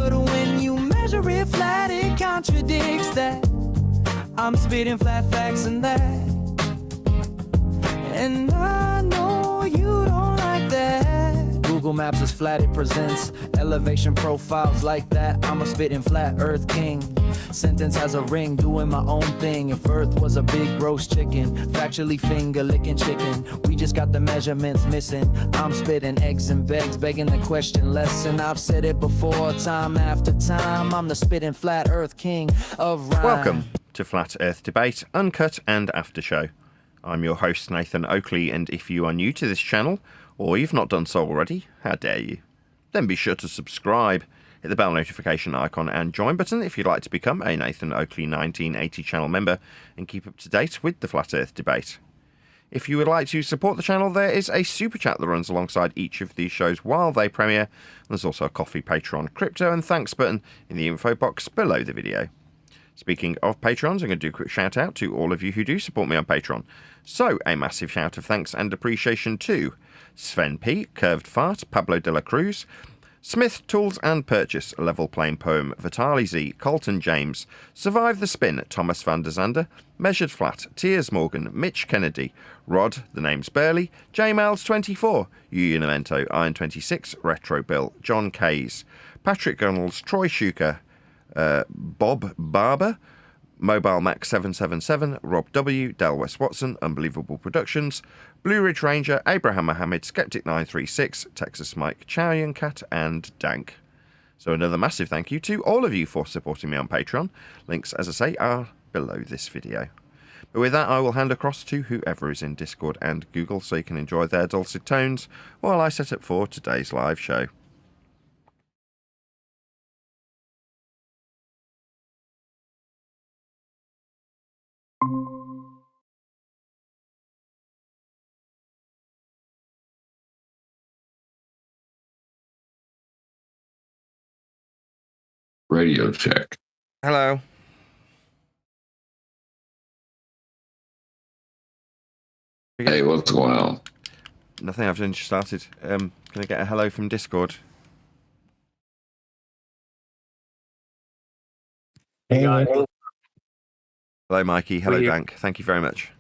But when you measure it flat, it contradicts that. I'm spitting flat facts and that. And I know you don't like that. Google Maps is flat, it presents elevation profiles like that. I'm a spitting flat earth king. Sentence has a ring, doing my own thing. If earth was a big roast chicken, factually finger licking chicken, we just got the measurements missing. I'm spitting eggs and begs, begging the question lesson. I've said it before, time after time. I'm the spitting flat earth king of rhyme. Welcome to Flat Earth Debate, Uncut and After Show. I'm your host, Nathan Oakley, and if you are new to this channel, or you've not done so already, how dare you, then be sure to subscribe, hit the bell notification icon and join button if you'd like to become a Nathan Oakley 1980 channel member and keep up to date with the Flat Earth Debate. If you would like to support the channel, there is a super chat that runs alongside each of these shows while they premiere. There's also a Coffee, Patreon, crypto and thanks button in the info box below the video. Speaking of Patrons, I'm going to do a quick shout out to all of you who do support me on Patreon. So, a massive shout of thanks and appreciation to Sven P, Curved Fart, Pablo de la Cruz, Smith Tools and Purchase, Level Plain Poem, Vitali Z, Colton James, Survive the Spin, Thomas van der Zander, Measured Flat, Tiers Morgan, Mitch Kennedy, Rod, The Name's Burley, J Miles 24, Yu Unamento, Iron 26, Retro Bill, John Kays, Patrick Gunnels, Troy Shuker, Bob Barber, Mobile Max 777, Rob W, Del West Watson, Unbelievable Productions, Blue Ridge Ranger, Abraham Mohammed, Skeptic 936, Texas Mike, Chow Yun Cat, and Dank. So another massive thank you to all of you for supporting me on Patreon. Links, as I say, are below this video. But with that, I will hand across to whoever is in Discord and Google so you can enjoy their dulcet tones while I set up for today's live show. Radio check. Hello. Hey, what's going on? Nothing, I've just started. Can I get a hello from Discord? Hey, Hello, Mikey. Hello, We're here. Dank. Thank you very much.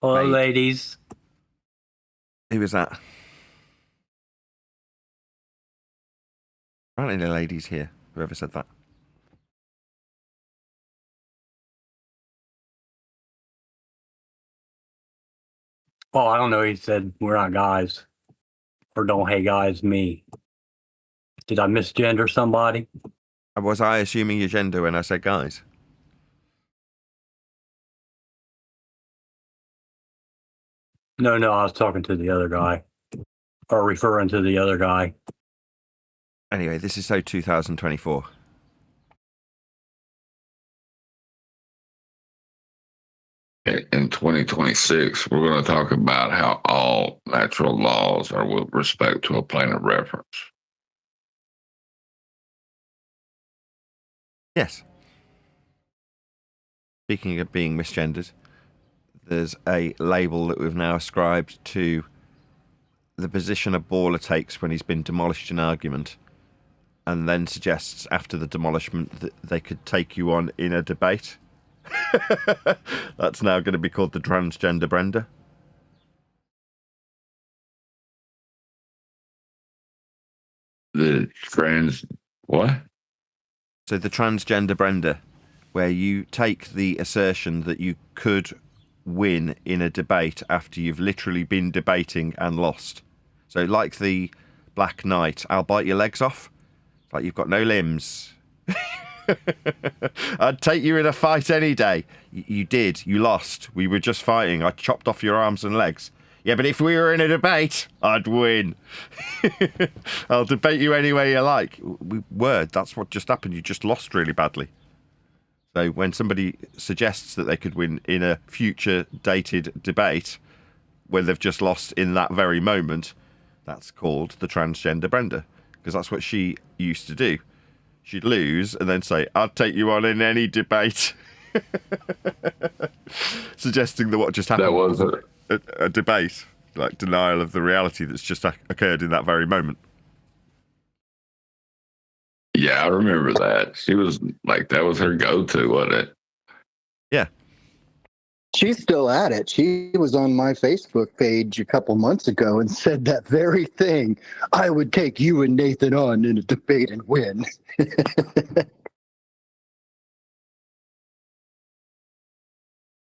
Hello, Mate. ladies. Who was that? Aren't any ladies here? Whoever said that. Oh, I don't know. He said we're not guys. Or don't hey guys me. Did I misgender somebody? Was I assuming your gender when I said guys? No, I was talking to the other guy. Or referring to the other guy. Anyway, this is so 2024. In 2026, we're going to talk about how all natural laws are with respect to a plane of reference. Yes. Speaking of being misgendered, there's a label that we've now ascribed to the position a baller takes when he's been demolished in argument, and then suggests after the demolishment that they could take you on in a debate. That's now going to be called the transgender Brenda. The what? So the transgender Brenda, where you take the assertion that you could win in a debate after you've literally been debating and lost. So like the Black Knight, I'll bite your legs off. It's like you've got no limbs. I'd take you in a fight any day. You did. You lost. We were just fighting. I chopped off your arms and legs. Yeah, but if we were in a debate, I'd win. I'll debate you any way you like. We were. That's what just happened. You just lost really badly. So when somebody suggests that they could win in a future dated debate when they've just lost in that very moment, that's called the transgender Brenda. Because that's what she used to do. She'd lose and then say, I'd take you on in any debate. Suggesting that what just happened That was a debate. like denial of the reality that's just occurred in that very moment. Yeah, I remember that. She was like, that was her go-to, wasn't it? Yeah. She's still at it. She was on my Facebook page a couple months ago and said that very thing. I would take you and Nathan on in a debate and win.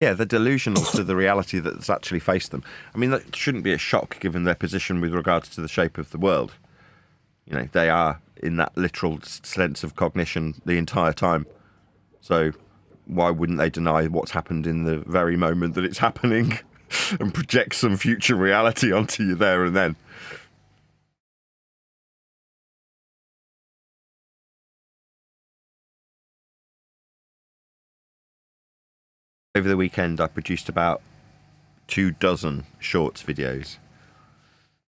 Yeah, they're delusional to the reality that's actually faced them. I mean, that shouldn't be a shock given their position with regards to the shape of the world. You know, they are in that literal sense of cognition the entire time. So why wouldn't they deny what's happened in the very moment that it's happening and project some future reality onto you there and then? Over the weekend, I produced about 24 shorts videos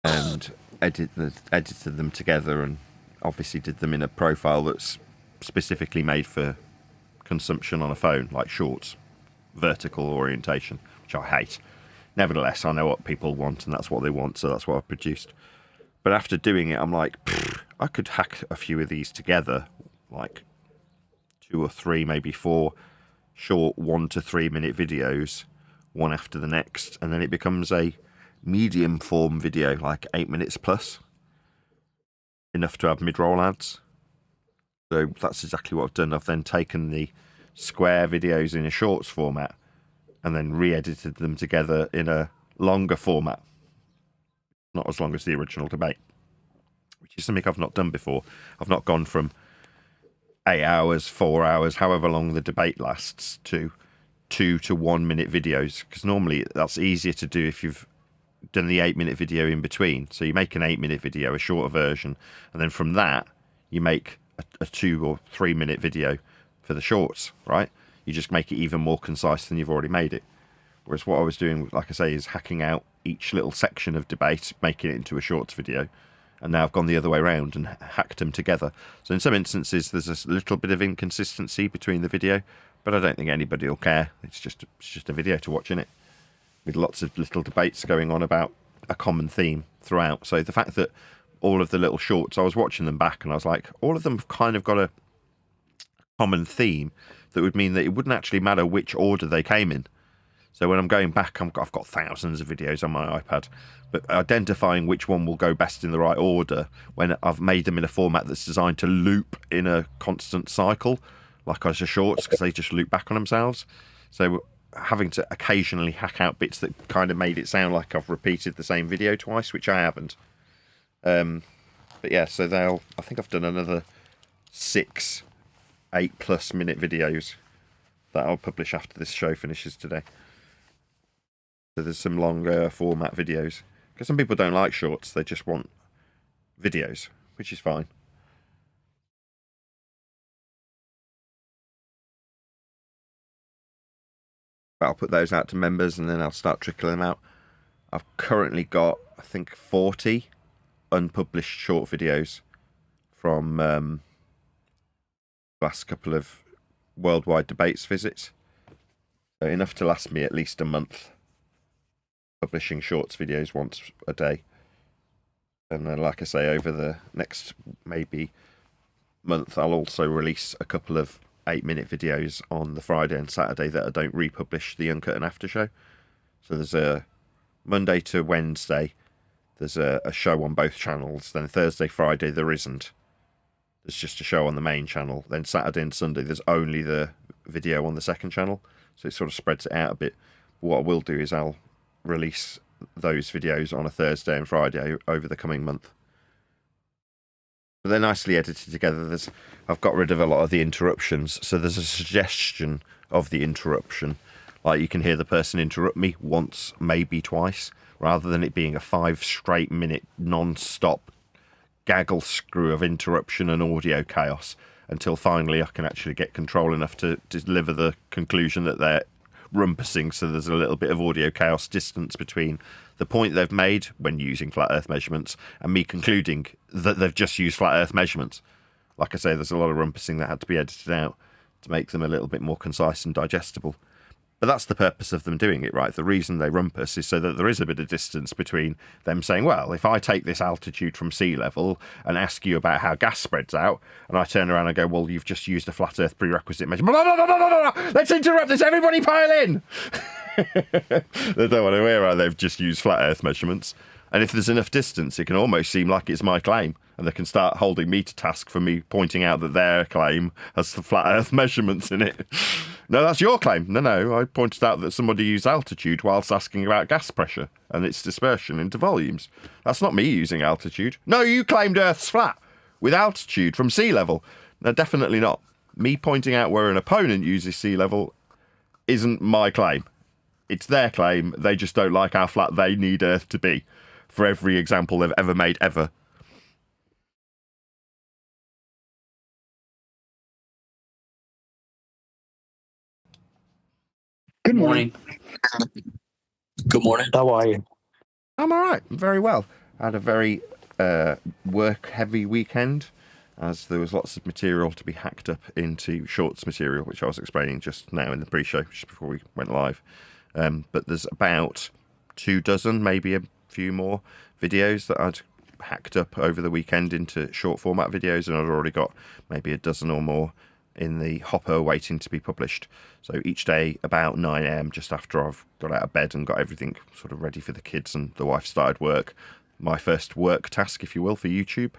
and edited them together, and obviously did them in a profile that's specifically made for consumption on a phone, like shorts, vertical orientation, which I hate. Nevertheless, I know what people want, and that's what they want, so that's what I produced. But after doing it, I'm like, I could hack a few of these together, like 2 or 3, maybe 4 short 1 to 3 minute videos, one after the next, and then it becomes a medium form video, like 8 minutes plus, enough to have mid-roll ads. So that's exactly what I've done. I've then taken the square videos in a shorts format and then re-edited them together in a longer format, not as long as the original debate, which is something I've not done before. I've not gone from 8 hours, 4 hours, however long the debate lasts, to 2 to 1 minute videos, because normally that's easier to do if you've done the 8 minute video in between. So you make an 8 minute video, a shorter version, and then from that you make a 2 or 3 minute video for the shorts, right? You just make it even more concise than you've already made it. Whereas what I was doing, like I say, is hacking out each little section of debate, making it into a shorts video. And now I've gone the other way around and hacked them together. So in some instances, there's a little bit of inconsistency between the video, but I don't think anybody will care. It's just a video to watch, innit? With lots of little debates going on about a common theme throughout. So the fact that all of the little shorts, I was watching them back and I was like, all of them have kind of got a common theme that would mean that it wouldn't actually matter which order they came in. So when I'm going back, I've got thousands of videos on my iPad, but identifying which one will go best in the right order when I've made them in a format that's designed to loop in a constant cycle, like as a shorts, because they just loop back on themselves. So having to occasionally hack out bits that kind of made it sound like I've repeated the same video twice, which I haven't. But yeah, so I think I've done another 6 8+ minute videos that I'll publish after this show finishes today. So there's some longer format videos, because some people don't like shorts, they just want videos, which is fine. But I'll put those out to members and then I'll start trickling them out. I've currently got, I think, 40 unpublished short videos from last couple of worldwide debates visits. So enough to last me at least a month, publishing shorts videos once a day. And then, like I say, over the next maybe month, I'll also release a couple of 8-minute videos on the Friday and Saturday that I don't republish the Uncut and After show. So there's a Monday to Wednesday, there's a show on both channels. Then Thursday, Friday, there isn't. There's just a show on the main channel. Then Saturday and Sunday, there's only the video on the second channel. So it sort of spreads it out a bit. What I will do is I'll release those videos on a Thursday and Friday over the coming month. But they're nicely edited together. I've got rid of a lot of the interruptions. So there's a suggestion of the interruption. Like you can hear the person interrupt me once, maybe twice, rather than it being a 5 straight minute non-stop gaggle screw of interruption and audio chaos until finally I can actually get control enough to deliver the conclusion that they're rumpusing, so there's a little bit of audio chaos distance between the point they've made when using flat earth measurements and me concluding that they've just used flat earth measurements. Like I say, there's a lot of rumpusing that had to be edited out to make them a little bit more concise and digestible. But that's the purpose of them doing it, right? The reason they rumpus is so that there is a bit of distance between them saying, well, if I take this altitude from sea level and ask you about how gas spreads out, and I turn around and go, well, you've just used a flat Earth prerequisite measure. Blah, blah, blah, blah, blah, blah. Let's interrupt this. Everybody pile in. They don't want to hear how they've just used flat Earth measurements. And if there's enough distance, it can almost seem like it's my claim. And they can start holding me to task for me pointing out that their claim has the flat Earth measurements in it. No, that's your claim. No, I pointed out that somebody used altitude whilst asking about gas pressure and its dispersion into volumes. That's not me using altitude. No, you claimed Earth's flat with altitude from sea level. No, definitely not. Me pointing out where an opponent uses sea level isn't my claim. It's their claim. They just don't like how flat they need Earth to be for every example they've ever made, ever. Good morning. Good morning. How are you? I'm all right. Very well. I had a very work-heavy weekend, as there was lots of material to be hacked up into shorts material, which I was explaining just now in the pre-show, just before we went live. But there's about 24, maybe a few more videos that I'd hacked up over the weekend into short format videos, and I'd already got maybe a dozen or more in the hopper waiting to be published. So each day about 9 a.m, just after I've got out of bed and got everything sort of ready for the kids and the wife started work, my first work task, if you will, for YouTube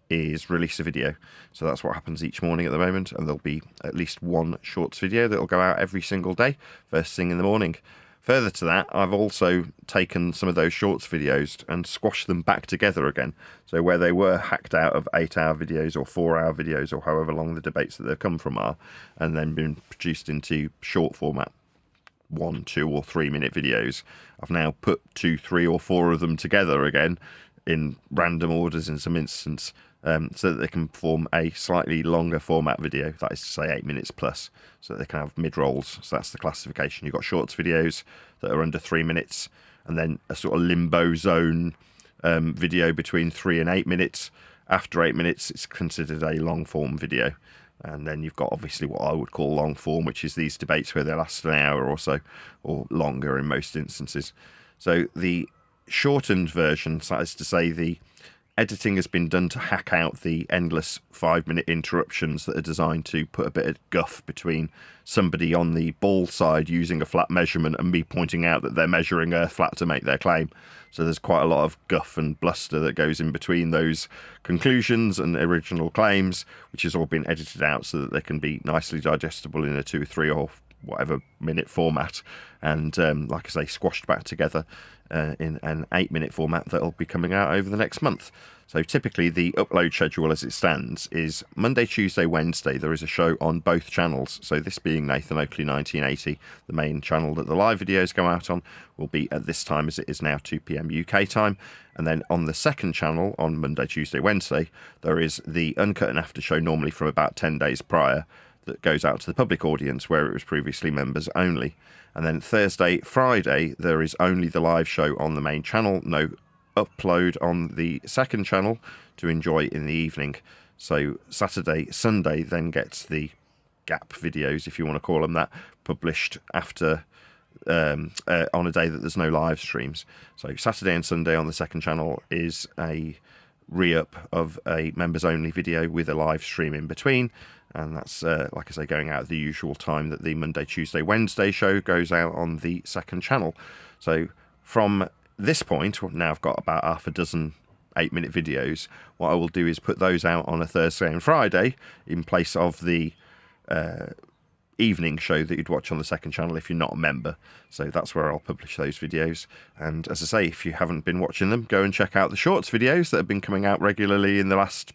is release a video. So that's what happens each morning at the moment, and there'll be at least one shorts video that'll go out every single day, first thing in the morning. Further to that, I've also taken some of those shorts videos and squashed them back together again. So where they were hacked out of 8-hour videos or 4-hour videos or however long the debates that they've come from are, and then been produced into short format 1, 2 or 3 minute videos, I've now put 2, 3 or 4 of them together again in random orders in some instance, so that they can form a slightly longer format video, that is to say 8 minutes plus, so that they can have mid-rolls. So that's the classification. You've got shorts videos that are under 3 minutes, and then a sort of limbo zone video between 3 and 8 minutes. After 8 minutes, it's considered a long-form video. And then you've got obviously what I would call long form, which is these debates where they last an hour or so, or longer in most instances. So the shortened version, that is to say the editing has been done to hack out the endless 5-minute interruptions that are designed to put a bit of guff between somebody on the ball side using a flat measurement and me pointing out that they're measuring Earth flat to make their claim. So there's quite a lot of guff and bluster that goes in between those conclusions and original claims, which has all been edited out so that they can be nicely digestible in a 2, 3 or whatever minute format, and like I say, squashed back together in an 8-minute format that'll be coming out over the next month. So typically the upload schedule as it stands is Monday, Tuesday, Wednesday. There is a show on both channels. So this being Nathan Oakley 1980, the main channel that the live videos go out on, will be at this time as it is now, 2 p.m. UK time. And then on the second channel on Monday, Tuesday, Wednesday, there is the Uncut and After show, normally from about 10 days prior, that goes out to the public audience where it was previously members only. And then Thursday, Friday, there is only the live show on the main channel, no upload on the second channel to enjoy in the evening. So Saturday, Sunday then gets the gap videos, if you want to call them that, published after on a day that there's no live streams. So Saturday and Sunday on the second channel is a re-up of a members only video with a live stream in between, and that's like I say, going out at the usual time that the Monday, Tuesday, Wednesday show goes out on the second channel. So from this point, now I've got about half a dozen 8-minute videos. What I will do is put those out on a Thursday and Friday in place of the evening show that you'd watch on the second channel if you're not a member. So that's where I'll publish those videos. And as I say, if you haven't been watching them, go and check out the shorts videos that have been coming out regularly in the last,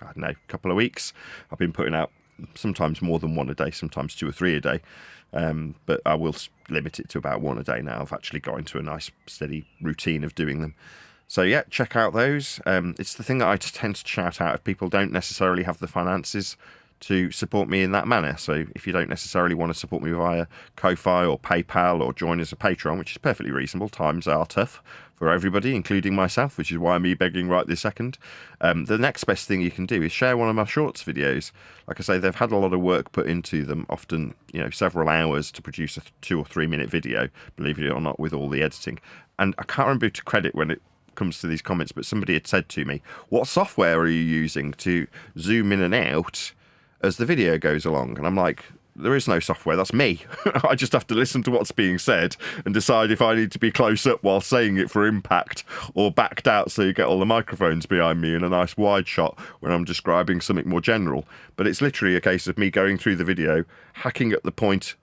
I don't know, couple of weeks. I've been putting out sometimes more than one a day, sometimes 2 or 3 a day. But I will limit it to about 1 a day now. I've actually got into a nice steady routine of doing them. So yeah, check out those. It's the thing that I tend to shout out if people don't necessarily have the finances to support me in that manner. So if you don't necessarily want to support me via Ko-Fi or PayPal or join as a Patreon, which is perfectly reasonable, times are tough for everybody, including myself, which is why I'm begging right this second. The next best thing you can do is share one of my shorts videos. Like I say, they've had a lot of work put into them, often, several hours to produce a 2 or 3 minute video, believe it or not, with all the editing. And I can't remember who to credit when it comes to these comments, but somebody had said to me, what software are you using to zoom in and out as the video goes along? And I'm like, there is no software, that's me. I just have to listen to what's being said and decide if I need to be close up while saying it for impact, or backed out so you get all the microphones behind me in a nice wide shot when I'm describing something more general. But it's literally a case of me going through the video, hacking at the point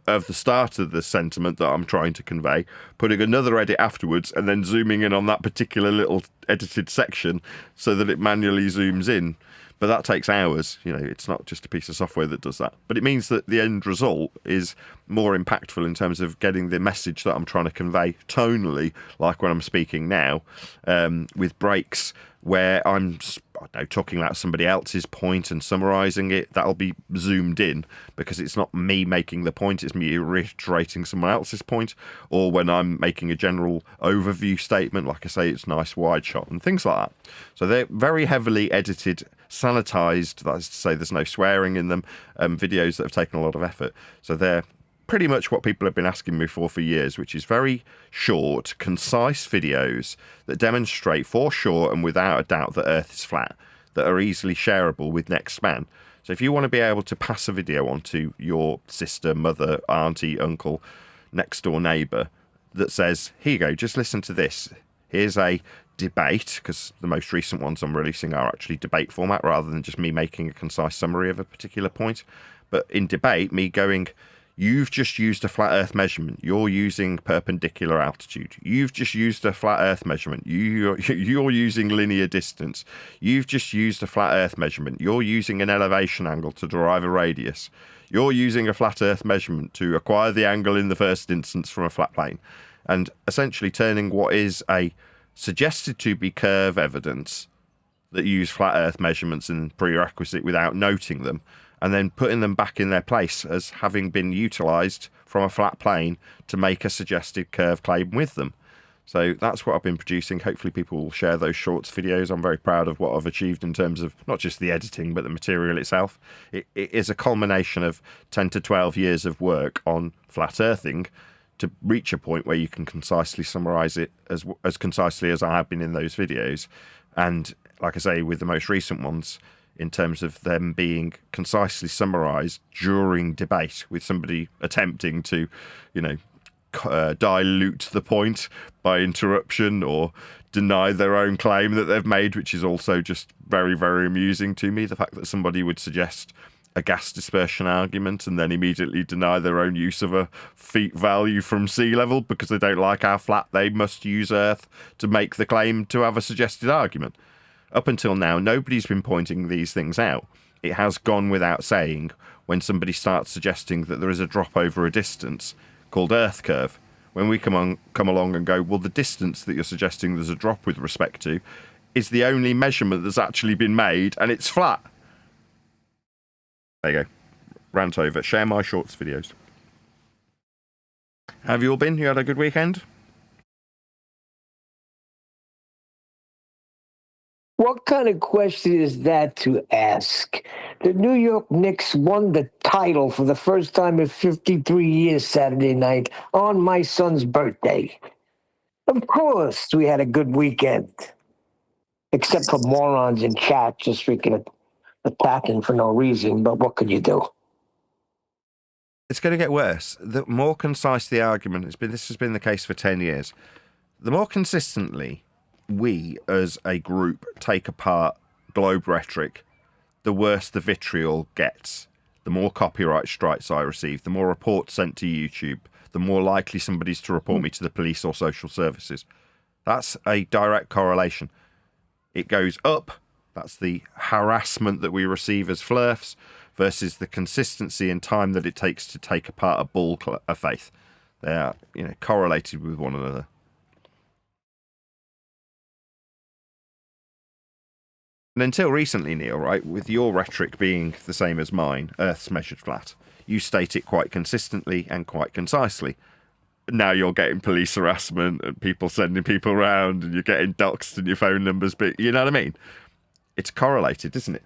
of the start of the sentiment that I'm trying to convey, putting another edit afterwards, and then zooming in on that particular little edited section so that it manually zooms in. But that takes hours. It's not just a piece of software that does that. But it means that the end result is more impactful in terms of getting the message that I'm trying to convey tonally, like when I'm speaking now, with breaks where I'm talking about somebody else's point and summarising it. That'll be zoomed in because it's not me making the point, it's me reiterating someone else's point. Or when I'm making a general overview statement, like I say, it's nice wide shot and things like that. So they're very heavily edited, sanitized, that's to say there's no swearing in them, videos that have taken a lot of effort. So they're pretty much what people have been asking me for years, which is very short, concise videos that demonstrate for sure and without a doubt that Earth is flat, that are easily shareable with next man. So if you want to be able to pass a video on to your sister, mother, auntie, uncle, next door neighbour that says, here you go, just listen to this. Here's a debate, because the most recent ones I'm releasing are actually debate format rather than just me making a concise summary of a particular point. But in debate, me going, you've just used a flat Earth measurement. You're using perpendicular altitude. You've just used a flat Earth measurement. You're using linear distance. You've just used a flat Earth measurement. You're using an elevation angle to derive a radius. You're using a flat Earth measurement to acquire the angle in the first instance from a flat plane. And essentially turning what is a suggested to be curve evidence that use flat Earth measurements and prerequisite without noting them, and then putting them back in their place as having been utilised from a flat plane to make a suggested curve claim with them. So that's what I've been producing. Hopefully people will share those shorts videos. I'm very proud of what I've achieved in terms of not just the editing, but the material itself. It is a culmination of 10 to 12 years of work on flat earthing to reach a point where you can concisely summarise it as concisely as I have been in those videos. And like I say, with the most recent ones, in terms of them being concisely summarised during debate with somebody attempting to, dilute the point by interruption or deny their own claim that they've made, which is also just very, very amusing to me. The fact that somebody would suggest a gas dispersion argument and then immediately deny their own use of a feet value from sea level because they don't like how flat they must use Earth to make the claim to have a suggested argument. Up until now, nobody's been pointing these things out. It has gone without saying when somebody starts suggesting that there is a drop over a distance called Earth curve. When we come along and go, well, the distance that you're suggesting there's a drop with respect to is the only measurement that's actually been made, and it's flat. There you go. Rant over. Share my shorts videos. Have you all been? You had a good weekend? What kind of question is that to ask? The New York Knicks won the title for the first time in 53 years Saturday night on my son's birthday. Of course, we had a good weekend. Except for morons in chat just freaking attacking for no reason, but what can you do? It's going to get worse. The more concise the argument, this has been the case for 10 years. The more consistently we as a group take apart globe rhetoric, the worse the vitriol gets. The more copyright strikes I receive, the more reports sent to YouTube, the more likely somebody's to report me to the police or social services. That's a direct correlation. It goes up, that's the harassment that we receive as flirfs, versus the consistency and time that it takes to take apart a bull of faith. They are, correlated with one another. And until recently, Neil, right, with your rhetoric being the same as mine, Earth's measured flat, you state it quite consistently and quite concisely. Now you're getting police harassment and people sending people around and you're getting doxed and your phone numbers, but you know what I mean? It's correlated, isn't it?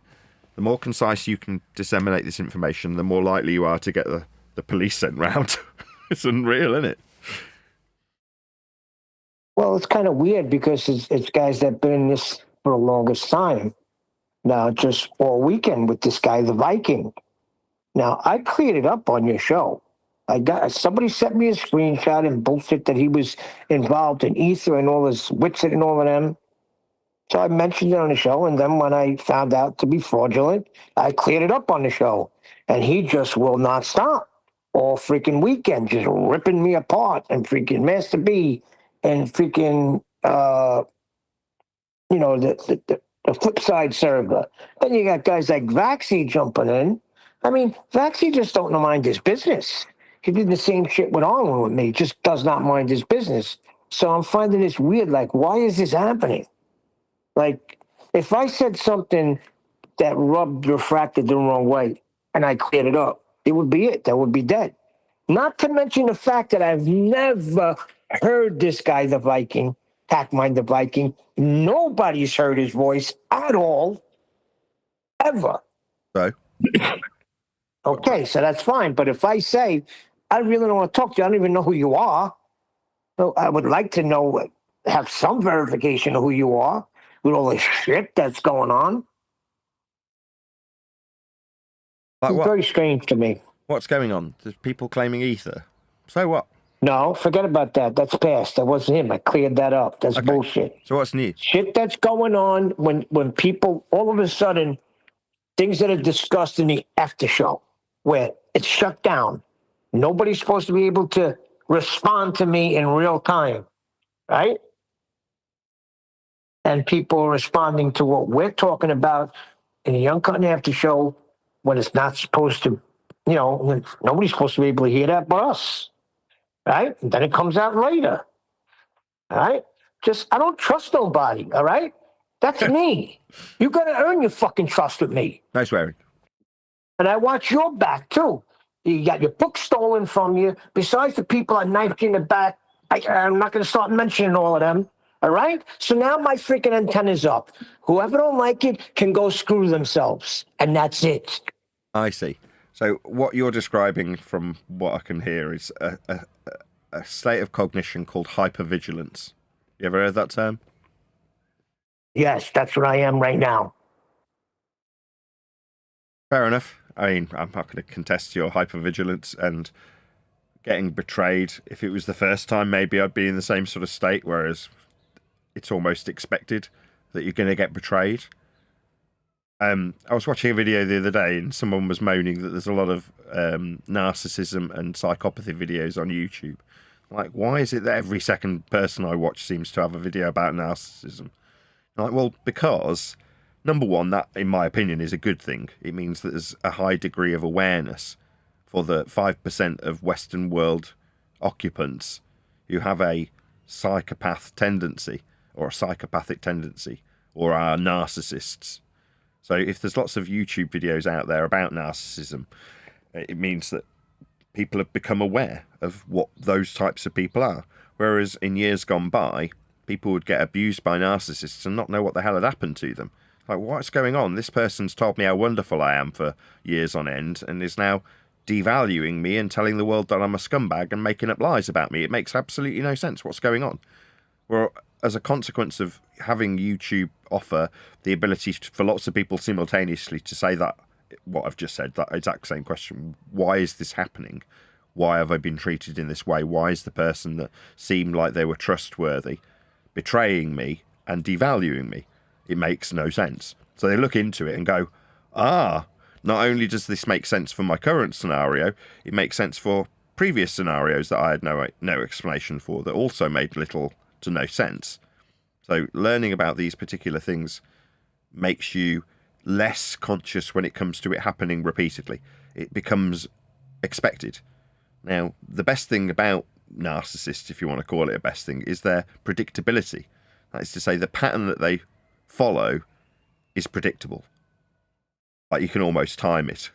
The more concise you can disseminate this information, the more likely you are to get the police sent round. It's unreal, isn't it? Well, it's kind of weird because it's guys that have been in this for the longest time. Now, just all weekend with this guy, the Viking. Now, I cleared it up on your show. Somebody sent me a screenshot and bullshit that he was involved in Ether and all this Witsit and all of them. So I mentioned it on the show, and then when I found out to be fraudulent, I cleared it up on the show. And he just will not stop all freaking weekend, just ripping me apart and freaking Master B and freaking, the flip side server. Then you got guys like Vaxi jumping in. I mean, Vaxi just don't mind his business. He did the same shit with Arlen with me, just does not mind his business. So I'm finding this weird. Like, why is this happening? Like, if I said something that refracted the wrong way and I cleared it up, it would be it. That would be dead. Not to mention the fact that I've never heard this guy, the Viking, Hackmind the Viking. Nobody's heard his voice at all, ever. So? Okay, so that's fine. But if I say, I really don't want to talk to you, I don't even know who you are. So I would like to know, have some verification of who you are with all the shit that's going on. Like It's what? very strange to me. What's going on? There's people claiming ether. So what? No, forget about that. That's past. That wasn't him. I cleared that up. That's Okay. bullshit. So what's new? Shit that's going on when people, all of a sudden, things that are discussed in the after show, where it's shut down. Nobody's supposed to be able to respond to me in real time, right? And people are responding to what we're talking about in the Uncut and After show when it's not supposed to, when nobody's supposed to be able to hear that but us, right? And then it comes out later, all right? I don't trust nobody, all right? That's me. You got to earn your fucking trust with me. No swearing. And I watch your back, too. You got your book stolen from you. Besides the people I knifed you in the back, I'm not going to start mentioning all of them. All right? So now my freaking antenna's up. Whoever don't like it can go screw themselves. And that's it. I see. So what you're describing, from what I can hear, is a state of cognition called hypervigilance. You ever heard that term? Yes, that's what I am right now. Fair enough. I mean, I'm not going to contest your hypervigilance and getting betrayed. If it was the first time, maybe I'd be in the same sort of state, whereas it's almost expected that you're going to get betrayed. I was watching a video the other day and someone was moaning that there's a lot of narcissism and psychopathy videos on YouTube. Like, why is it that every second person I watch seems to have a video about narcissism? Like, well, because, number one, that, in my opinion, is a good thing. It means that there's a high degree of awareness for the 5% of Western world occupants who have a psychopath tendency, or a psychopathic tendency, or are narcissists. So if there's lots of YouTube videos out there about narcissism, it means that people have become aware of what those types of people are. Whereas in years gone by, people would get abused by narcissists and not know what the hell had happened to them. Like, what's going on? This person's told me how wonderful I am for years on end and is now devaluing me and telling the world that I'm a scumbag and making up lies about me. It makes absolutely no sense. What's going on? Well, as a consequence of having YouTube offer the ability for lots of people simultaneously to say that, what I've just said, that exact same question, why is this happening? Why have I been treated in this way? Why is the person that seemed like they were trustworthy betraying me and devaluing me? It makes no sense. So they look into it and go, not only does this make sense for my current scenario, it makes sense for previous scenarios that I had no explanation for, that also made little to no sense. So learning about these particular things makes you less conscious when it comes to it happening repeatedly. It becomes expected. Now, the best thing about narcissists, if you want to call it a best thing, is their predictability. That is to say, the pattern that they follow is predictable. Like, you can almost time it.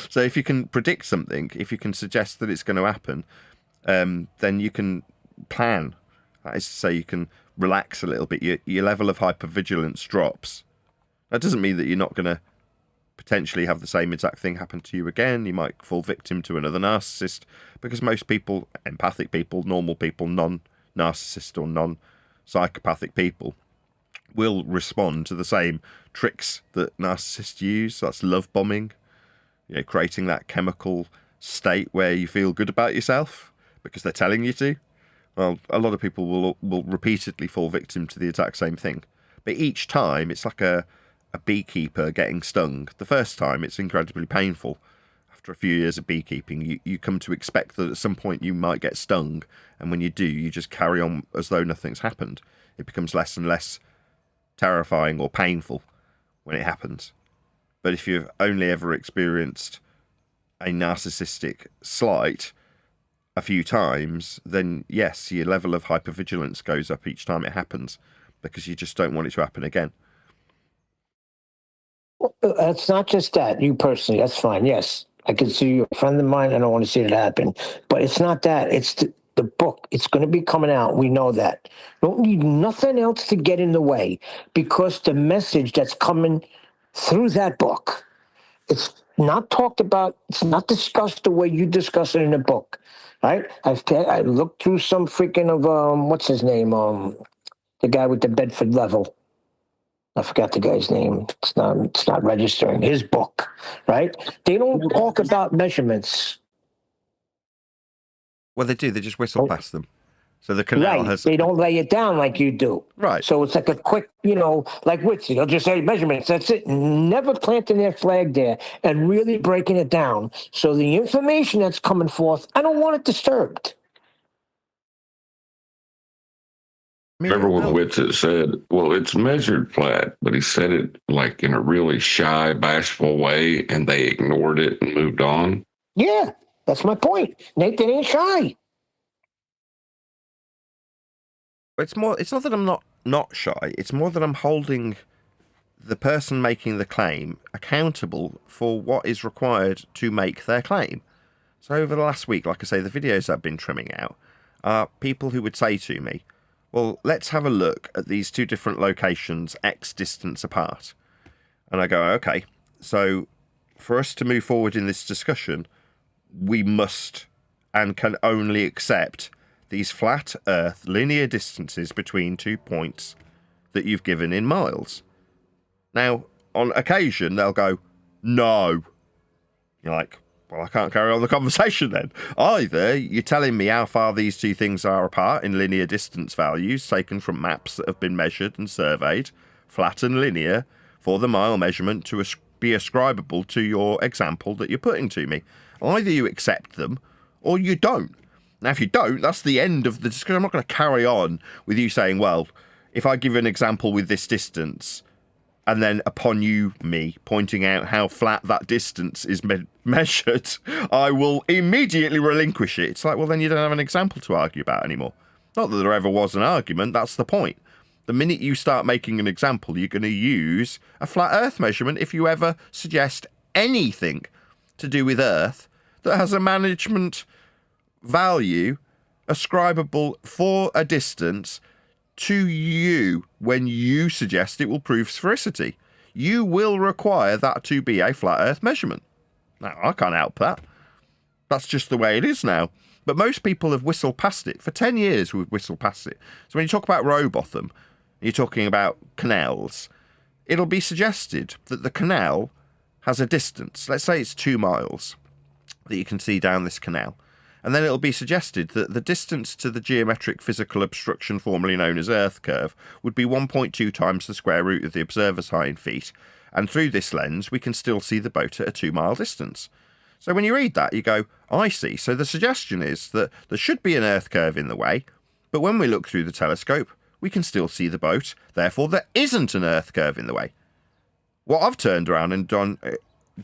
So if you can predict something, if you can suggest that it's going to happen, then you can plan. That is to say, you can relax a little bit. Your level of hypervigilance drops. That doesn't mean that you're not going to potentially have the same exact thing happen to you again. You might fall victim to another narcissist, because most people, empathic people, normal people, non-narcissist or non-psychopathic people, will respond to the same tricks that narcissists use. That's love bombing, creating that chemical state where you feel good about yourself because they're telling you to. Well, a lot of people will repeatedly fall victim to the exact same thing. But each time, it's like a beekeeper getting stung. The first time, it's incredibly painful. After a few years of beekeeping, you come to expect that at some point you might get stung. And when you do, you just carry on as though nothing's happened. It becomes less and less terrifying or painful when it happens. But if you've only ever experienced a narcissistic slight a few times, then yes, your level of hypervigilance goes up each time it happens, because you just don't want it to happen again. It's not just that. You personally, that's fine. Yes, I can see you're a friend of mine. I don't want to see it happen. But it's not that. It's the book. It's going to be coming out. We know that. Don't need nothing else to get in the way, because the message that's coming through that book, it's not talked about. It's not discussed the way you discuss it in the book, right? I looked through some freaking of what's his name? The guy with the Bedford level. I forgot the guy's name. It's not registering. His book, right? They don't talk about measurements. Well, they do. They just whistle past them. So the canal has... They don't lay it down like you do. Right. So it's like a quick, like Witsy. They'll just say measurements. That's it. Never planting their flag there and really breaking it down. So the information that's coming forth, I don't want it disturbed. Remember when Whitsitt said, well, it's measured flat, but he said it like in a really shy, bashful way, and they ignored it and moved on? Yeah, that's my point. Nathan ain't shy. It's not that I'm not shy. It's more that I'm holding the person making the claim accountable for what is required to make their claim. So over the last week, like I say, the videos I've been trimming out are people who would say to me, well, let's have a look at these two different locations X distance apart. And I go, okay, so for us to move forward in this discussion, we must and can only accept these flat earth linear distances between 2 points that you've given in miles. Now, on occasion, they'll go, no. You're like, well, I can't carry on the conversation then. Either you're telling me how far these two things are apart in linear distance values taken from maps that have been measured and surveyed, flat and linear, for the mile measurement to be ascribable to your example that you're putting to me. Either you accept them or you don't. Now, if you don't, that's the end of the discussion. I'm not going to carry on with you saying, well, if I give an example with this distance, and then upon me pointing out how flat that distance is measured, I will immediately relinquish it. It's like, well, then you don't have an example to argue about anymore. Not that there ever was an argument, that's the point. The minute you start making an example, you're going to use a flat Earth measurement if you ever suggest anything to do with Earth that has a management value ascribable for a distance to you when you suggest it will prove sphericity. You will require that to be a flat Earth measurement. Now, I can't help that. That's just the way it is now. But most people have whistled past it. For 10 years, we've whistled past it. So when you talk about Rowbotham, you're talking about canals, it'll be suggested that the canal has a distance. Let's say it's 2 miles that you can see down this canal. And then it'll be suggested that the distance to the geometric physical obstruction formerly known as Earth curve would be 1.2 times the square root of the observer's height in feet. And through this lens, we can still see the boat at a 2 mile distance. So when you read that, you go, I see. So the suggestion is that there should be an Earth curve in the way, but when we look through the telescope, we can still see the boat. Therefore, there isn't an Earth curve in the way. What I've turned around and done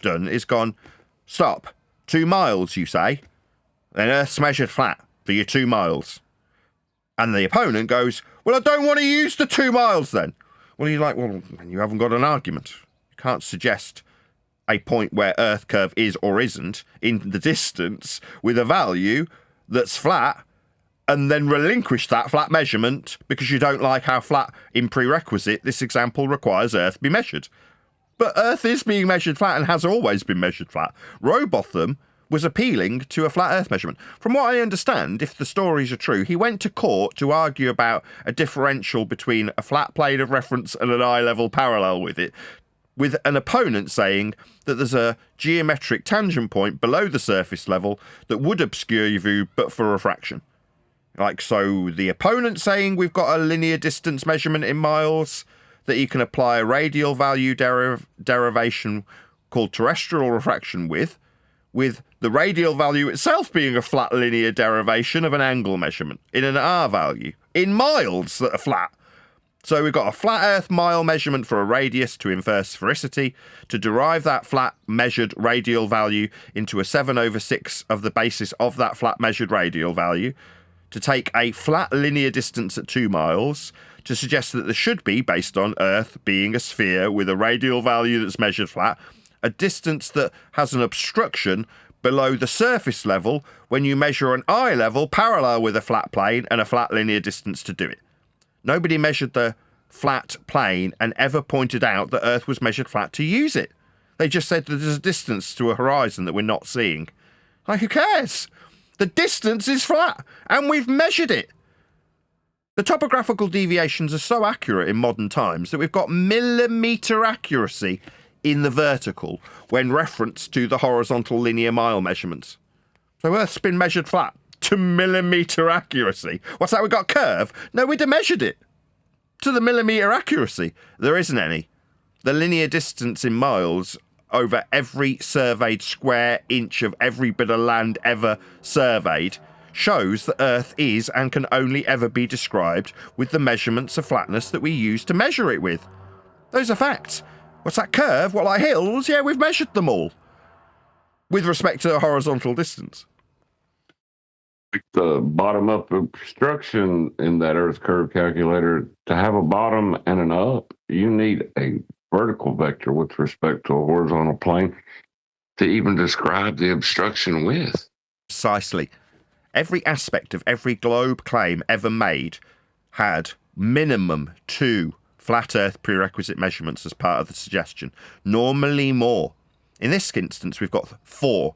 is gone, stop. 2 miles, you say? Then Earth's measured flat for your 2 miles. And the opponent goes, well, I don't want to use the 2 miles then. Well, you're like, well, you haven't got an argument. You can't suggest a point where Earth curve is or isn't in the distance with a value that's flat and then relinquish that flat measurement because you don't like how flat in prerequisite this example requires Earth be measured. But Earth is being measured flat and has always been measured flat. Robotham was appealing to a flat Earth measurement. From what I understand, if the stories are true, he went to court to argue about a differential between a flat plane of reference and an eye-level parallel with it, with an opponent saying that there's a geometric tangent point below the surface level that would obscure your view but for refraction. Like, so the opponent saying we've got a linear distance measurement in miles that you can apply a radial value derivation called terrestrial refraction with the radial value itself being a flat linear derivation of an angle measurement in an R value, in miles that are flat. So we've got a flat Earth mile measurement for a radius to infer sphericity, to derive that flat measured radial value into a 7/6 of the basis of that flat measured radial value, to take a flat linear distance at 2 miles, to suggest that there should be, based on Earth being a sphere with a radial value that's measured flat, a distance that has an obstruction below the surface level when you measure an eye level parallel with a flat plane and a flat linear distance to do it. Nobody measured the flat plane and ever pointed out that Earth was measured flat to use it. They just said that there's a distance to a horizon that we're not seeing. Like, who cares? The distance is flat, and we've measured it. The topographical deviations are so accurate in modern times that we've got millimetre accuracy in the vertical when referenced to the horizontal linear mile measurements. So Earth's been measured flat to millimetre accuracy. What's that, we got curve? No, we'd have measured it to the millimetre accuracy. There isn't any. The linear distance in miles over every surveyed square inch of every bit of land ever surveyed shows that Earth is and can only ever be described with the measurements of flatness that we use to measure it with. Those are facts. What's that curve? What, like hills? Yeah, we've measured them all with respect to the horizontal distance. The bottom-up obstruction in that Earth curve calculator, to have a bottom and an up, you need a vertical vector with respect to a horizontal plane to even describe the obstruction with. Precisely. Every aspect of every globe claim ever made had minimum 2 flat Earth prerequisite measurements as part of the suggestion, normally more. In this instance, we've got 4.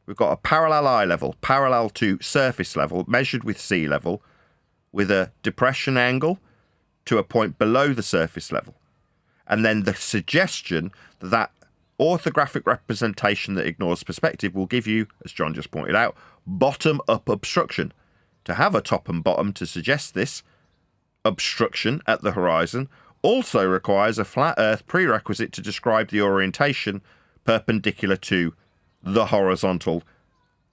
We've got a parallel eye level, parallel to surface level, measured with sea level, with a depression angle to a point below the surface level. And then the suggestion that that orthographic representation that ignores perspective will give you, as John just pointed out, bottom-up obstruction. To have a top and bottom to suggest this obstruction at the horizon also requires a flat Earth prerequisite to describe the orientation perpendicular to the horizontal,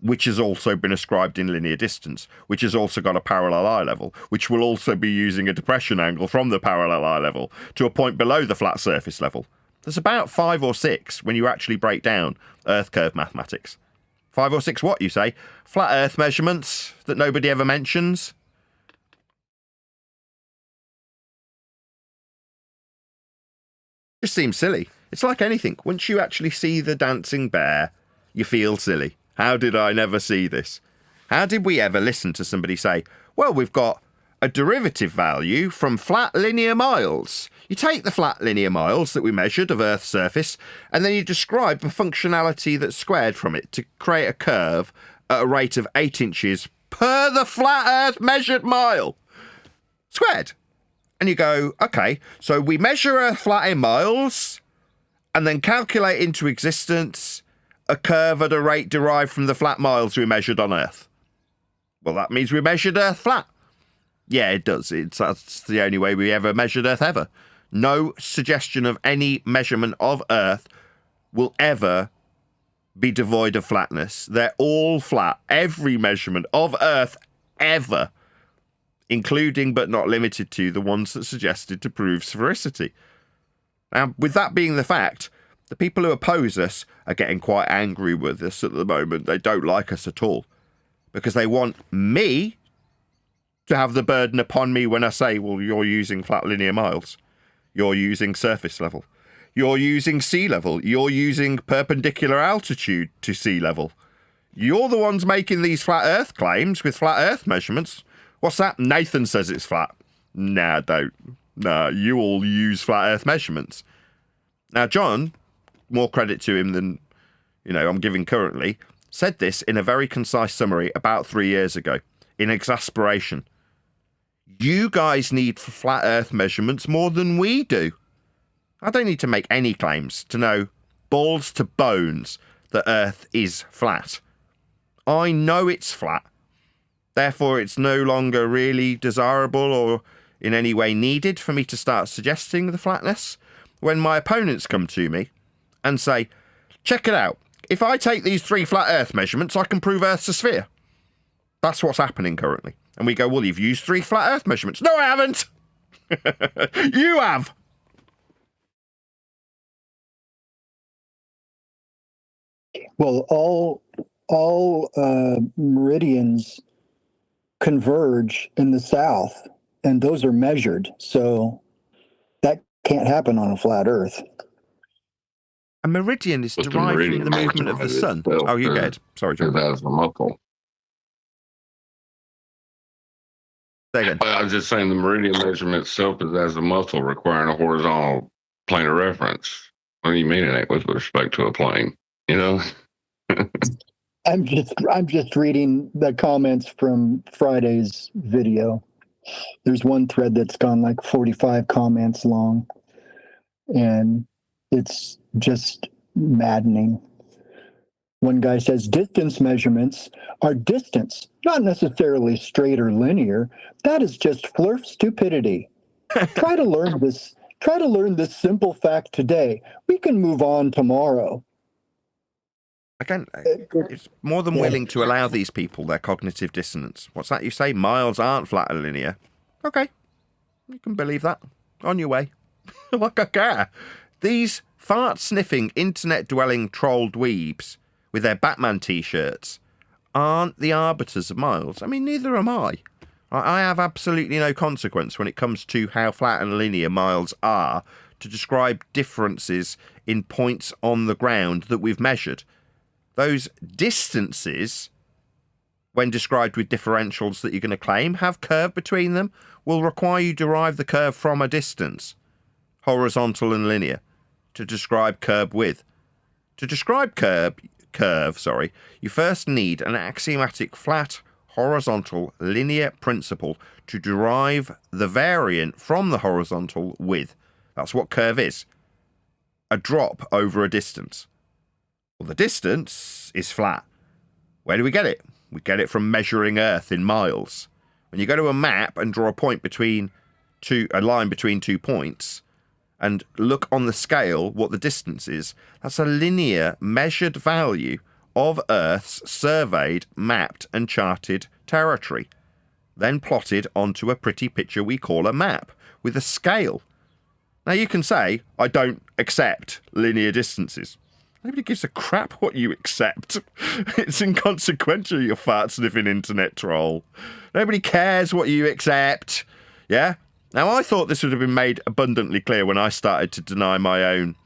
which has also been ascribed in linear distance, which has also got a parallel eye level, which will also be using a depression angle from the parallel eye level to a point below the flat surface level. There's about 5 or 6 when you actually break down Earth curve mathematics. 5 or 6 what, you say? Flat Earth measurements that nobody ever mentions? Just seems silly. It's like anything. Once you actually see the dancing bear, you feel silly. How did I never see this? How did we ever listen to somebody say, well, we've got a derivative value from flat linear miles. You take the flat linear miles that we measured of Earth's surface, and then you describe the functionality that's squared from it to create a curve at a rate of 8 inches per the flat Earth measured mile. Squared. And you go, okay, so we measure Earth flat in miles, and then calculate into existence a curve at a rate derived from the flat miles we measured on Earth. Well, that means we measured Earth flat. Yeah, it does. That's the only way we ever measured Earth ever. No suggestion of any measurement of Earth will ever be devoid of flatness. They're all flat. Every measurement of Earth ever, including but not limited to the ones that suggested to prove sphericity. Now, with that being the fact, the people who oppose us are getting quite angry with us at the moment. They don't like us at all because they want me to have the burden upon me when I say, well, you're using flat linear miles. You're using surface level. You're using sea level. You're using perpendicular altitude to sea level. You're the ones making these flat Earth claims with flat Earth measurements. What's that? Nathan says it's flat. Nah, don't. Nah, you all use flat Earth measurements. Now, John, more credit to him than, I'm giving currently, said this in a very concise summary about 3 years ago, in exasperation. You guys need flat Earth measurements more than we do. I don't need to make any claims to know balls to bones that Earth is flat. I know it's flat. Therefore, it's no longer really desirable or in any way needed for me to start suggesting the flatness. When my opponents come to me and say, check it out, if I take these 3 flat Earth measurements, I can prove Earth's a sphere. That's what's happening currently. And we go, well, you've used 3 flat Earth measurements. No, I haven't. You have. Well, all meridians converge in the south, and those are measured. So that can't happen on a flat Earth. A meridian is But the derived from meridian the movement of the sun. itself Oh, you is- get it. Sorry, It John. has a muscle. Say again. I was just saying the meridian measurement itself is as a muscle requiring a horizontal plane of reference. What do you mean it ain't with respect to a plane? I'm just reading the comments from Friday's video. There's one thread that's gone like 45 comments long, and it's just maddening. One guy says distance measurements are distance, not necessarily straight or linear. That is just flirt stupidity. Try to learn this simple fact today. We can move on tomorrow. Again, it's more than willing to allow these people their cognitive dissonance. What's that you say? Miles aren't flat or linear. Okay, you can believe that. On your way. Like I care. These fart-sniffing, internet-dwelling troll dweebs with their Batman T-shirts aren't the arbiters of miles. I mean, neither am I. I have absolutely no consequence when it comes to how flat and linear miles are to describe differences in points on the ground that we've measured. Those distances, when described with differentials that you're going to claim, have curve between them, will require you to derive the curve from a distance, horizontal and linear, to describe curve width. To describe curve, you first need an axiomatic flat, horizontal, linear principle to derive the variant from the horizontal width. That's what curve is. A drop over a distance. Well, the distance is flat. Where do we get it? We get it from measuring Earth in miles. When you go to a map and draw a line between 2 points and look on the scale what the distance is, that's a linear measured value of Earth's surveyed, mapped and charted territory, then plotted onto a pretty picture we call a map with a scale. Now you can say, I don't accept linear distances. Nobody gives a crap what you accept. It's inconsequential, you fart-sniffing internet troll. Nobody cares what you accept. Yeah? Now, I thought this would have been made abundantly clear when I started to deny my own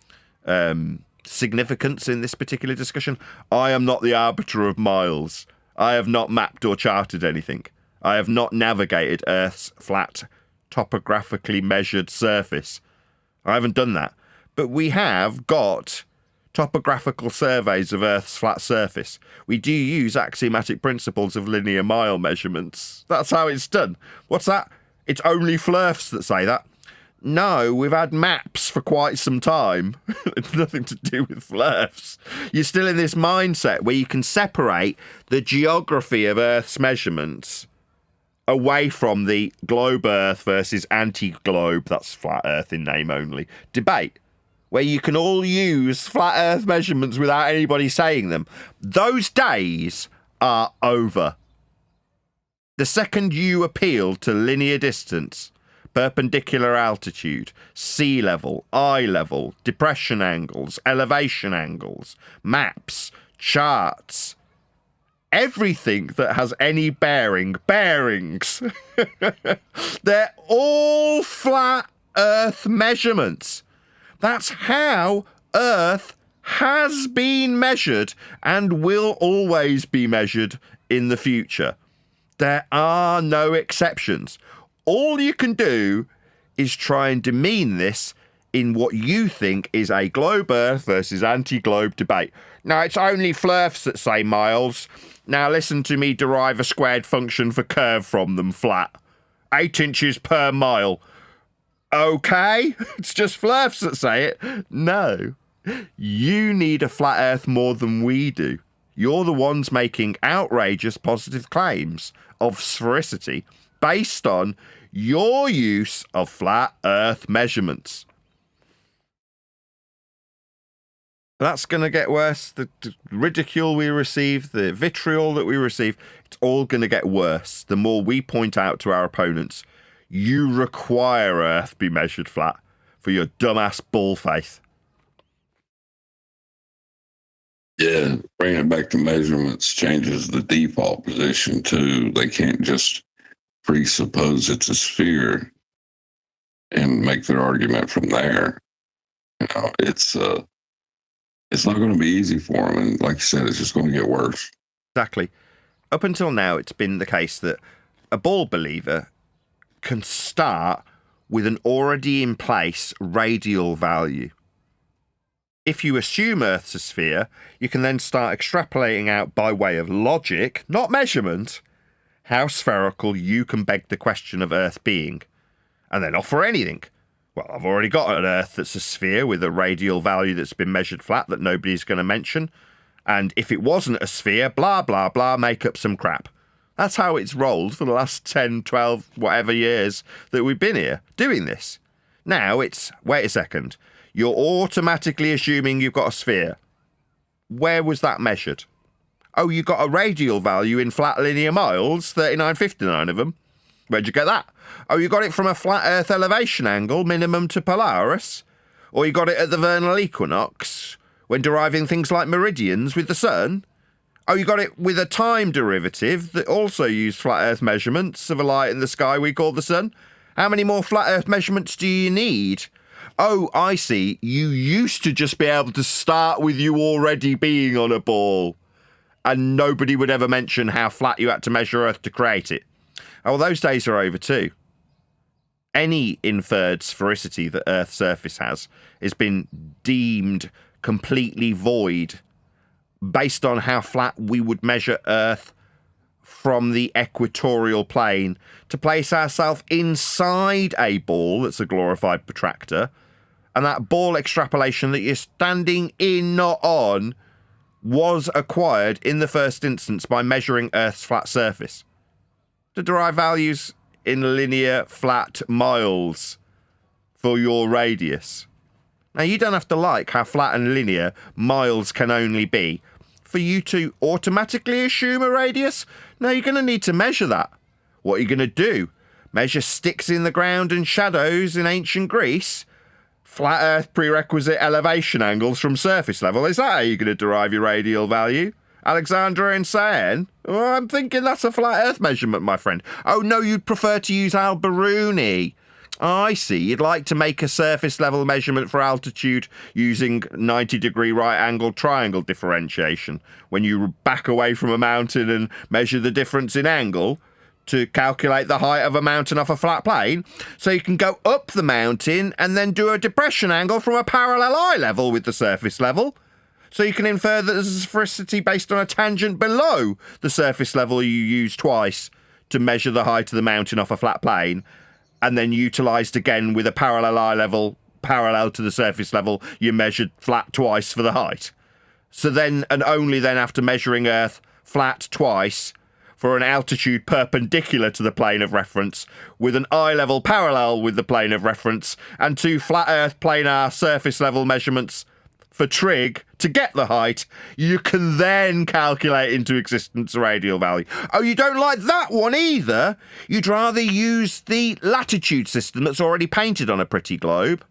significance in this particular discussion. I am not the arbiter of miles. I have not mapped or charted anything. I have not navigated Earth's flat, topographically measured surface. I haven't done that. But we have got topographical surveys of Earth's flat surface. We do use axiomatic principles of linear mile measurements. That's how it's done. What's that? It's only flurfs that say that. No, we've had maps for quite some time. It's nothing to do with flurfs. You're still in this mindset where you can separate the geography of Earth's measurements away from the globe Earth versus anti-globe, that's flat Earth in name only, debate, where you can all use flat Earth measurements without anybody saying them. Those days are over. The second you appeal to linear distance, perpendicular altitude, sea level, eye level, depression angles, elevation angles, maps, charts, everything that has any bearings, they're all flat Earth measurements. That's how Earth has been measured and will always be measured in the future. There are no exceptions. All you can do is try and demean this in what you think is a globe Earth versus anti-globe debate. Now, it's only flirfs that say miles. Now, listen to me derive a squared function for curve from them flat. 8 inches per mile. Okay? It's just flirfs that say it. No. You need a flat Earth more than we do. You're the ones making outrageous positive claims of sphericity based on your use of flat Earth measurements. That's going to get worse. The ridicule we receive, the vitriol that we receive, it's all going to get worse. The more we point out to our opponents, you require Earth be measured flat for your dumbass bull faith. Yeah, bringing it back to measurements changes the default position too. They can't just presuppose it's a sphere and make their argument from there. You know, it's not going to be easy for them, and like you said, it's just going to get worse. Exactly. Up until now, it's been the case that a ball believer can start with an already in place radial value. If you assume Earth's a sphere, you can then start extrapolating out by way of logic, not measurement, how spherical you can beg the question of Earth being, and then offer anything. Well, I've already got an Earth that's a sphere with a radial value that's been measured flat that nobody's going to mention, and if it wasn't a sphere, blah, blah, blah, make up some crap. That's how it's rolled for the last 10, 12, whatever years that we've been here doing this. Now it's, wait a second, you're automatically assuming you've got a sphere. Where was that measured? Oh, you got a radial value in flat linear miles, 3959 of them. Where'd you get that? Oh, you got it from a flat Earth elevation angle, minimum to Polaris? Or you got it at the vernal equinox, when deriving things like meridians with the sun? Oh, you got it with a time derivative that also used flat Earth measurements of a light in the sky we call the sun? How many more flat Earth measurements do you need? Oh, I see. You used to just be able to start with you already being on a ball, and nobody would ever mention how flat you had to measure Earth to create it. Oh, well, those days are over too. Any inferred sphericity that Earth's surface has been deemed completely void based on how flat we would measure Earth from the equatorial plane to place ourselves inside a ball that's a glorified protractor, and that ball extrapolation that you're standing in, not on, was acquired in the first instance by measuring Earth's flat surface to derive values in linear flat miles for your radius. Now, you don't have to like how flat and linear miles can only be for you to automatically assume a radius. No, you're going to need to measure that. What are you going to do? Measure sticks in the ground and shadows in ancient Greece? Flat Earth prerequisite elevation angles from surface level? Is that how you're going to derive your radial value? Alexandra and Cyan? Oh, I'm thinking that's a flat Earth measurement, my friend. Oh, no, you'd prefer to use Al-Biruni. I see. You'd like to make a surface level measurement for altitude using 90-degree right-angled triangle differentiation when you back away from a mountain and measure the difference in angle to calculate the height of a mountain off a flat plane, so you can go up the mountain and then do a depression angle from a parallel eye level with the surface level. So you can infer that there's a sphericity based on a tangent below the surface level you used twice to measure the height of the mountain off a flat plane, and then utilised again with a parallel eye level parallel to the surface level you measured flat twice for the height. So then, and only then after measuring Earth flat twice for an altitude perpendicular to the plane of reference, with an eye level parallel with the plane of reference, and 2 flat Earth planar surface level measurements for trig to get the height, you can then calculate into existence a radial value. Oh, you don't like that one either? You'd rather use the latitude system that's already painted on a pretty globe,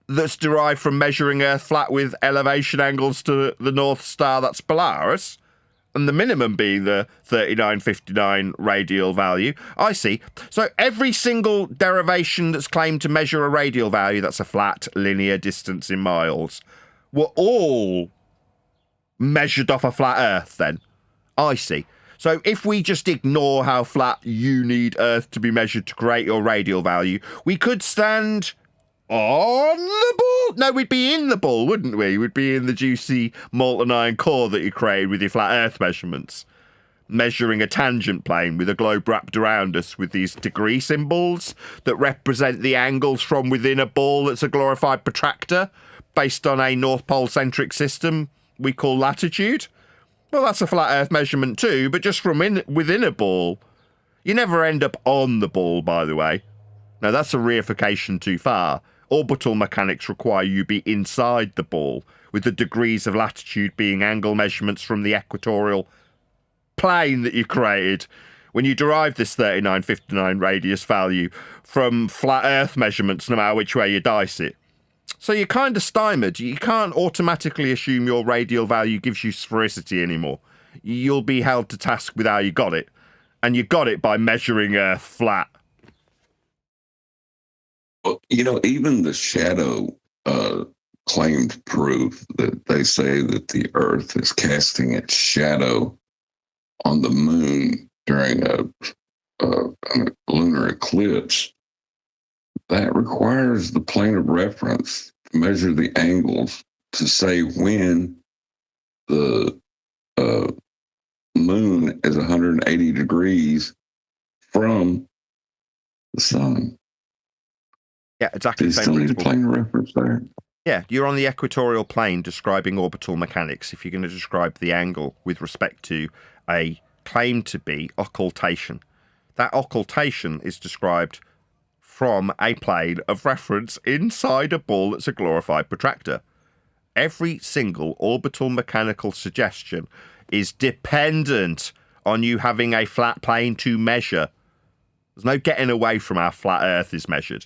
that's derived from measuring Earth flat with elevation angles to the North Star, that's Polaris? and the minimum being the 3959 radial value. I see. So every single derivation that's claimed to measure a radial value, that's a flat linear distance in miles, were all measured off a flat Earth then. I see. So if we just ignore how flat you need Earth to be measured to create your radial value, we could stand on the ball. No, we'd be in the ball, wouldn't we? We'd be in the juicy molten iron core that you created with your flat Earth measurements, measuring a tangent plane with a globe wrapped around us with these degree symbols that represent the angles from within a ball that's a glorified protractor based on a North Pole centric system we call latitude. Well, that's a flat Earth measurement too, but just from within a ball. You never end up on the ball, by the way. Now, that's a reification too far. Orbital mechanics require you be inside the ball, with the degrees of latitude being angle measurements from the equatorial plane that you created when you derive this 3959 radius value from flat Earth measurements, no matter which way you dice it. So you're kind of stymied. You can't automatically assume your radial value gives you sphericity anymore. You'll be held to task with how you got it. And you got it by measuring Earth flat. Well, even the shadow claimed proof that they say that the Earth is casting its shadow on the moon during a lunar eclipse. That requires the plane of reference to measure the angles to say when the moon is 180 degrees from the sun. Yeah, exactly. Do you still need a plane of reference there? Yeah, you're on the equatorial plane describing orbital mechanics if you're going to describe the angle with respect to a claim to be occultation. That occultation is described from a plane of reference inside a ball that's a glorified protractor. Every single orbital mechanical suggestion is dependent on you having a flat plane to measure. There's no getting away from how flat Earth is measured.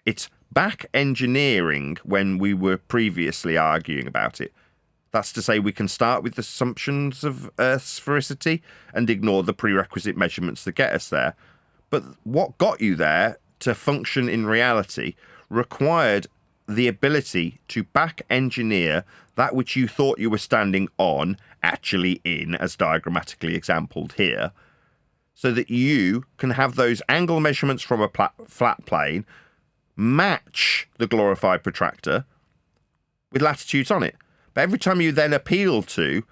It's back engineering when we were previously arguing about it. That's to say we can start with the assumptions of Earth's sphericity and ignore the prerequisite measurements that get us there. But what got you there to function in reality required the ability to back engineer that which you thought you were standing on, actually in, as diagrammatically exampled here, so that you can have those angle measurements from a flat plane match the glorified protractor with latitudes on it. But every time you then appeal to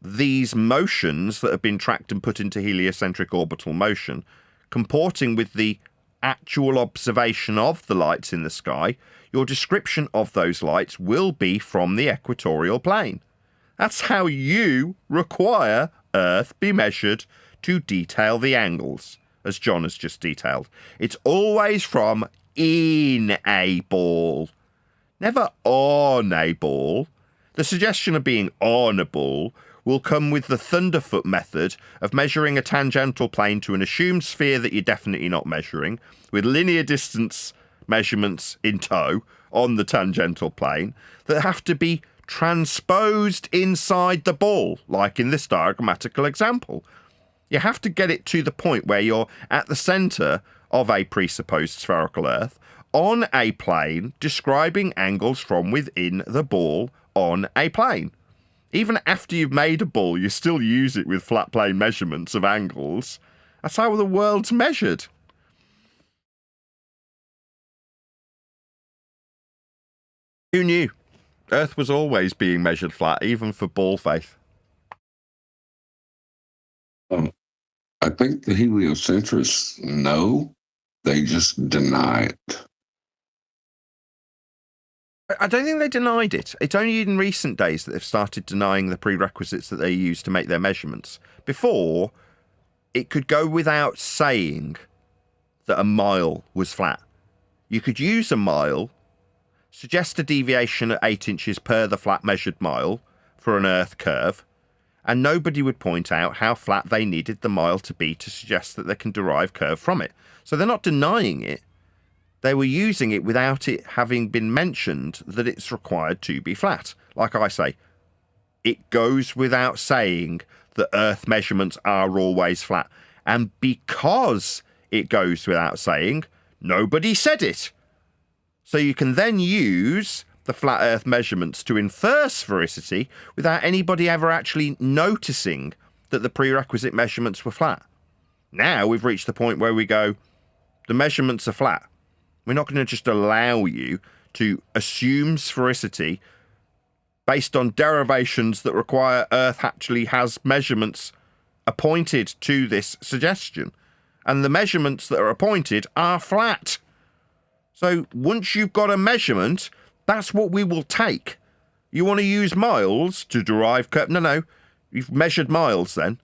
these motions that have been tracked and put into heliocentric orbital motion, comporting with the actual observation of the lights in the sky, your description of those lights will be from the equatorial plane. That's how you require Earth be measured to detail the angles, as John has just detailed. It's always from in a ball, never on a ball. The suggestion of being on a ball will come with the Thunderfoot method of measuring a tangential plane to an assumed sphere that you're definitely not measuring, with linear distance measurements in tow on the tangential plane that have to be transposed inside the ball, like in this diagrammatical example. You have to get it to the point where you're at the centre of a presupposed spherical Earth on a plane describing angles from within the ball on a plane. Even after you've made a ball, you still use it with flat plane measurements of angles. That's how the world's measured. Who knew? Earth was always being measured flat, even for ball faith. I think the heliocentrists know. They just deny it. I don't think they denied it. It's only in recent days that they've started denying the prerequisites that they use to make their measurements. Before, it could go without saying that a mile was flat. You could use a mile, suggest a deviation at 8 inches per the flat measured mile for an Earth curve, and nobody would point out how flat they needed the mile to be to suggest that they can derive curve from it. So they're not denying it. They were using it without it having been mentioned that it's required to be flat. Like I say, it goes without saying that Earth measurements are always flat. And because it goes without saying, nobody said it. So you can then use the flat Earth measurements to infer sphericity without anybody ever actually noticing that the prerequisite measurements were flat. Now we've reached the point where we go, the measurements are flat. We're not going to just allow you to assume sphericity based on derivations that require Earth actually has measurements appointed to this suggestion. And the measurements that are appointed are flat. So once you've got a measurement, that's what we will take. You want to use miles to derive curve? No. You've measured miles then,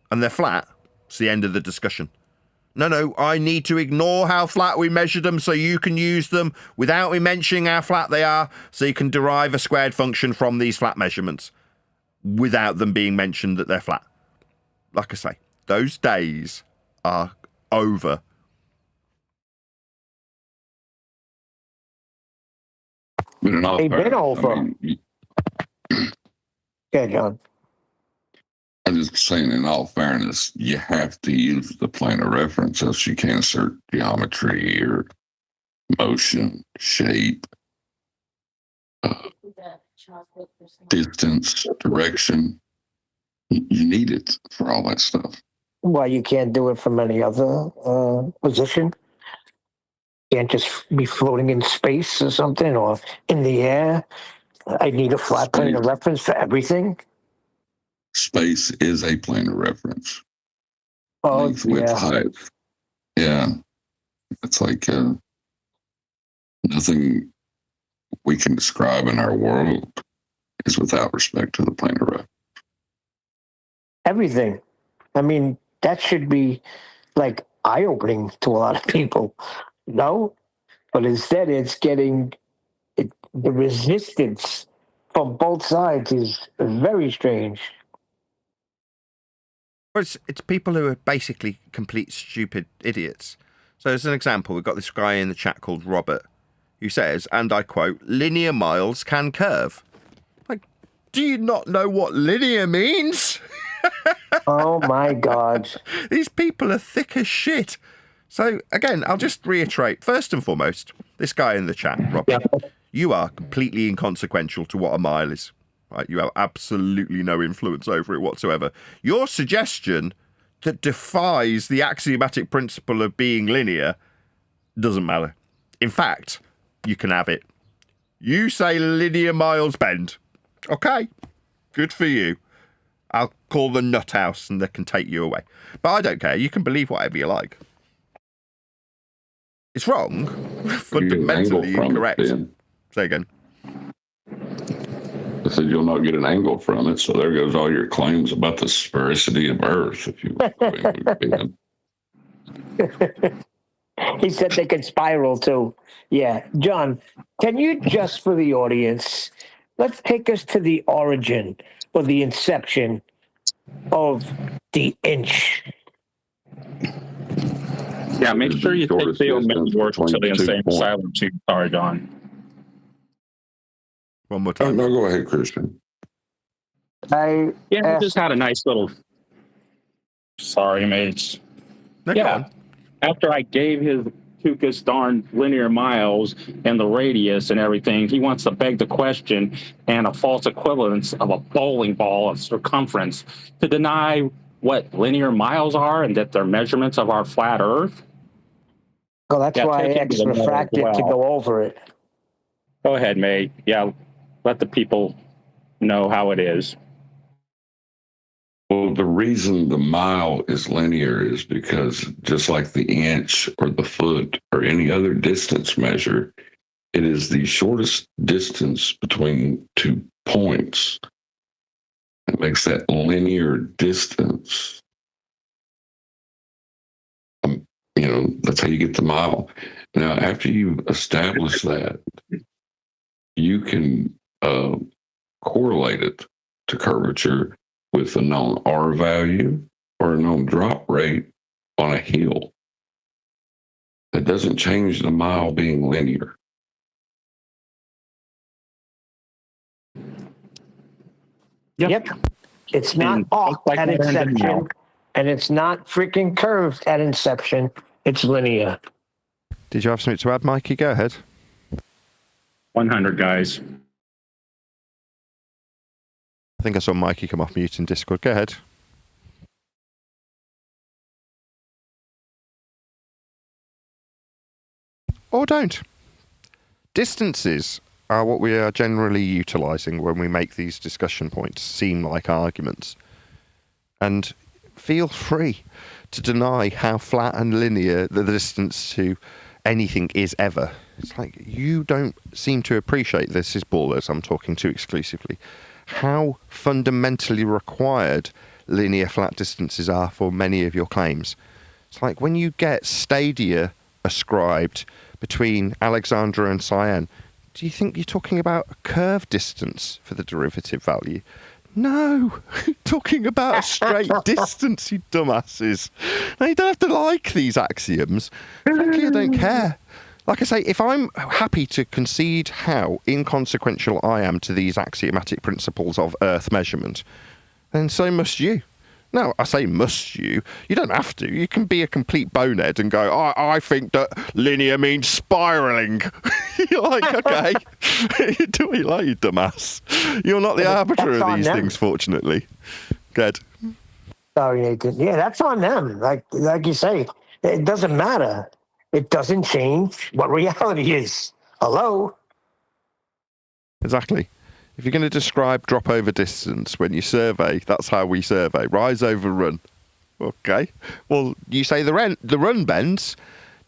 and they're flat. It's the end of the discussion. No, I need to ignore how flat we measured them so you can use them without me mentioning how flat they are, so you can derive a squared function from these flat measurements without them being mentioned that they're flat. Like I say, those days are over. But in all They've been fairness, over. I mean, Yeah, John. I'm just saying, in all fairness, you have to use the plane of reference, else you can't assert geometry or motion, shape, distance, direction. You need it for all that stuff. Well, you can't do it from any other position. You can't just be floating in space or something, or in the air. I need a flat plane of reference for everything. Space is a plane of reference. Oh, Length, width, yeah. height. Yeah. It's like nothing we can describe in our world is without respect to the plane of reference. Everything. I mean, that should be like eye-opening to a lot of people. No? But instead, it's getting the resistance from both sides is very strange. Well, it's people who are basically complete stupid idiots. So as an example, we've got this guy in the chat called Robert who says, and I quote, linear miles can curve. Like, do you not know what linear means? Oh my God. These people are thick as shit. So again, I'll just reiterate, first and foremost, this guy in the chat, Robert, you are completely inconsequential to what a mile is. Right? You have absolutely no influence over it whatsoever. Your suggestion that defies the axiomatic principle of being linear doesn't matter. In fact, you can have it. You say linear miles bend. Okay, good for you. I'll call the nut house and they can take you away. But I don't care. You can believe whatever you like. It's wrong. Fundamentally incorrect. Say again. I said you'll not get an angle from it, so there goes all your claims about the sphericity of Earth. If you, He said they could spiral too. Yeah. John, can you just for the audience, let's take us to the origin or the inception of the inch. Yeah, make sure you take the omitted words until the insane silent too. Sorry, John. One more time. No, go ahead, Christian. I just had a nice little. Sorry, mates. No, go on. After I gave his Tukas darn linear miles and the radius and everything, he wants to beg the question and a false equivalence of a bowling ball of circumference to deny what linear miles are and that they're measurements of our flat Earth. Well, that's why I asked Refracted to go over it. Go ahead, mate. Yeah, let the people know how it is. Well, the reason the mile is linear is because just like the inch or the foot or any other distance measure, it is the shortest distance between 2 points. It makes that linear distance. That's how you get the mile. Now, after you establish that, you can correlate it to curvature with a known R value or a known drop rate on a hill. That doesn't change the mile being linear. Yep. It's not And off just like at that end of inception, now. and it's not freaking curved at inception. It's linear. Did you have something to add, Mikey? Go ahead. 100 guys. I think I saw Mikey come off mute in Discord. Go ahead. Or don't. Distances are what we are generally utilising when we make these discussion points seem like arguments. And feel free to deny how flat and linear the distance to anything is ever. It's like you don't seem to appreciate, this is ballers I'm talking to exclusively, how fundamentally required linear flat distances are for many of your claims. It's like when you get stadia ascribed between Alexandra and Cyan, do you think you're talking about a curve distance for the derivative value? No, talking about a straight distance, you dumbasses. Now, you don't have to like these axioms. Frankly, I don't care. Like I say, if I'm happy to concede how inconsequential I am to these axiomatic principles of Earth measurement, then so must you. No, I say must you. You don't have to. You can be a complete bonehead and go, I think that linear means spiralling. You're like, okay, do what you like, you dumbass. You're not the arbiter of these things, fortunately. Good. Sorry, Nathan. Yeah, that's on them. Like you say, it doesn't matter. It doesn't change what reality is. Hello? Exactly. If you're going to describe drop over distance when you survey, that's how we survey. Rise over run. Okay. Well, you say the run bends.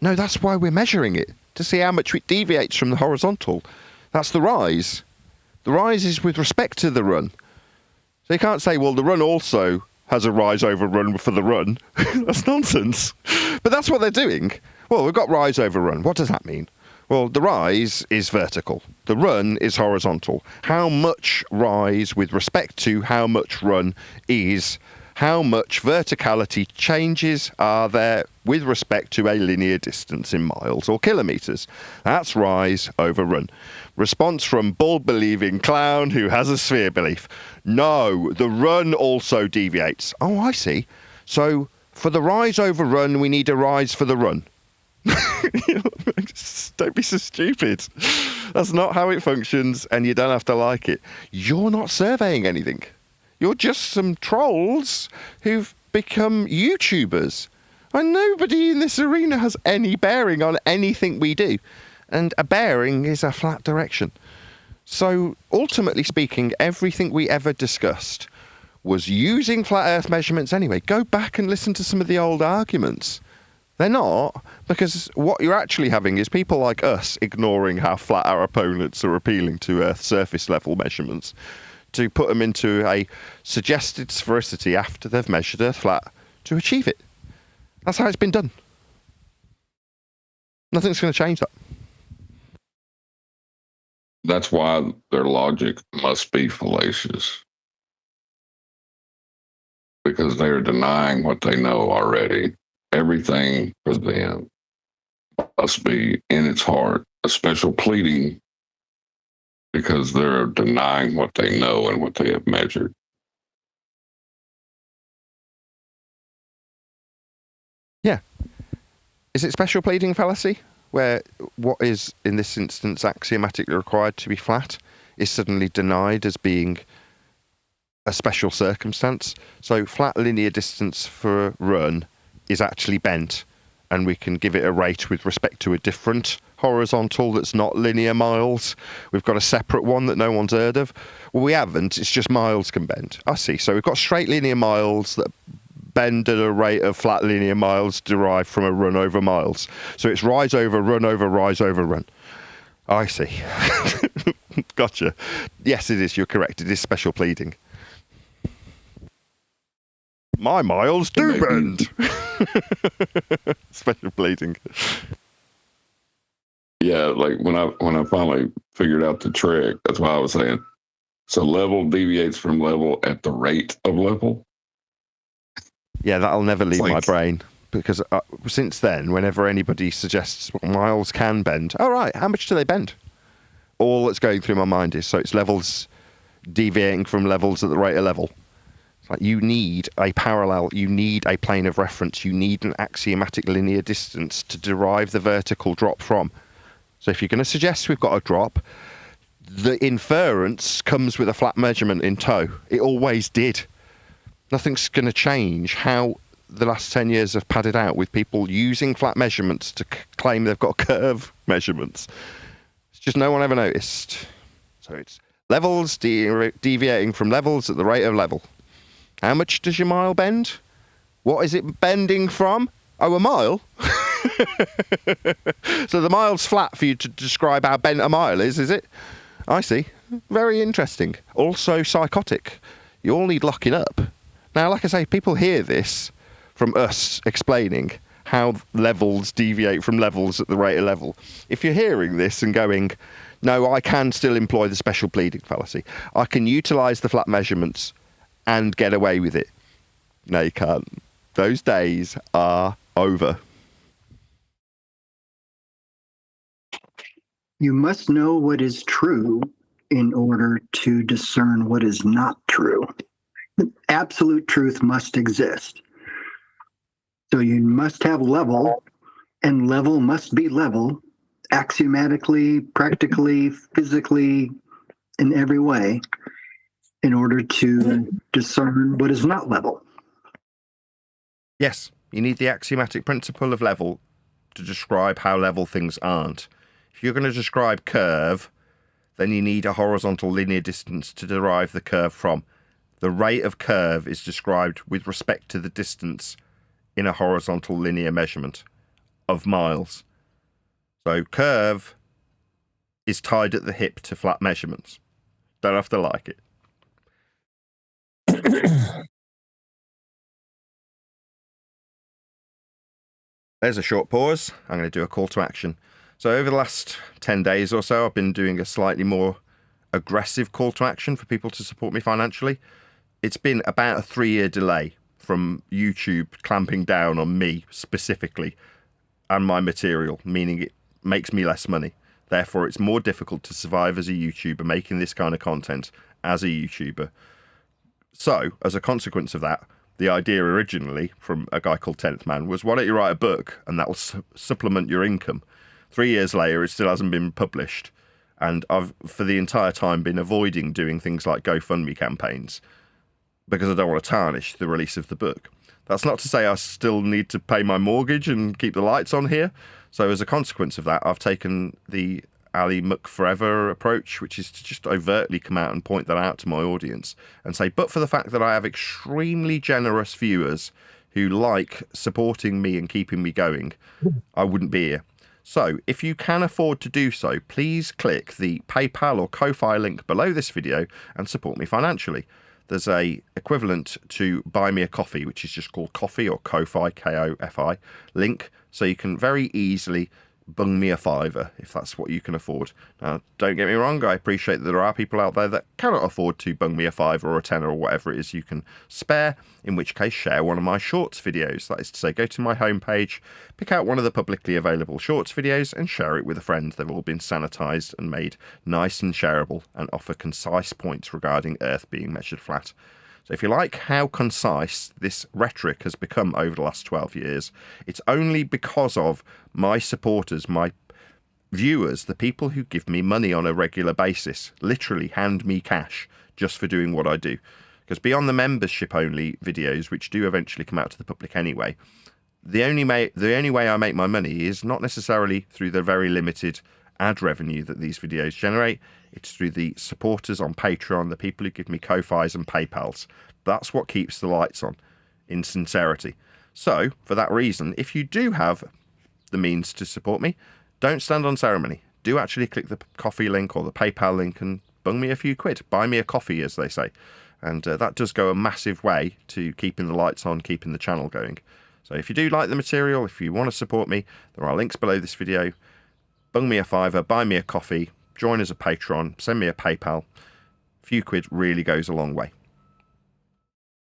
No, that's why we're measuring it, to see how much it deviates from the horizontal. That's the rise. The rise is with respect to the run. So you can't say, well, the run also has a rise over run for the run. That's nonsense. But that's what they're doing. Well, we've got rise over run. What does that mean? Well, the rise is vertical. The run is horizontal. How much rise with respect to how much run is how much verticality changes are there with respect to a linear distance in miles or kilometres. That's rise over run. Response from bull-believing clown who has a sphere belief. No, the run also deviates. Oh, I see. So for the rise over run, we need a rise for the run. Don't be so stupid. That's not how it functions, and you don't have to like it. You're not surveying anything. You're just some trolls who've become YouTubers. And nobody in this arena has any bearing on anything we do. And a bearing is a flat direction. So, ultimately speaking, everything we ever discussed was using flat Earth measurements anyway. Go back and listen to some of the old arguments. They're not, because what you're actually having is people like us ignoring how flat our opponents are appealing to Earth surface level measurements to put them into a suggested sphericity after they've measured Earth flat to achieve it. That's how it's been done. Nothing's going to change that. That's why their logic must be fallacious. Because they're denying what they know already. Everything for them must be in its heart a special pleading because they're denying what they know and what they have measured. Yeah. Is it special pleading fallacy? Where what is, in this instance, axiomatically required to be flat is suddenly denied as being a special circumstance. So flat linear distance for a run is actually bent, and we can give it a rate with respect to a different horizontal that's not linear miles. We've got a separate one that no one's heard of. Well, we haven't. It's just miles can bend. I see. So we've got straight linear miles that bend at a rate of flat linear miles derived from a run over miles. So it's rise over run over rise over run. I see. Gotcha. Yes, it is. You're correct. It is special pleading. My miles do bend. Special pleading. Yeah, like when I finally figured out the trick, that's why I was saying. So level deviates from level at the rate of level. Yeah, that'll never leave my brain, because since then, whenever anybody suggests miles can bend, all right, how much do they bend? All that's going through my mind is, so it's levels deviating from levels at the rate of level. It's like you need a parallel, you need a plane of reference, you need an axiomatic linear distance to derive the vertical drop from. So if you're going to suggest we've got a drop, the inference comes with a flat measurement in tow. It always did. Nothing's going to change how the last 10 years have padded out with people using flat measurements to claim they've got curve measurements. It's just no one ever noticed. So it's levels deviating from levels at the rate of level. How much does your mile bend? What is it bending from? Oh, a mile? So the mile's flat for you to describe how bent a mile is it? I see. Very interesting. Also psychotic. You all need locking up. Now, like I say, people hear this from us explaining how levels deviate from levels at the rate of level. If you're hearing this and going, no, I can still employ the special pleading fallacy. I can utilise the flat measurements and get away with it. No, you can't. Those days are over. You must know what is true in order to discern what is not true. Absolute truth must exist. So you must have level, and level must be level, axiomatically, practically, physically, in every way, in order to discern what is not level. Yes, you need the axiomatic principle of level to describe how level things aren't. If you're going to describe curve, then you need a horizontal linear distance to derive the curve from. The rate of curve is described with respect to the distance in a horizontal linear measurement of miles. So curve is tied at the hip to flat measurements. Don't have to like it. There's a short pause. I'm going to do a call to action. So over the last 10 days or so, I've been doing a slightly more aggressive call to action for people to support me financially. It's been about a 3-year delay from YouTube clamping down on me specifically and my material, meaning it makes me less money. Therefore, it's more difficult to survive as a YouTuber making this kind of content as a YouTuber. So, as a consequence of that, the idea originally from a guy called 10th Man was, why don't you write a book and that will supplement your income? 3 years later, it still hasn't been published. And I've, for the entire time, been avoiding doing things like GoFundMe campaigns because I don't want to tarnish the release of the book. That's not to say I still need to pay my mortgage and keep the lights on here. So as a consequence of that, I've taken the Ali Muck Forever approach, which is to just overtly come out and point that out to my audience and say, but for the fact that I have extremely generous viewers who like supporting me and keeping me going, I wouldn't be here. So if you can afford to do so, please click the PayPal or Ko-Fi link below this video and support me financially. There's a equivalent to Buy Me a Coffee, which is just called Coffee or Ko-Fi, K-O-F-I, link. So you can very easily bung me a $5 if that's what you can afford. Now, don't get me wrong, I appreciate that there are people out there that cannot afford to bung me a $5 or a $10 or whatever it is you can spare, in which case share one of my shorts videos. That is to say, go to my homepage, pick out one of the publicly available shorts videos and share it with a friend. They've all been sanitized and made nice and shareable and offer concise points regarding Earth being measured flat. So if you like how concise this rhetoric has become over the last 12 years, it's only because of my supporters, my viewers, the people who give me money on a regular basis, literally hand me cash just for doing what I do. Because beyond the membership only videos, which do eventually come out to the public anyway, the only way I make my money is not necessarily through the very limited ad revenue that these videos generate. It's through the supporters on Patreon, the people who give me Ko-Fis and PayPals. That's what keeps the lights on, in sincerity. So, for that reason, if you do have the means to support me, don't stand on ceremony. Do actually click the coffee link or the PayPal link and bung me a few quid. Buy me a coffee, as they say. And that does go a massive way to keeping the lights on, keeping the channel going. So if you do like the material, if you want to support me, there are links below this video. Bung me a $5, buy me a coffee, join as a patron, send me a PayPal. A few quid really goes a long way.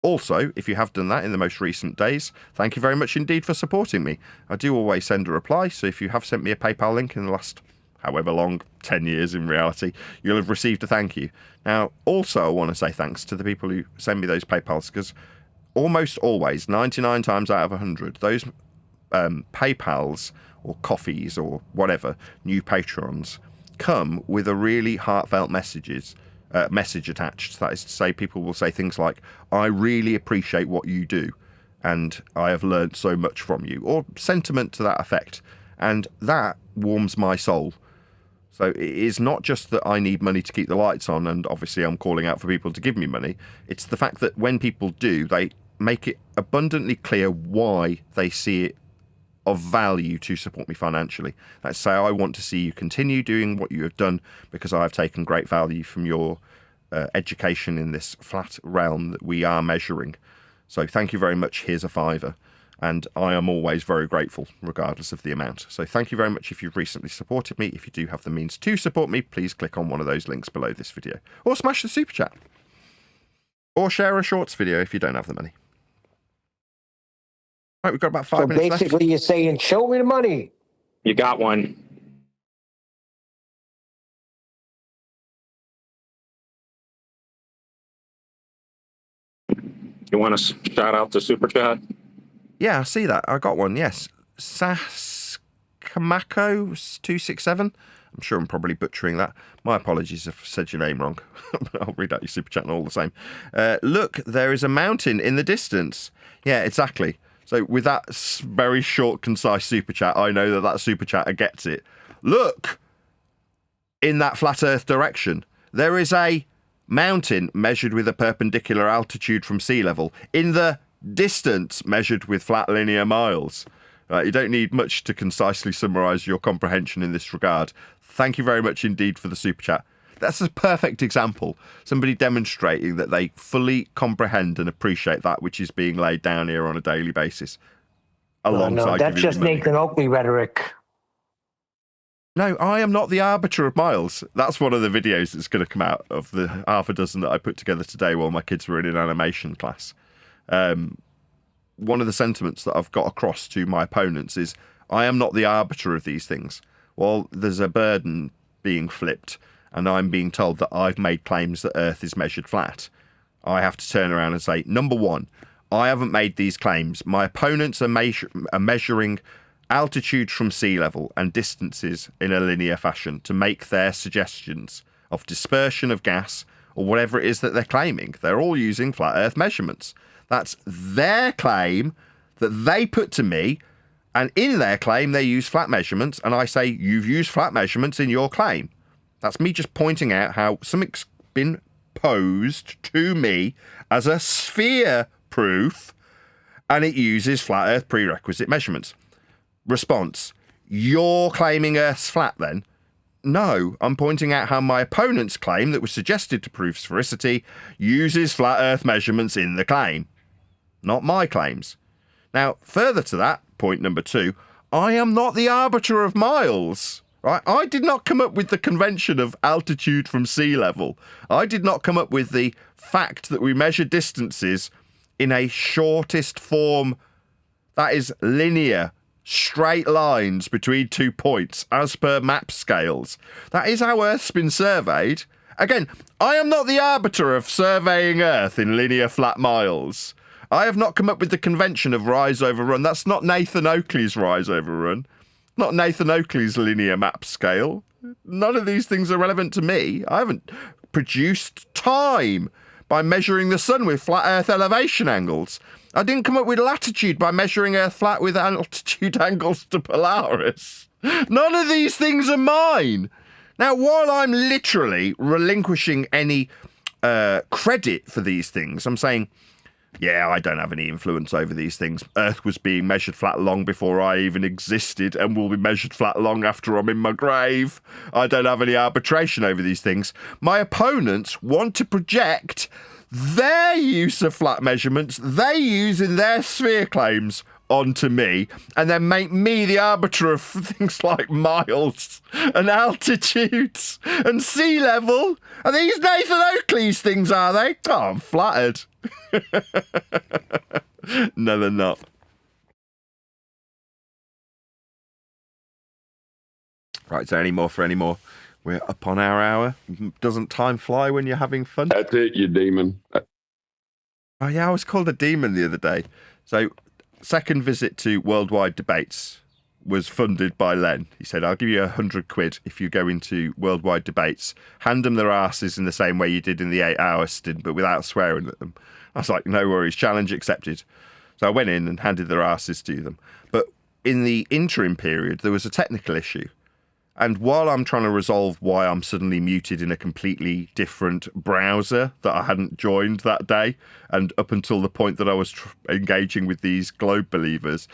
Also, if you have done that in the most recent days, thank you very much indeed for supporting me. I do always send a reply, so if you have sent me a PayPal link in the last however long 10 years in reality, you'll have received a thank you. Now, also, I want to say thanks to the people who send me those PayPals, because almost always, 99 times out of 100, those PayPals or coffees or whatever, new patrons, come with a really heartfelt message attached. That is to say, people will say things like, I really appreciate what you do, and I have learned so much from you, or sentiment to that effect. And that warms my soul. So it is not just that I need money to keep the lights on, and obviously I'm calling out for people to give me money. It's the fact that when people do, they make it abundantly clear why they see it of value to support me financially. Let's say, I want to see you continue doing what you have done because I have taken great value from your education in this flat realm that we are measuring. So thank you very much. Here's a £5. And I am always very grateful, regardless of the amount. So thank you very much if you've recently supported me. If you do have the means to support me, please click on one of those links below this video. Or smash the super chat. Or share a shorts video if you don't have the money. Right, we've got about 5 minutes left. So basically you're saying, show me the money. You got one. You want to shout out the super chat? Yeah, I see that. I got one, yes. Saskamako267. I'm sure I'm probably butchering that. My apologies if I said your name wrong. I'll read out your super chat all the same. Look, there is a mountain in the distance. Yeah, exactly. So with that very short, concise super chat, I know that that super chatter gets it. Look, in that flat earth direction, there is a mountain measured with a perpendicular altitude from sea level in the distance measured with flat linear miles. You don't need much to concisely summarise your comprehension in this regard. Thank you very much indeed for the super chat. That's a perfect example. Somebody demonstrating that they fully comprehend and appreciate that which is being laid down here on a daily basis. Alongside No, that's just Nathan Oakley rhetoric. No, I am not the arbiter of miles. That's one of the videos that's going to come out of the half a dozen that I put together today while my kids were in an animation class. One of the sentiments that I've got across to my opponents is, I am not the arbiter of these things. Well, there's a burden being flipped, and I'm being told that I've made claims that Earth is measured flat. I have to turn around and say, number one, I haven't made these claims. My opponents are measuring altitude from sea level and distances in a linear fashion to make their suggestions of dispersion of gas or whatever it is that they're claiming. They're all using flat Earth measurements. That's their claim that they put to me, and in their claim they use flat measurements, and I say, you've used flat measurements in your claim. That's me just pointing out how something's been posed to me as a sphere proof, and it uses flat Earth prerequisite measurements. Response: you're claiming Earth's flat then? No, I'm pointing out how my opponent's claim that was suggested to prove sphericity uses flat Earth measurements in the claim, not my claims. Now, further to that, point number 2, I am not the arbiter of miles. Right? I did not come up with the convention of altitude from sea level. I did not come up with the fact that we measure distances in a shortest form that is linear, straight lines between 2 points as per map scales. That is how Earth's been surveyed. Again, I am not the arbiter of surveying Earth in linear flat miles. I have not come up with the convention of rise over run. That's not Nathan Oakley's rise over run. Not Nathan Oakley's linear map scale. None of these things are relevant to me. I haven't produced time by measuring the sun with flat Earth elevation angles. I didn't come up with latitude by measuring Earth flat with altitude angles to Polaris. None of these things are mine. Now, while I'm literally relinquishing any credit for these things, I'm saying, yeah, I don't have any influence over these things. Earth was being measured flat long before I even existed and will be measured flat long after I'm in my grave. I don't have any arbitration over these things. My opponents want to project their use of flat measurements they use in their sphere claims onto me, and then make me the arbiter of things like miles and altitudes and sea level. Are these Nathan Oakley's things, are they? Oh, I'm flattered. No, they're not. Right, is there any more for any more? We're up on our hour. Doesn't time fly when you're having fun? That's it, you demon. Oh, yeah, I was called a demon the other day. So, second visit to Worldwide Debates was funded by Len. He said, I'll give you £100 if you go into Worldwide Debates, hand them their asses in the same way you did in the 8-hour stint, but without swearing at them. I was like, no worries, challenge accepted. So I went in and handed their asses to them. But in the interim period, there was a technical issue. And while I'm trying to resolve why I'm suddenly muted in a completely different browser that I hadn't joined that day, and up until the point that I was engaging with these Globe believers,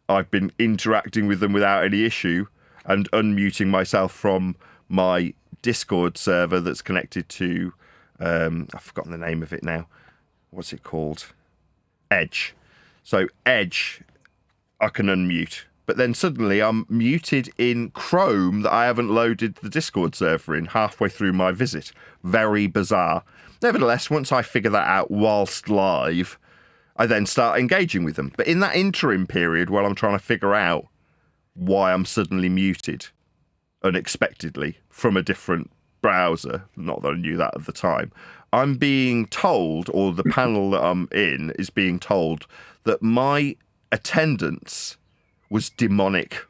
I've been interacting with them without any issue and unmuting myself from my Discord server that's connected to, I've forgotten the name of it now. What's it called? Edge. So Edge, I can unmute. But then suddenly I'm muted in Chrome that I haven't loaded the Discord server in halfway through my visit. Very bizarre. Nevertheless, once I figure that out whilst live, I then start engaging with them. But in that interim period while I'm trying to figure out why I'm suddenly muted unexpectedly from a different browser, not that I knew that at the time, I'm being told, or the panel that I'm in is being told, that my attendance was demonic.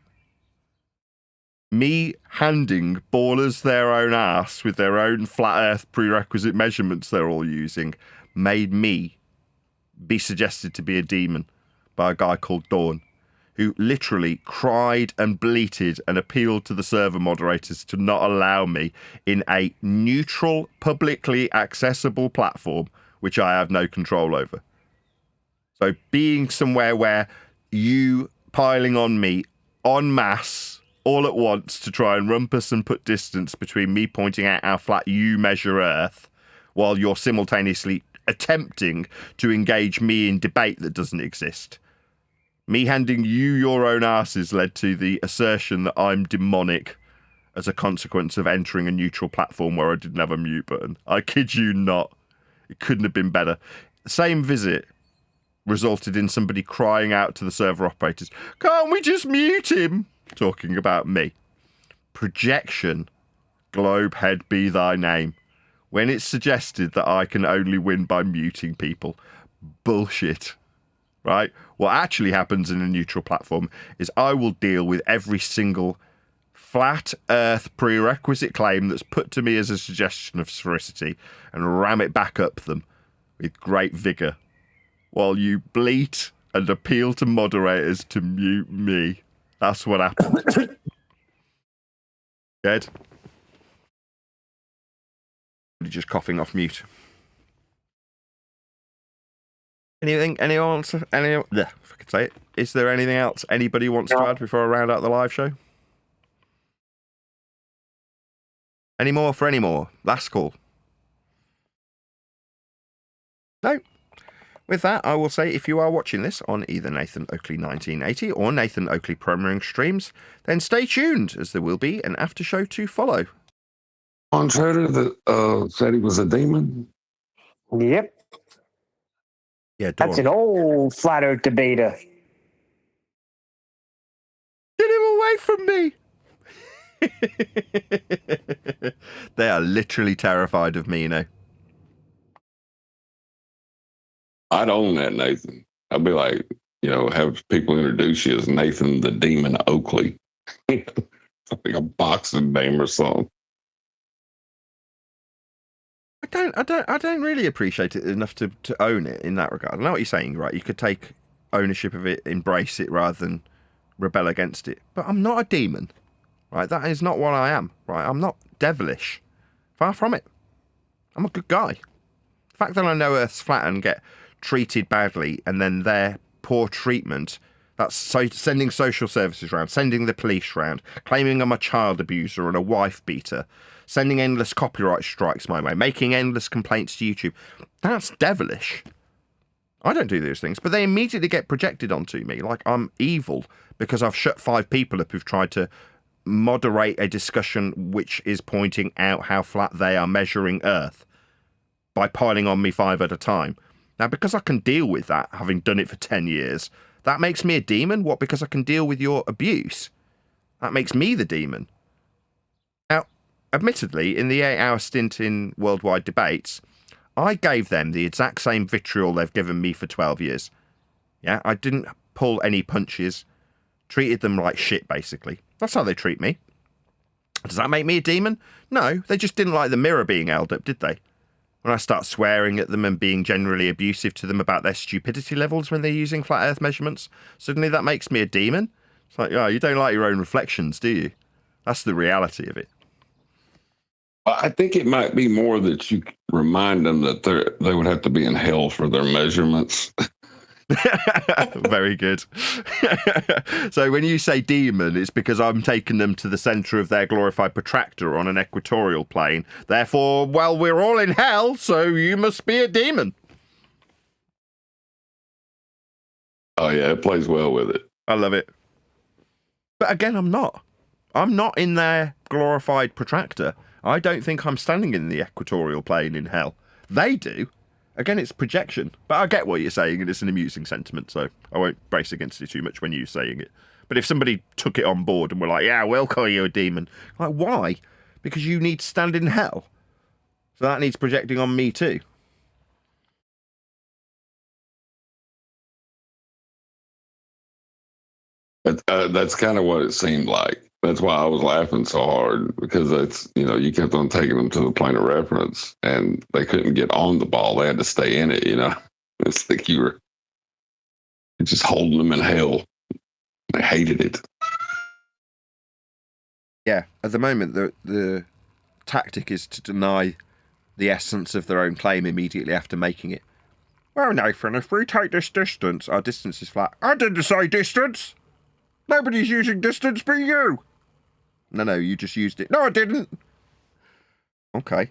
Me handing ballers their own ass with their own flat earth prerequisite measurements they're all using made me be suggested to be a demon by a guy called Dawn, who literally cried and bleated and appealed to the server moderators to not allow me in a neutral, publicly accessible platform, which I have no control over. So being somewhere where you piling on me en masse all at once to try and rumpus and put distance between me pointing out how flat you measure Earth while you're simultaneously attempting to engage me in debate that doesn't exist. Me handing you your own asses led to the assertion that I'm demonic as a consequence of entering a neutral platform where I didn't have a mute button. I kid you not. It couldn't have been better. The same visit resulted in somebody crying out to the server operators, "Can't we just mute him?" Talking about me. Projection. Globe head be thy name. When it's suggested that I can only win by muting people. Bullshit. Right? What actually happens in a neutral platform is I will deal with every single flat earth prerequisite claim that's put to me as a suggestion of sphericity and ram it back up them with great vigour, while you bleat and appeal to moderators to mute me. That's what happened. Dead. Just coughing off mute. Anything? Any answer? If I could say it. Is there anything else anybody wants to add before I round out the live show? Any more for any more? Last call. No. With that, I will say if you are watching this on either Nathan Oakley 1980 or Nathan Oakley Premiering Streams, then stay tuned, as there will be an after show to follow. On Twitter that said he was a demon. Yep. Yeah, That's an old flat earth debater. Get him away from me! They are literally terrified of me, you know. I'd own that, Nathan. I'd be like, have people introduce you as Nathan the Demon Oakley. Like a boxing name or something. I don't really appreciate it enough to own it in that regard. I know what you're saying, right? You could take ownership of it, embrace it rather than rebel against it. But I'm not a demon, right? That is not what I am, right? I'm not devilish. Far from it. I'm a good guy. The fact that I know Earth's flat and get treated badly and then their poor treatment, that's sending social services around, sending the police around, claiming I'm a child abuser and a wife beater, sending endless copyright strikes my way, making endless complaints to YouTube. That's devilish. I don't do those things, but they immediately get projected onto me like I'm evil because I've shut 5 people up who've tried to moderate a discussion which is pointing out how flat they are measuring Earth by piling on me 5 at a time. Now, because I can deal with that, having done it for 10 years, that makes me a demon? What, because I can deal with your abuse? That makes me the demon. Now, admittedly, in the 8-hour stint in Worldwide Debates, I gave them the exact same vitriol they've given me for 12 years. Yeah, I didn't pull any punches, treated them like shit, basically. That's how they treat me. Does that make me a demon? No, they just didn't like the mirror being held up, did they? When I start swearing at them and being generally abusive to them about their stupidity levels when they're using flat earth measurements, suddenly that makes me a demon? It's like, oh, you don't like your own reflections, do you? That's the reality of it. I think it might be more that you remind them that they would have to be in hell for their measurements. Very good. So when you say demon, it's because I'm taking them to the centre of their glorified protractor on an equatorial plane. Therefore, well, we're all in hell, so you must be a demon. Oh, yeah, it plays well with it. I love it. But again, I'm not. I'm not in their glorified protractor. I don't think I'm standing in the equatorial plane in hell. They do. Again, it's projection. But I get what you're saying, and it's an amusing sentiment, so I won't brace against it too much when you're saying it. But if somebody took it on board and were like, yeah, we'll call you a demon. Like, why? Because you need to stand in hell. So that needs projecting on me too. That's kind of what it seemed like. That's why I was laughing so hard, because it's, you kept on taking them to the plane of reference and they couldn't get on the ball. They had to stay in it, It's like you were just holding them in hell. They hated it. Yeah, at the moment, the tactic is to deny the essence of their own claim immediately after making it. Well, Nathan, if we take this distance, our distance is flat. I didn't say distance. Nobody's using distance but you. No, you just used it. No, I didn't. Okay.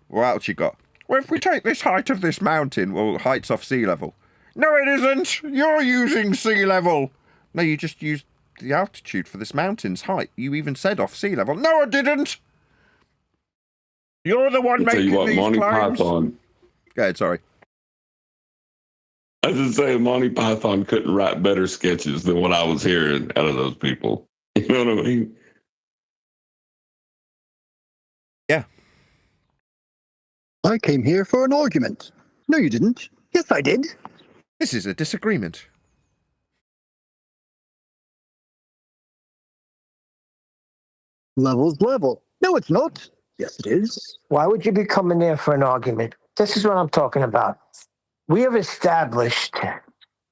What else you got? Well, if we take this height of this mountain, well, height's off sea level. No, it isn't. You're using sea level. No, you just used the altitude for this mountain's height. You even said off sea level. No, I didn't. You're the one making these Monty claims. Python. Go ahead, sorry. I was just saying, Monty Python couldn't write better sketches than what I was hearing out of those people. You know what I mean? Yeah. I came here for an argument. No, you didn't. Yes, I did. This is a disagreement. Level's level. No, it's not. Yes, it is. Why would you be coming there for an argument? This is what I'm talking about. We have established,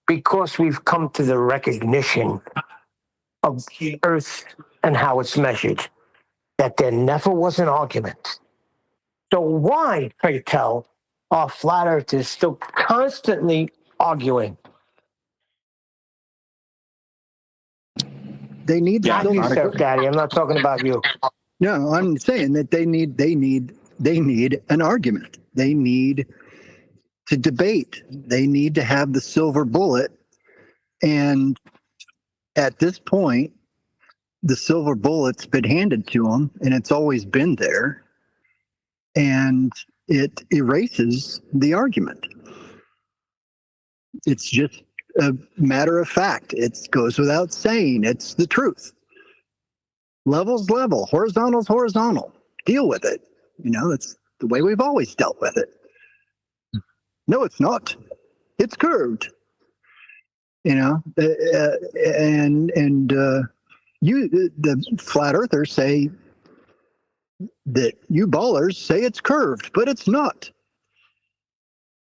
because we've come to the recognition of the Earth and how it's measured, that there never was an argument. So why, pray tell, are flat earthers still constantly arguing? They need Not the you, sir, Daddy. I'm not talking about you. No, I'm saying that they need an argument. They need to debate. They need to have the silver bullet. And at this point, the silver bullet's been handed to them, and it's always been there. And it erases the argument. It's just a matter of fact. It goes without saying. It's the truth. Level's level. Horizontal's horizontal. Deal with it. It's the way we've always dealt with it. No, it's not. It's curved. The flat earthers say that you ballers say it's curved, but it's not.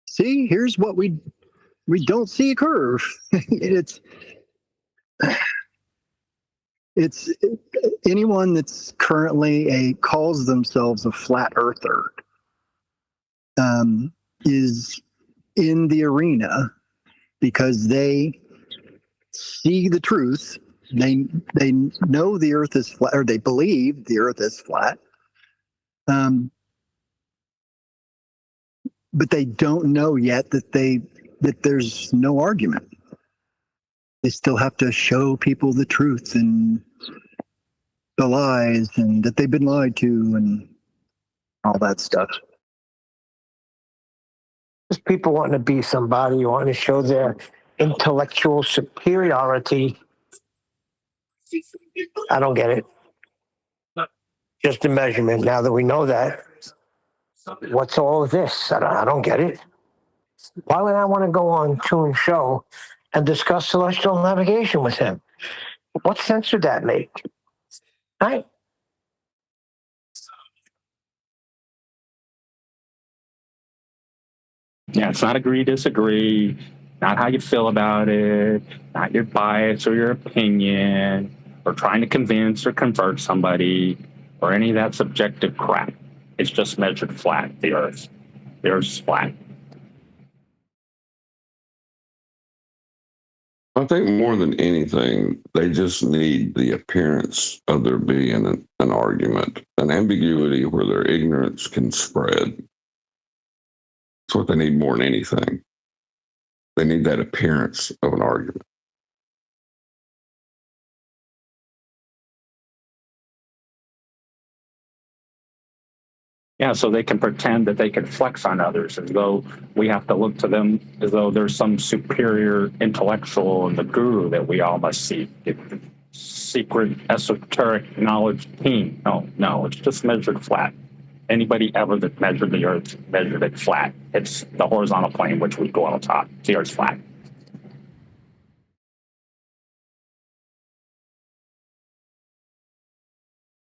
See, here's what we don't see a curve. It's anyone that's currently calls themselves a flat earther is in the arena because they see the truth. They know the earth is flat, or they believe the earth is flat. But they don't know yet that there's no argument. They still have to show people the truth and the lies, and that they've been lied to, and all that stuff. Just people wanting to be somebody, wanting to show their intellectual superiority. I don't get it. just a measurement. Now that we know that, what's all of this? I don't get it. Why would I want to go on Toon's show and discuss celestial navigation with him? What sense would that make? Right? Yeah, it's not agree, disagree, not how you feel about it, not your bias or your opinion, or trying to convince or convert somebody, or any of that subjective crap. It's just measured flat, the Earth. The Earth's flat. I think more than anything, they just need the appearance of there being an argument, an ambiguity where their ignorance can spread. That's what they need more than anything. They need that appearance of an argument. Yeah, so they can pretend that they can flex on others as though we have to look to them as though there's some superior intellectual and the guru that we all must seek. Secret esoteric knowledge team. No, it's just measured flat. Anybody ever that measured the Earth measured it flat. It's the horizontal plane, which we go on top. The Earth's flat.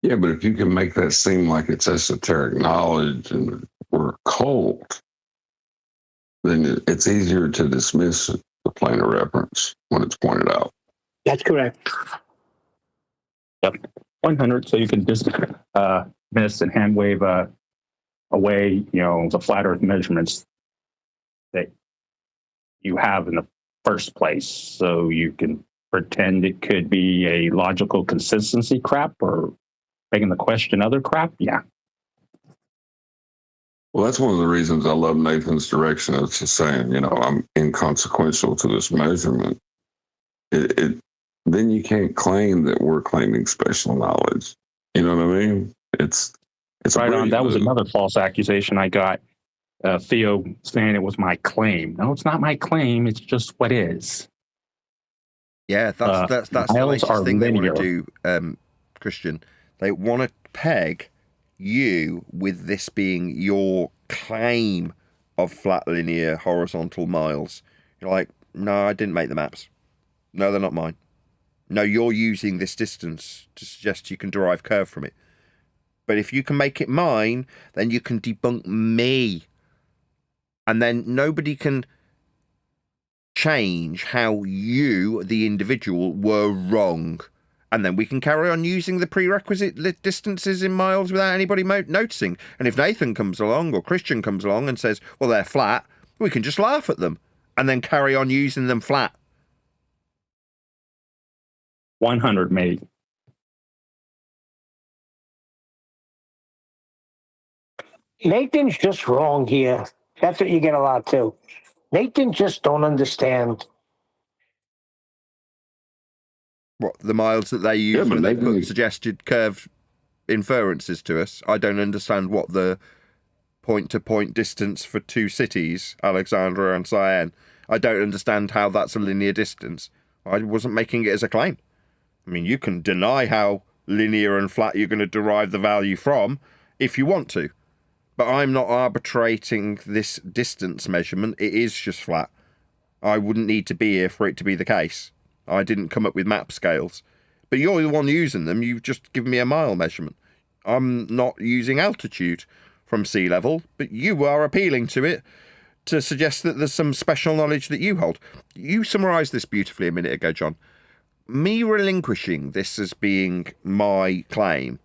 Yeah, but if you can make that seem like it's esoteric knowledge and we're a cult, then it's easier to dismiss the plane of reference when it's pointed out. That's correct. Yep. 100, so you can just miss and hand wave away, the flat Earth measurements that you have in the first place. So you can pretend it could be a logical consistency crap or making the question other crap. Yeah. Well, that's one of the reasons I love Nathan's direction of just saying, I'm inconsequential to this measurement. Then you can't claim that we're claiming special knowledge. You know what I mean? It's right on. That was another false accusation I got. Theo saying it was my claim. No, it's not my claim. It's just what is. Yeah, that's the latest thing they want to do, Christian. They want to peg you with this being your claim of flat linear horizontal miles. You're like, no, I didn't make the maps. No, they're not mine. No, you're using this distance to suggest you can derive curve from it. But if you can make it mine, then you can debunk me. And then nobody can change how you, the individual, were wrong. And then we can carry on using the prerequisite distances in miles without anybody noticing. And if Nathan comes along or Christian comes along and says, well, they're flat, we can just laugh at them and then carry on using them flat. 100, mate. Nathan's just wrong here. That's what you get a lot too. Nathan just don't understand. What, the miles that they use when they put suggested curve inferences to us? I don't understand what the point-to-point distance for two cities, Alexandria and Cyan. I don't understand how that's a linear distance. I wasn't making it as a claim. I mean, you can deny how linear and flat you're going to derive the value from if you want to. But I'm not arbitrating this distance measurement. It is just flat. I wouldn't need to be here for it to be the case. I didn't come up with map scales. But you're the one using them. You've just given me a mile measurement. I'm not using altitude from sea level, but you are appealing to it to suggest that there's some special knowledge that you hold. You summarised this beautifully a minute ago, John. Me relinquishing this as being my claim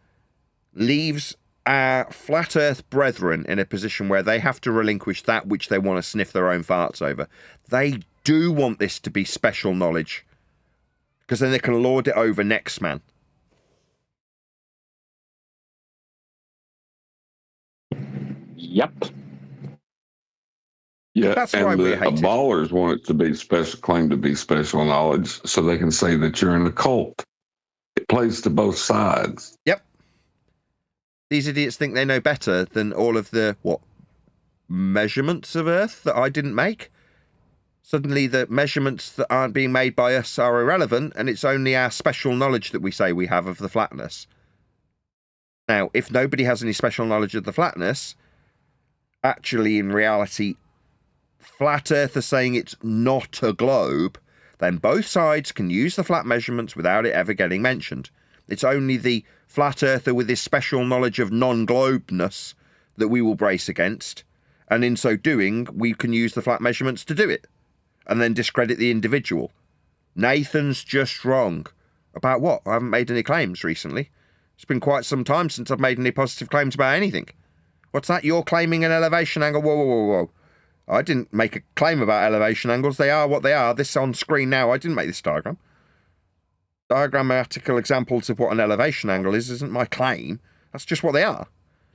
leaves our flat earth brethren in a position where they have to relinquish that which they want to sniff their own farts over. They do want this to be special knowledge, because then they can lord it over next man. Yep. Yeah, that's and why we the hate it. ballers want it to be special, claim to be special knowledge, so they can say that you're in a cult. It plays to both sides. Yep. These idiots think they know better than all of the, measurements of Earth that I didn't make? Suddenly the measurements that aren't being made by us are irrelevant, and it's only our special knowledge that we say we have of the flatness. Now, if nobody has any special knowledge of the flatness, actually, in reality, flat Earth are saying it's not a globe, then both sides can use the flat measurements without it ever getting mentioned. It's only the flat earther with this special knowledge of non-globeness that we will brace against, and in so doing, we can use the flat measurements to do it, and then discredit the individual. Nathan's just wrong. About what? I haven't made any claims recently. It's been quite some time since I've made any positive claims about anything. What's that? You're claiming an elevation angle? Whoa, whoa, whoa, whoa. I didn't make a claim about elevation angles. They are what they are. This on screen now, I didn't make this diagram. Diagrammatical examples of what an elevation angle is isn't my claim. That's just what they are.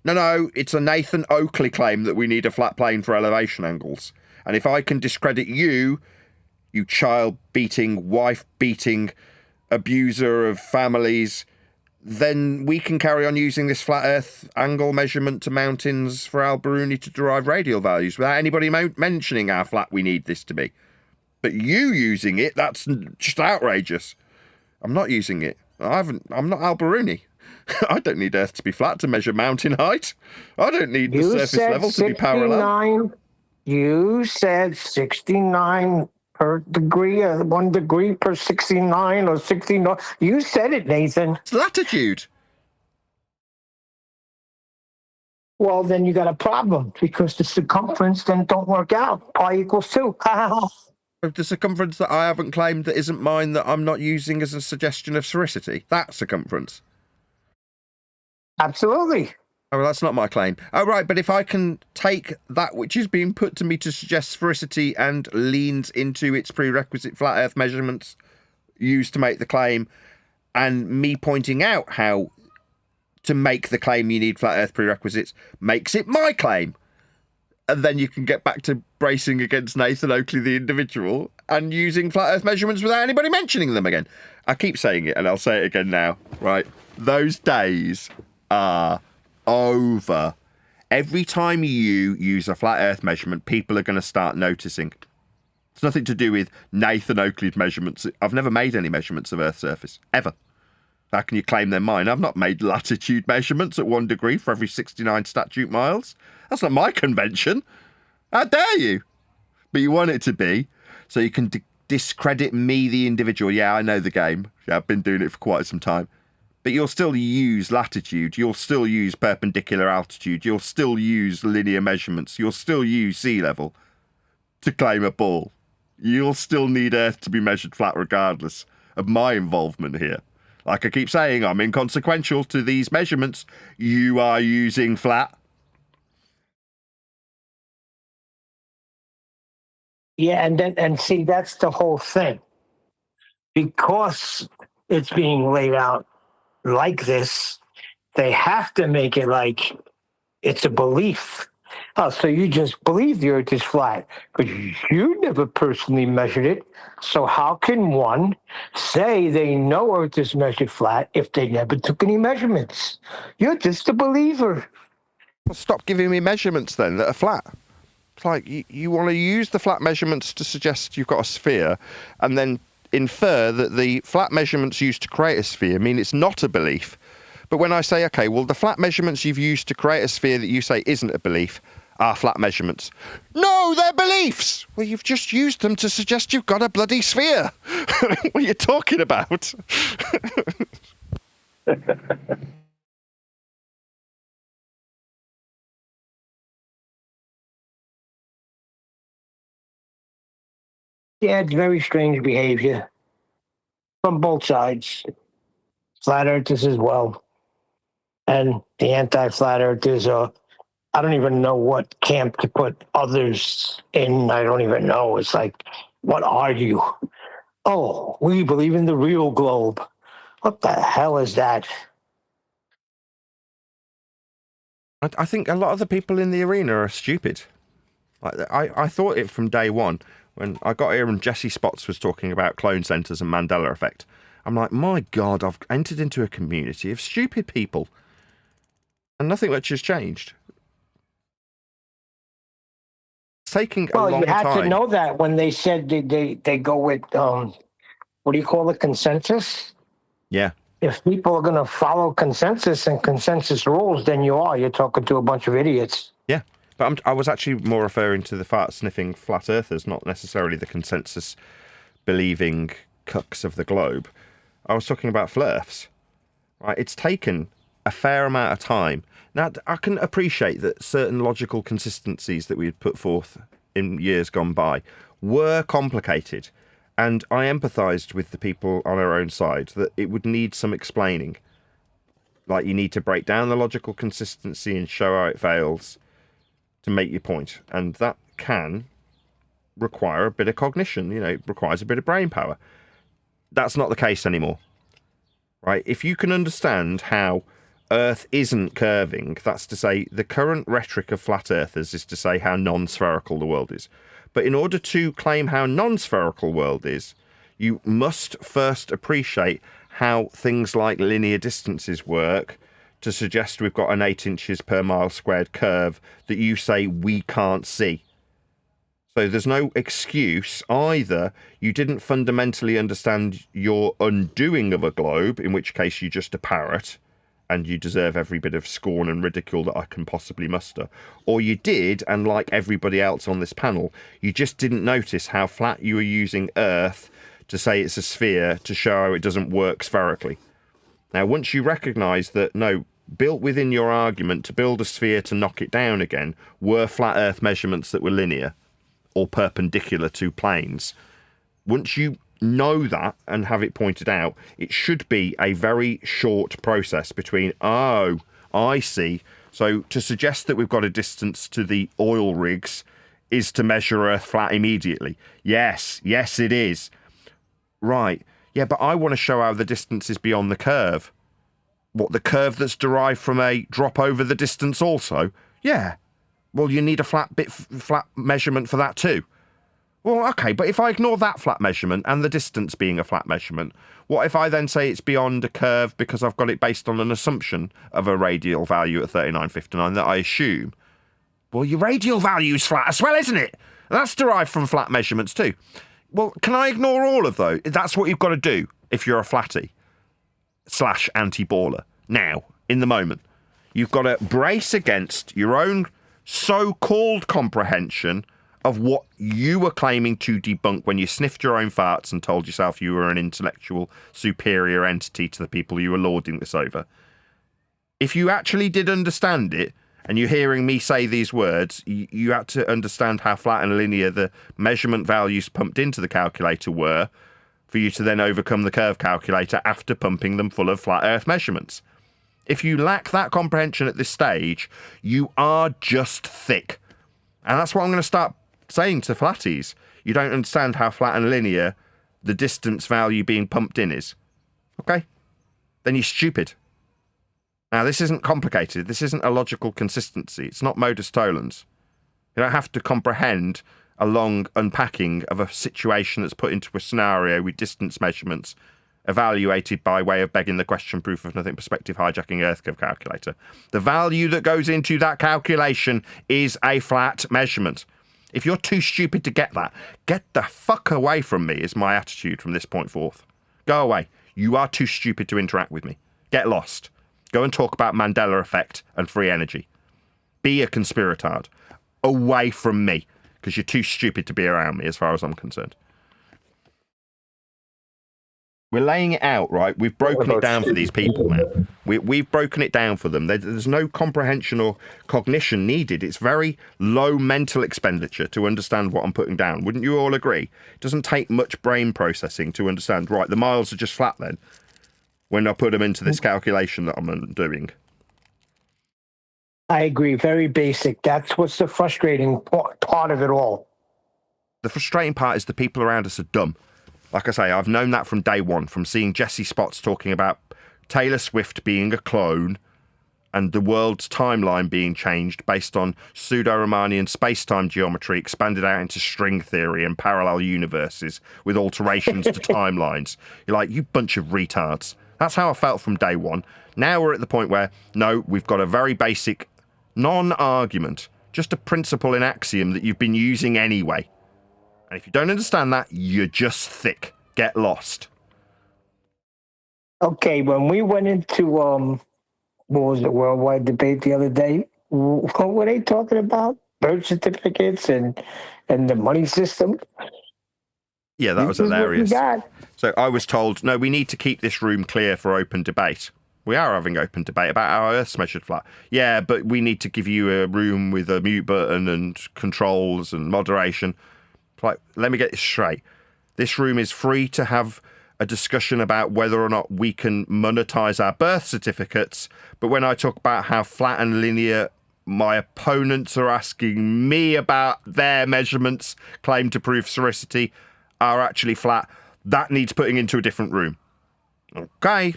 No, it's a Nathan Oakley claim that we need a flat plane for elevation angles. And if I can discredit you, you child-beating, wife-beating abuser of families, then we can carry on using this flat Earth angle measurement to mountains for Al-Biruni to derive radial values without anybody mentioning how flat we need this to be. But you using it, that's just outrageous. I'm not using it. I'm not Al-Biruni. I don't need Earth to be flat to measure mountain height. I don't need the surface level to be parallel. You said 69 per degree, 1 degree per 69 or 69. You said it, Nathan. It's latitude. Well, then you got a problem because the circumference then don't work out. Pi equals 2. The circumference that I haven't claimed that isn't mine that I'm not using as a suggestion of sphericity. That circumference. Absolutely. Oh, well, that's not my claim. Oh, right, but if I can take that which is being put to me to suggest sphericity and leans into its prerequisite flat Earth measurements used to make the claim, and me pointing out how to make the claim you need flat Earth prerequisites makes it my claim. And then you can get back to bracing against Nathan Oakley, the individual, and using flat Earth measurements without anybody mentioning them again. I keep saying it, and I'll say it again now, right? Those days are over. Every time you use a flat Earth measurement, people are going to start noticing. It's nothing to do with Nathan Oakley's measurements. I've never made any measurements of Earth's surface, ever. How can you claim they're mine? I've not made latitude measurements at 1 degree for every 69 statute miles. That's not my convention. How dare you? But you want it to be, so you can discredit me, the individual. Yeah, I know the game. Yeah, I've been doing it for quite some time. But you'll still use latitude, you'll still use perpendicular altitude, you'll still use linear measurements, you'll still use sea level to claim a ball. You'll still need Earth to be measured flat regardless of my involvement here. Like I keep saying, I'm inconsequential to these measurements. You are using flat. Yeah, and see, that's the whole thing. Because it's being laid out like this, they have to make it like it's a belief. Oh, so you just believe the Earth is flat, but you never personally measured it. So how can one say they know Earth is measured flat if they never took any measurements? You're just a believer. Well, stop giving me measurements then that are flat. It's like you want to use the flat measurements to suggest you've got a sphere and then infer that the flat measurements used to create a sphere mean it's not a belief. But when I say, okay, well, the flat measurements you've used to create a sphere that you say isn't a belief are flat measurements. No, they're beliefs! Well, you've just used them to suggest you've got a bloody sphere. What are you talking about? Yeah, it's very strange behavior from both sides. Flat earthers as well. And the anti-flat earthers are, I don't even know what camp to put others in. I don't even know. It's like, what are you? Oh, we believe in the real globe. What the hell is that? I think a lot of the people in the arena are stupid. I thought it from day one. When I got here and Jesse Spots was talking about clone centres and Mandela effect, I'm like, my God, I've entered into a community of stupid people. And nothing much has changed. It's taking a long time. Well, you had to know that when they said they go with, what do you call it, consensus? Yeah. If people are going to follow consensus and consensus rules, then you're talking to a bunch of idiots. Yeah, but I was actually more referring to the fart-sniffing flat earthers, not necessarily the consensus-believing cucks of the globe. I was talking about flirfs. Right? It's taken a fair amount of time. Now, I can appreciate that certain logical consistencies that we had put forth in years gone by were complicated, and I empathised with the people on our own side that it would need some explaining. Like, you need to break down the logical consistency and show how it fails to make your point. And that can require a bit of cognition, it requires a bit of brain power. That's not the case anymore, right? If you can understand how Earth isn't curving, that's to say, the current rhetoric of flat earthers is to say how non-spherical the world is. But in order to claim how non-spherical the world is, you must first appreciate how things like linear distances work to suggest we've got an 8 inches per mile squared curve that you say we can't see. So there's no excuse. Either you didn't fundamentally understand your undoing of a globe, in which case you're just a parrot, and you deserve every bit of scorn and ridicule that I can possibly muster. Or you did, and like everybody else on this panel, you just didn't notice how flat you were using Earth to say it's a sphere to show how it doesn't work spherically. Now, once you recognise that, no, built within your argument to build a sphere to knock it down again were flat Earth measurements that were linear or perpendicular to planes, once you know that and have it pointed out, it should be a very short process between, oh, I see. So to suggest that we've got a distance to the oil rigs is to measure Earth flat immediately. Yes, it is. Right. Yeah, but I want to show how the distance is beyond the curve. What, the curve that's derived from a drop over the distance also? Yeah. Well, you need a flat measurement for that too. Well, okay, but if I ignore that flat measurement and the distance being a flat measurement, what if I then say it's beyond a curve because I've got it based on an assumption of a radial value at 39.59 that I assume? Well, your radial value's flat as well, isn't it? That's derived from flat measurements too. Well, can I ignore all of those? That's what you've got to do if you're a flatty / anti-baller. Now, in the moment, you've got to brace against your own so-called comprehension of what you were claiming to debunk when you sniffed your own farts and told yourself you were an intellectual superior entity to the people you were lording this over. If you actually did understand it, and you're hearing me say these words, you had to understand how flat and linear the measurement values pumped into the calculator were for you to then overcome the curve calculator after pumping them full of flat Earth measurements. If you lack that comprehension at this stage, you are just thick. And that's what I'm going to start saying to flatties. You don't understand how flat and linear the distance value being pumped in is. Okay? Then you're stupid. Now, this isn't complicated. This isn't a logical consistency. It's not modus tollens. You don't have to comprehend a long unpacking of a situation that's put into a scenario with distance measurements evaluated by way of begging the question proof of nothing perspective hijacking Earth curve calculator. The value that goes into that calculation is a flat measurement. If you're too stupid to get that, get the fuck away from me is my attitude from this point forth. Go away. You are too stupid to interact with me. Get lost. Go and talk about Mandela effect and free energy. Be a conspiratard. Away from me, because you're too stupid to be around me as far as I'm concerned. We're laying it out, right? We've broken it down for these people now. We've broken it down for them. There's no comprehension or cognition needed. It's very low mental expenditure to understand what I'm putting down. Wouldn't you all agree? It doesn't take much brain processing to understand, right, the miles are just flat then, when I put them into this calculation that I'm doing. I agree. Very basic. That's what's the frustrating part of it all. The frustrating part is the people around us are dumb. Like I say, I've known that from day one, from seeing Jesse Spots talking about Taylor Swift being a clone and the world's timeline being changed based on pseudo-Riemannian space-time geometry expanded out into string theory and parallel universes with alterations to timelines. You're like, you bunch of retards. That's how I felt from day one. Now we're at the point where, no, we've got a very basic non-argument, just a principle in axiom that you've been using anyway. And if you don't understand that, you're just thick. Get lost. Okay, when we went into what was it, worldwide debate the other day? What were they talking about? Birth certificates and the money system. Yeah, that was This is what you hilarious. got. So I was told, no, we need to keep this room clear for open debate. We are having open debate about how Earth's measured flat. Yeah, but we need to give you a room with a mute button and controls and moderation. Like, let me get this straight. This room is free to have a discussion about whether or not we can monetize our birth certificates. But when I talk about how flat and linear my opponents are asking me about their measurements, claim to prove sphericity, are actually flat, that needs putting into a different room. Okay.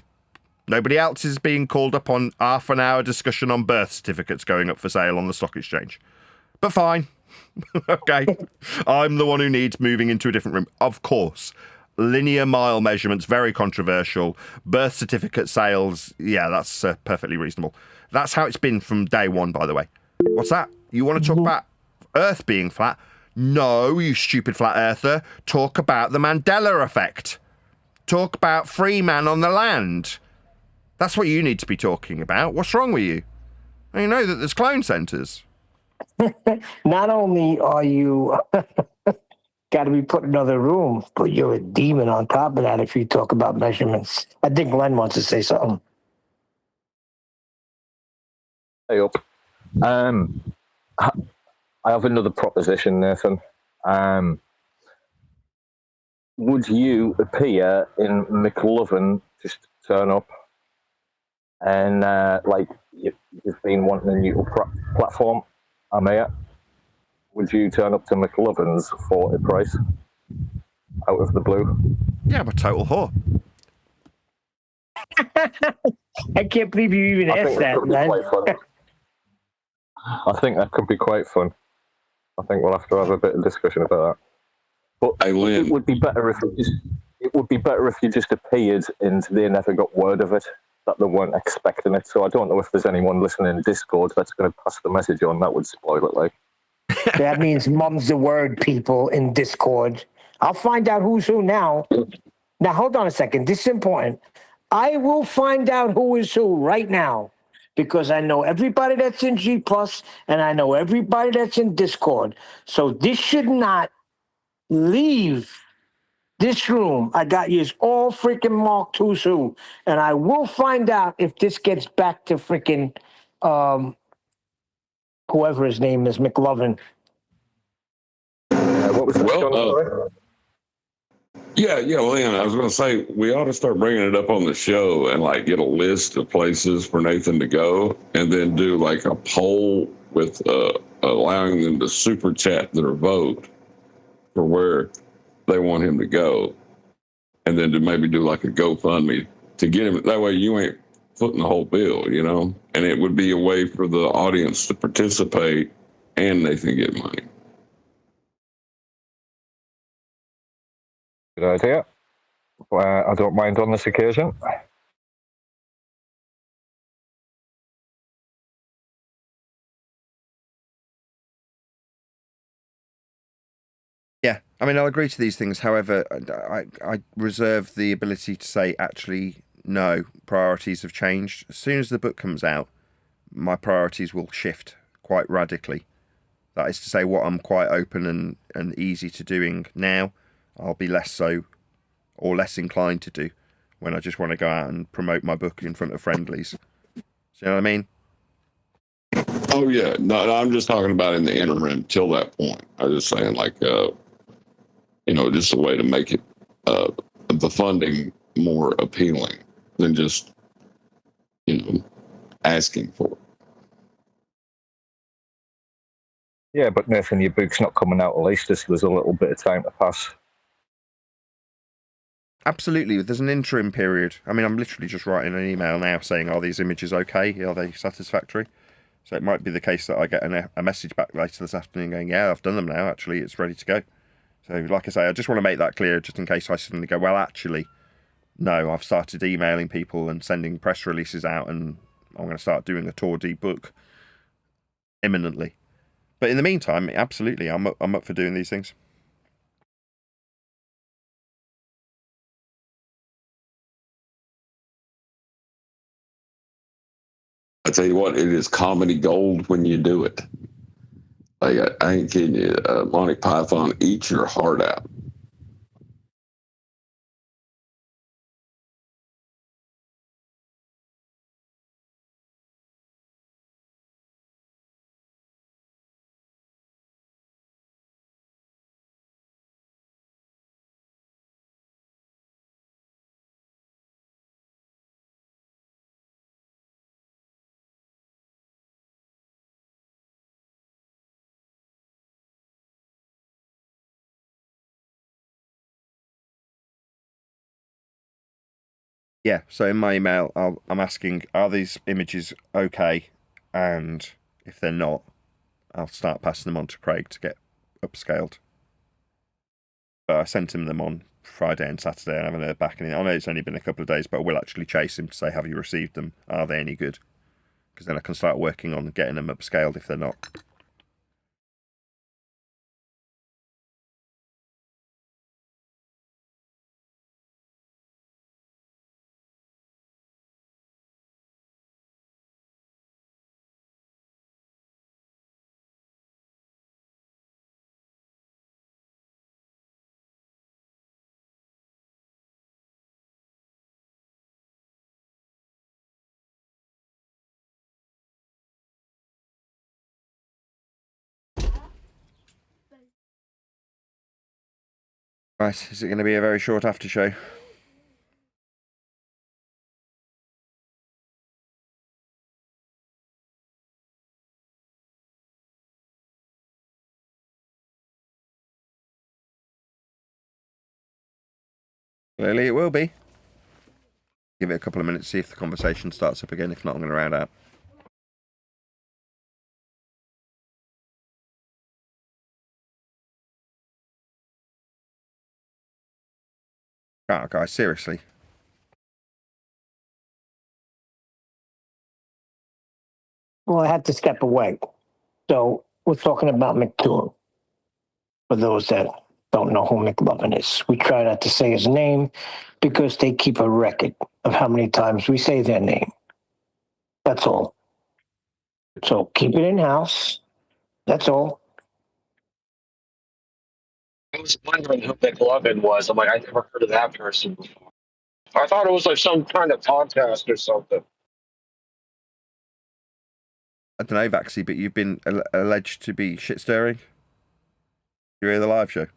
Nobody else is being called up on half an hour discussion on birth certificates going up for sale on the stock exchange. But fine. Okay. I'm the one who needs moving into a different room. Of course. Linear mile measurements, very controversial. Birth certificate sales, yeah, that's perfectly reasonable. That's how it's been from day one, by the way. What's that? You want to talk about Earth being flat? No, you stupid flat earther. Talk about the Mandela effect. Talk about free man on the land. That's what you need to be talking about. What's wrong with you? You know that there's clone centres. Not only are you got to be put in another room, but you're a demon on top of that if you talk about measurements. I think Glenn wants to say something. Hey up. I have another proposition, Nathan. Would you appear in McLovin, just turn up and like you've been wanting a new platform? I'm here. Would you turn up to McLovin's for a price out of the blue? Yeah, I'm a total whore. I can't believe you even asked that, Glenn. I think that could be quite fun. I think we'll have to have a bit of discussion about that. But Hey, Lynn. it would be better if you just appeared and they never got word of it, that they weren't expecting it. So I don't know if there's anyone listening in Discord that's going to pass the message on. That would spoil it, like. That means mum's the word, people in Discord. I'll find out who's who now. Now, hold on a second. This is important. I will find out who is who right now because I know everybody that's in G Plus and I know everybody that's in Discord. So this should not leave this room. I got you all freaking marked who's who. And I will find out if this gets back to freaking whoever his name is, McLovin. What was that, John? Sorry? Yeah, Lynn, I was going to say, we ought to start bringing it up on the show and like get a list of places for Nathan to go and then do like a poll with allowing them to super chat their vote for where they want him to go. And then to maybe do like a GoFundMe to get him. That way you ain't footing the whole bill, you know? And it would be a way for the audience to participate and Nathan get money. Good idea. I don't mind on this occasion. Yeah, I mean, I'll agree to these things. However, I reserve the ability to say, actually, no, priorities have changed. As soon as the book comes out, my priorities will shift quite radically. That is to say, what I'm quite open and easy to doing now, I'll be less so or less inclined to do when I just want to go out and promote my book in front of friendlies. Do you know what I mean? Oh, yeah. No, I'm just talking about in the interim till that point. I was just saying, like, just a way to make it the funding more appealing than just, asking for it. Yeah, but Nathan, your book's not coming out at least. There's a little bit of time to pass. Absolutely. There's an interim period. I mean, I'm literally just writing an email now saying, are these images okay? Are they satisfactory? So it might be the case that I get a message back later this afternoon going, yeah, I've done them now. Actually, it's ready to go. So like I say, I just want to make that clear just in case I suddenly go, well, actually, no, I've started emailing people and sending press releases out and I'm going to start doing a Tour D book imminently. But in the meantime, absolutely, I'm up for doing these things. tell you what, it is comedy gold when you do it. Like, I ain't kidding you. Monty Python eats your heart out. Yeah, so in my email, I'm asking, are these images okay? And if they're not, I'll start passing them on to Craig to get upscaled. But I sent him them on Friday and Saturday and I haven't heard back. And I know it's only been a couple of days, but I will actually chase him to say, have you received them? Are they any good? Because then I can start working on getting them upscaled if they're not. Right, is it going to be a very short after show? Clearly it will be. Give it a couple of minutes, see if the conversation starts up again. If not, I'm going to round out. Oh, guys, seriously. Well, I had to step away. So we're talking about McDougall. For those that don't know who McLovin is, we try not to say his name because they keep a record of how many times we say their name. That's all. So keep it in house. That's all. I was wondering who McLovin was. I'm like, I never heard of that person before. I thought it was like some kind of podcast or something. I don't know, Vaxi, but you've been alleged to be shit stirring. You hear the live show?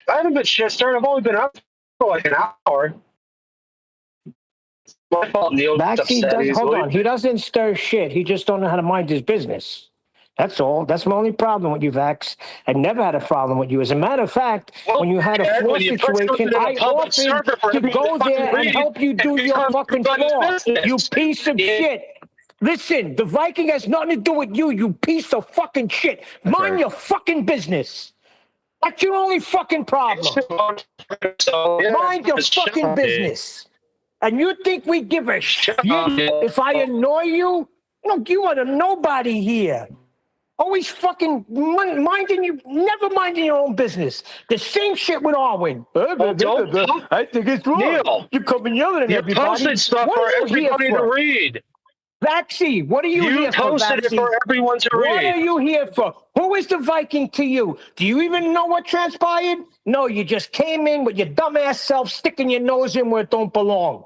I haven't been shit stirring. I've only been up for like an hour. My fault, Neil. Baxi does. Hold on. He doesn't stir shit. He just don't know how to mind his business. That's all. That's my only problem with you, Vax. I never had a problem with you. As a matter of fact, when you had a floor situation, I offered to go there and help you do your fucking floor. You piece of shit. Listen, the Viking has nothing to do with you, you piece of fucking shit. Mind your fucking business. That's your only fucking problem. Mind your fucking business. And you think we give a shit if I annoy you? Look, you are a nobody here. Always fucking minding you, never minding your own business. The same shit with Arwen. I think it's wrong. Neil, you come and yelling at everybody. You posted stuff for everybody to read. Vaxi, what are you here for, You posted it for everyone to read. What are you here for? Who is the Viking to you? Do you even know what transpired? No, you just came in with your dumbass self sticking your nose in where it don't belong.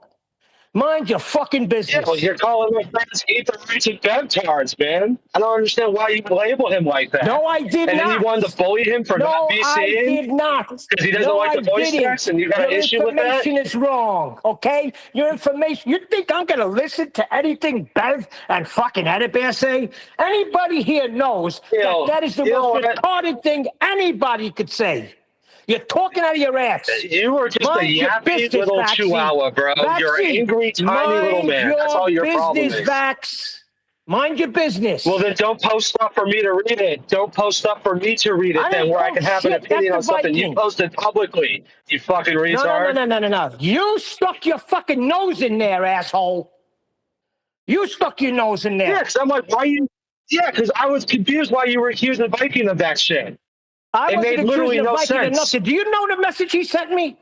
Mind your fucking business. Yeah, well, you're calling my friends Ethereum and Devtards, man. I don't understand why you label him like that. No, I did not. And then you wanted to bully him for not being seen? No, I did not. Because he doesn't like the voice text and you got an issue with that? Your information is wrong, okay? Your information, you think I'm going to listen to anything Bev and fucking Edibear say? Anybody here knows that is the most retarded thing anybody could say. You're talking out of your ass. You were just a yappy little chihuahua, bro. You're an angry, tiny little man. That's all your problem is. Vax. Mind your business. Well, then don't post stuff for me to read it. Don't post stuff for me to read it then where I can have an opinion on something you posted publicly, you fucking retard. No. You stuck your fucking nose in there, asshole. You stuck your nose in there. Yeah, because I'm like, why you... Yeah, because I was confused why you were accusing Viking of that shit. I wasn't accusing Viking of nothing. Do you know the message he sent me?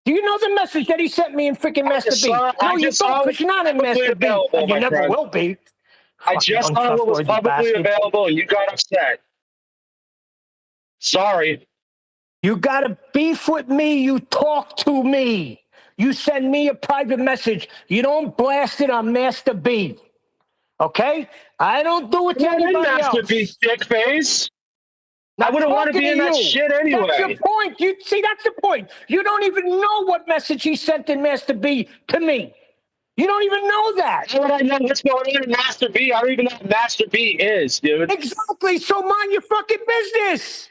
Do you know the message that he sent me in freaking Master B? No, you don't, because you're not in Master B, and you never will be. I just saw what was publicly available, and you got upset. Sorry. You got to beef with me. You talk to me. You send me a private message. You don't blast it on Master B. Okay? I don't do it to anybody else. Master B, dick face. I wouldn't want to be in that shit anyway. That's the point. You see, that's the point. You don't even know what message he sent in Master B to me. You don't even know that. How would I know what's going on in Master B? I don't even know what Master B is, dude. Exactly. So mind your fucking business.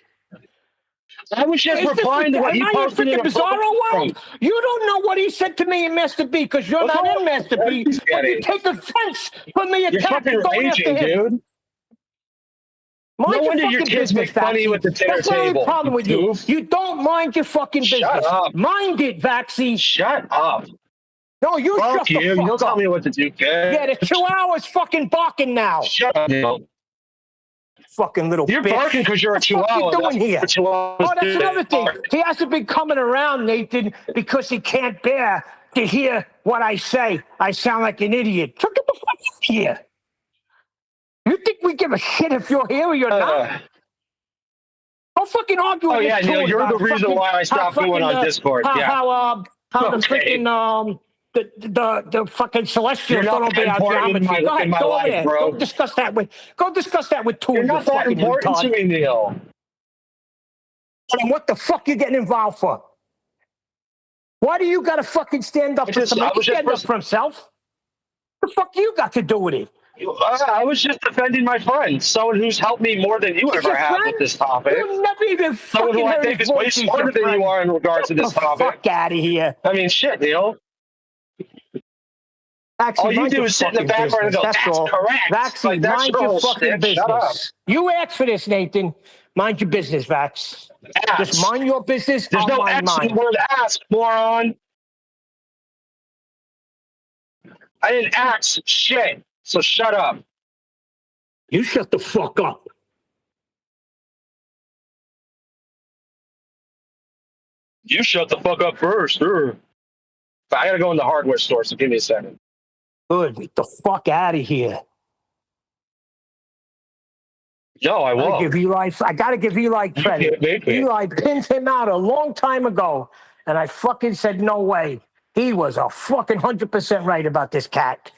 I was just replying to what he posted in a Bizarro world. You don't know what he said to me in Master B because you're not in Master B. But you take offense from me attacking going after him. Dude. No wonder your kids make fun of you at the dinner table. That's the only problem with you. You don't mind your fucking business. Shut up. Mind it, Vaxie. Shut up. No, you shut the fuck up. You don't tell me what to do, kid. Yeah, the chihuahua's fucking barking now. Shut up, Neil. Fucking little bitch. You're barking because you're a chihuahua. What are you doing here? Oh, that's another thing. He hasn't been coming around, Nathan, because he can't bear to hear what I say. I sound like an idiot. So get the fuck out here. You think we give a shit if you're here or you're not? Don't fucking argue with me. Oh, yeah, Neil, you're the reason why I stopped going on Discord. How the freaking, the fucking Celestials don't obey our geometry. Go ahead, go over there. Go discuss that with two You're of not that important to me, Neil. And what the fuck you getting involved for? Why do you gotta fucking stand up for somebody? He stand up for himself. What the fuck you got to do with it? I was just defending my friend, someone who's helped me more than you ever have with this topic. You never even someone who I think is way smarter than you are in regards to this topic. Fuck out of here. I mean, shit, Neil. Actually, all you do is sit in the background and go, that's correct. Vaxie, mind your fucking business. You asked for this, Nathan. Mind your business, Vax. Just mind your business. There's no X in the word ask, moron. I didn't ask shit, so shut up. You shut the fuck up. You shut the fuck up first. Sure. I gotta go in the hardware store, so give me a second. Good. Get the fuck out of here. No, I won't. I gotta give Eli credit. Eli pinned him out a long time ago, and I fucking said no way. He was a fucking 100% right about this cat.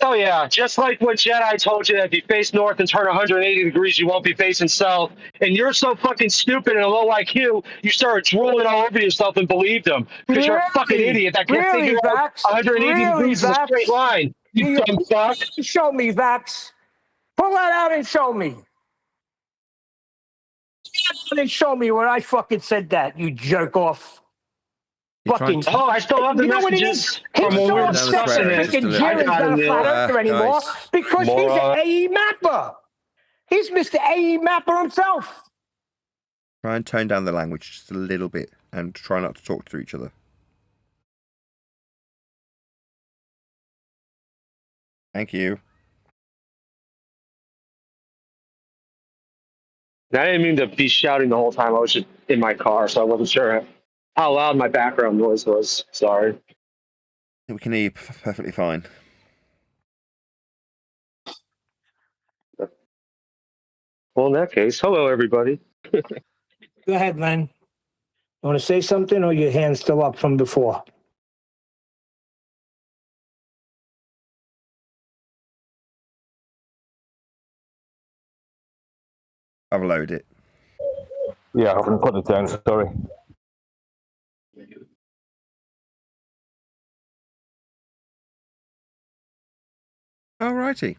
Oh yeah, just like when Jedi told you that if you face north and turn 180 degrees, you won't be facing south. And you're so fucking stupid and a low IQ, you started drooling all over yourself and believed them. Because you're a fucking idiot that can't figure out 180 degrees in a straight line. You dumb fuck. Show me, Vax. Pull that out and show me. And show me where I fucking said that, you jerk off. Fucking. Oh, I still have the messages from when we were discussing it. Jerry's not a flat earther anymore because he's an AE mapper. He's Mr. AE mapper himself. Try and tone down the language just a little bit and try not to talk to each other. Thank you. I didn't mean to be shouting the whole time. I was just in my car, so I wasn't sure how loud my background noise was. Sorry. We can hear you perfectly fine. Well, in that case, hello, everybody. Go ahead, Len. You want to say something, or your hand's still up from before? I've loaded it. Yeah, I haven't put it down, sorry. Alrighty.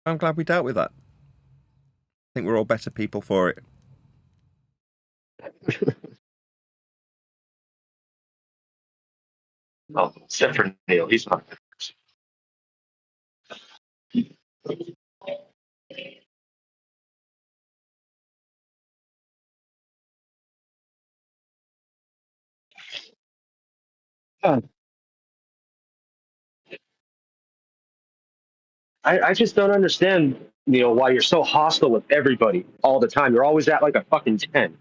I'm glad we dealt with that. I think we're all better people for it. Oh, except for Neil, he's not. I just don't understand, Neil, why you're so hostile with everybody all the time. You're always at like a fucking 10.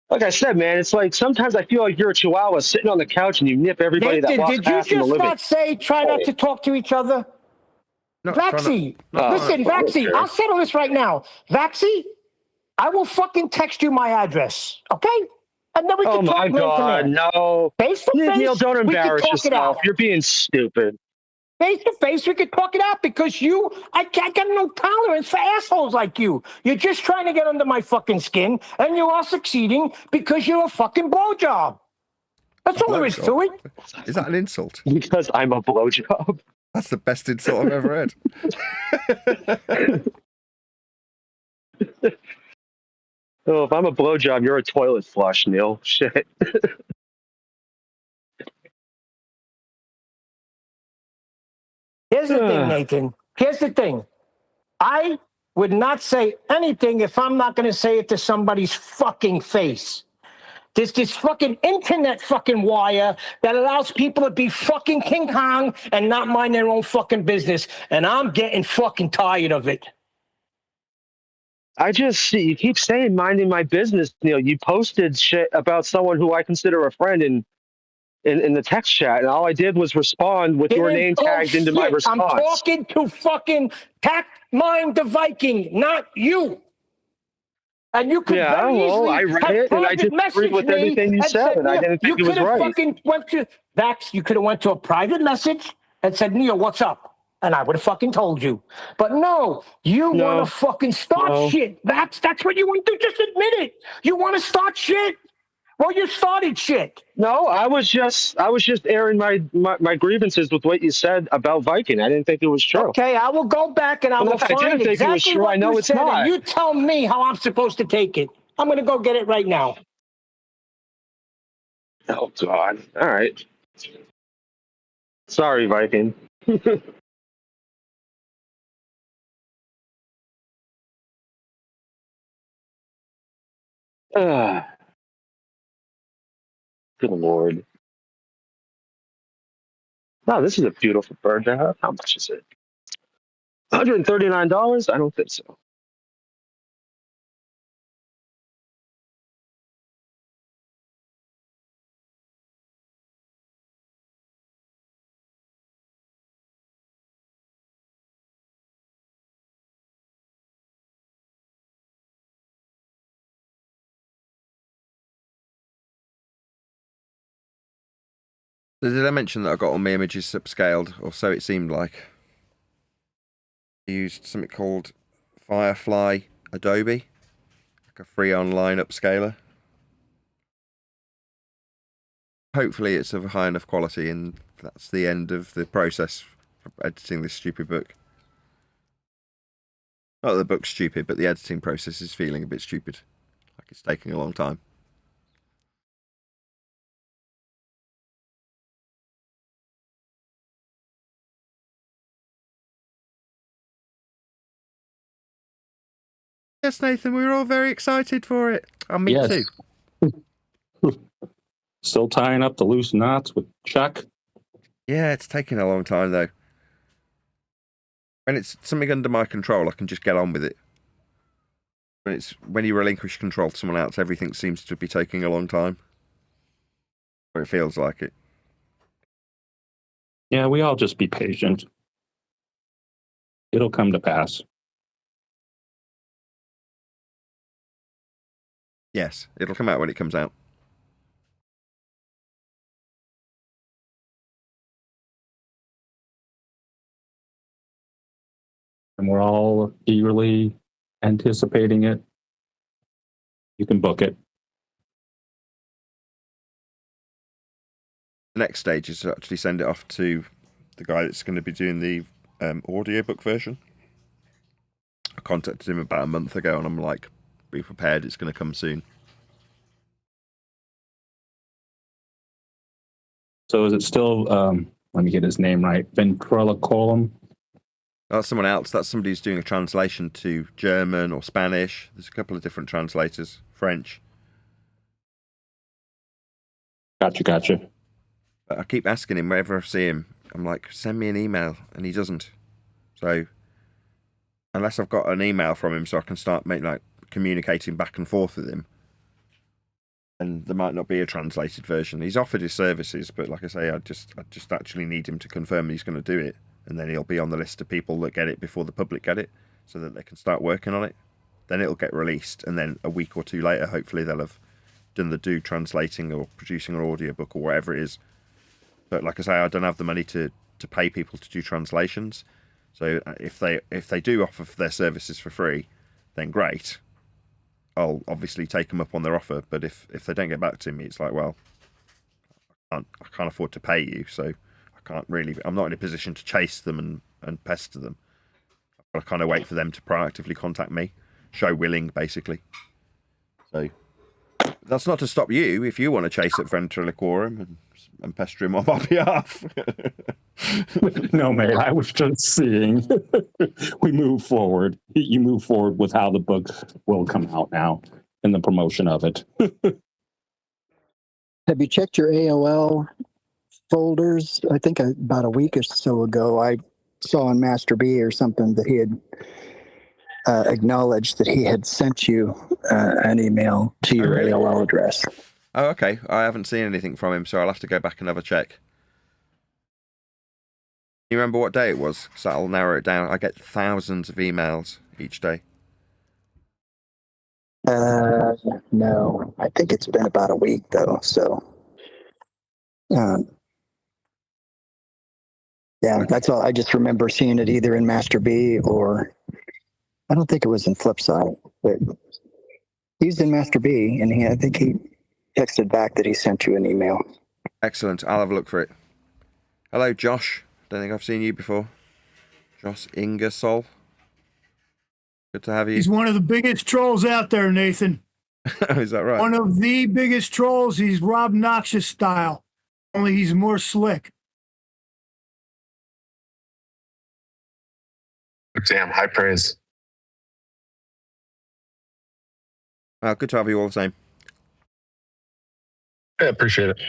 Like I said, man, it's like sometimes I feel like you're a chihuahua sitting on the couch and you nip everybody that Nathan, walks did you past in the just living. not say try not to talk to each other? Not trying to. Vaxi, Not listen, trying to. Vaxi, okay. I'll settle this right now. Vaxi, I will fucking text you my address, okay? And then we Oh can talk my man to God, man. no. Face to Neil, face, don't we can embarrass talk it out. yourself. You're being stupid. Face to face, we can talk it out because I got no tolerance for assholes like you. You're just trying to get under my fucking skin, and you are succeeding because you're a fucking blowjob. That's all there is to it. Is that an insult? Because I'm a blowjob. That's the best insult I've ever heard. Oh, if I'm a blowjob, you're a toilet flush, Neil. Shit. Here's the thing, Nathan. Here's the thing. I would not say anything if I'm not going to say it to somebody's fucking face. There's this fucking internet fucking wire that allows people to be fucking King Kong and not mind their own fucking business. And I'm getting fucking tired of it. You keep saying minding my business, Neil. You posted shit about someone who I consider a friend in the text chat, and all I did was respond with your name tagged into my response. I'm talking to fucking Mind the Viking, not you. And you could very easily I read have it, and I private disagreed with messaged me everything you said, and I Neil, didn't think it was you could have right. fucking went to Vax. You could have went to a private message and said, Neil, what's up? And I would have fucking told you. But no, you want to fucking start shit. That's what you want to do. Just admit it. You want to start shit. Well, you started shit. No, I was just airing my grievances with what you said about Viking. I didn't think it was true. Okay, I will go back and I will find exactly what you said, and you tell me how I'm supposed to take it. I'm going to go get it right now. Oh, God. All right. Sorry, Viking. Good Lord. Wow, this is a beautiful bird to have. How much is it? $139? I don't think so. Did I mention that I got all my images upscaled, or so it seemed like? I used something called Firefly Adobe, like a free online upscaler. Hopefully it's of a high enough quality, and that's the end of the process for editing this stupid book. Not that the book's stupid, but the editing process is feeling a bit stupid. Like it's taking a long time. Yes, Nathan, we were all very excited for it. Me too. Still tying up the loose knots with Chuck. Yeah, it's taking a long time though. When it's something under my control, I can just get on with it. When you relinquish control to someone else, everything seems to be taking a long time. Or it feels like it. Yeah, we all just be patient. It'll come to pass. Yes, it'll come out when it comes out. And we're all eagerly anticipating it. You can book it. The next stage is to actually send it off to the guy that's going to be doing the audiobook version. I contacted him about a month ago, and I'm like, be prepared, it's going to come soon. So is it still, let me get his name right, ventriloquism? That's someone else. That's somebody who's doing a translation to German or Spanish. There's a couple of different translators. French. Gotcha. But I keep asking him whenever I see him. I'm like, send me an email, and he doesn't. So unless I've got an email from him, so I can start making like communicating back and forth with him. And there might not be a translated version. He's offered his services, but like I say, I just actually need him to confirm he's going to do it, and then he'll be on the list of people that get it before the public get it, so that they can start working on it. Then it'll get released, and then a week or two later, hopefully they'll have done the translating or producing an audiobook or whatever it is. But like I say, I don't have the money to pay people to do translations. So if they do offer their services for free, then great. I'll obviously take them up on their offer. But if they don't get back to me, it's like, well, I can't afford to pay you, so I'm not in a position to chase them and pester them. I kind of wait for them to proactively contact me, show willing, basically. So that's not to stop you if you want to chase at Ventriloquorum and pester him on my behalf. No, mate, I was just seeing we move forward. You move forward with how the book will come out now and the promotion of it. Have you checked your AOL folders? I think about a week or so ago, I saw on Master B or something that he had acknowledged that he had sent you an email to your AOL address. Oh, okay. I haven't seen anything from him, so I'll have to go back and have a check. You remember what day it was? Because that'll narrow it down. I get thousands of emails each day. No, I think it's been about a week though. So, yeah, that's all. I just remember seeing it either in Master B or I don't think it was in Flipside, but he's in Master B, and I think he texted back that he sent you an email. Excellent. I'll have a look for it. Hello, Josh. Don't think I've seen you before. Josh Ingersoll. Good to have you. He's one of the biggest trolls out there, Nathan. Is that right? One of the biggest trolls. He's Rob Noxious style, only he's more slick. Damn, high praise. Good to have you all the same. I appreciate it.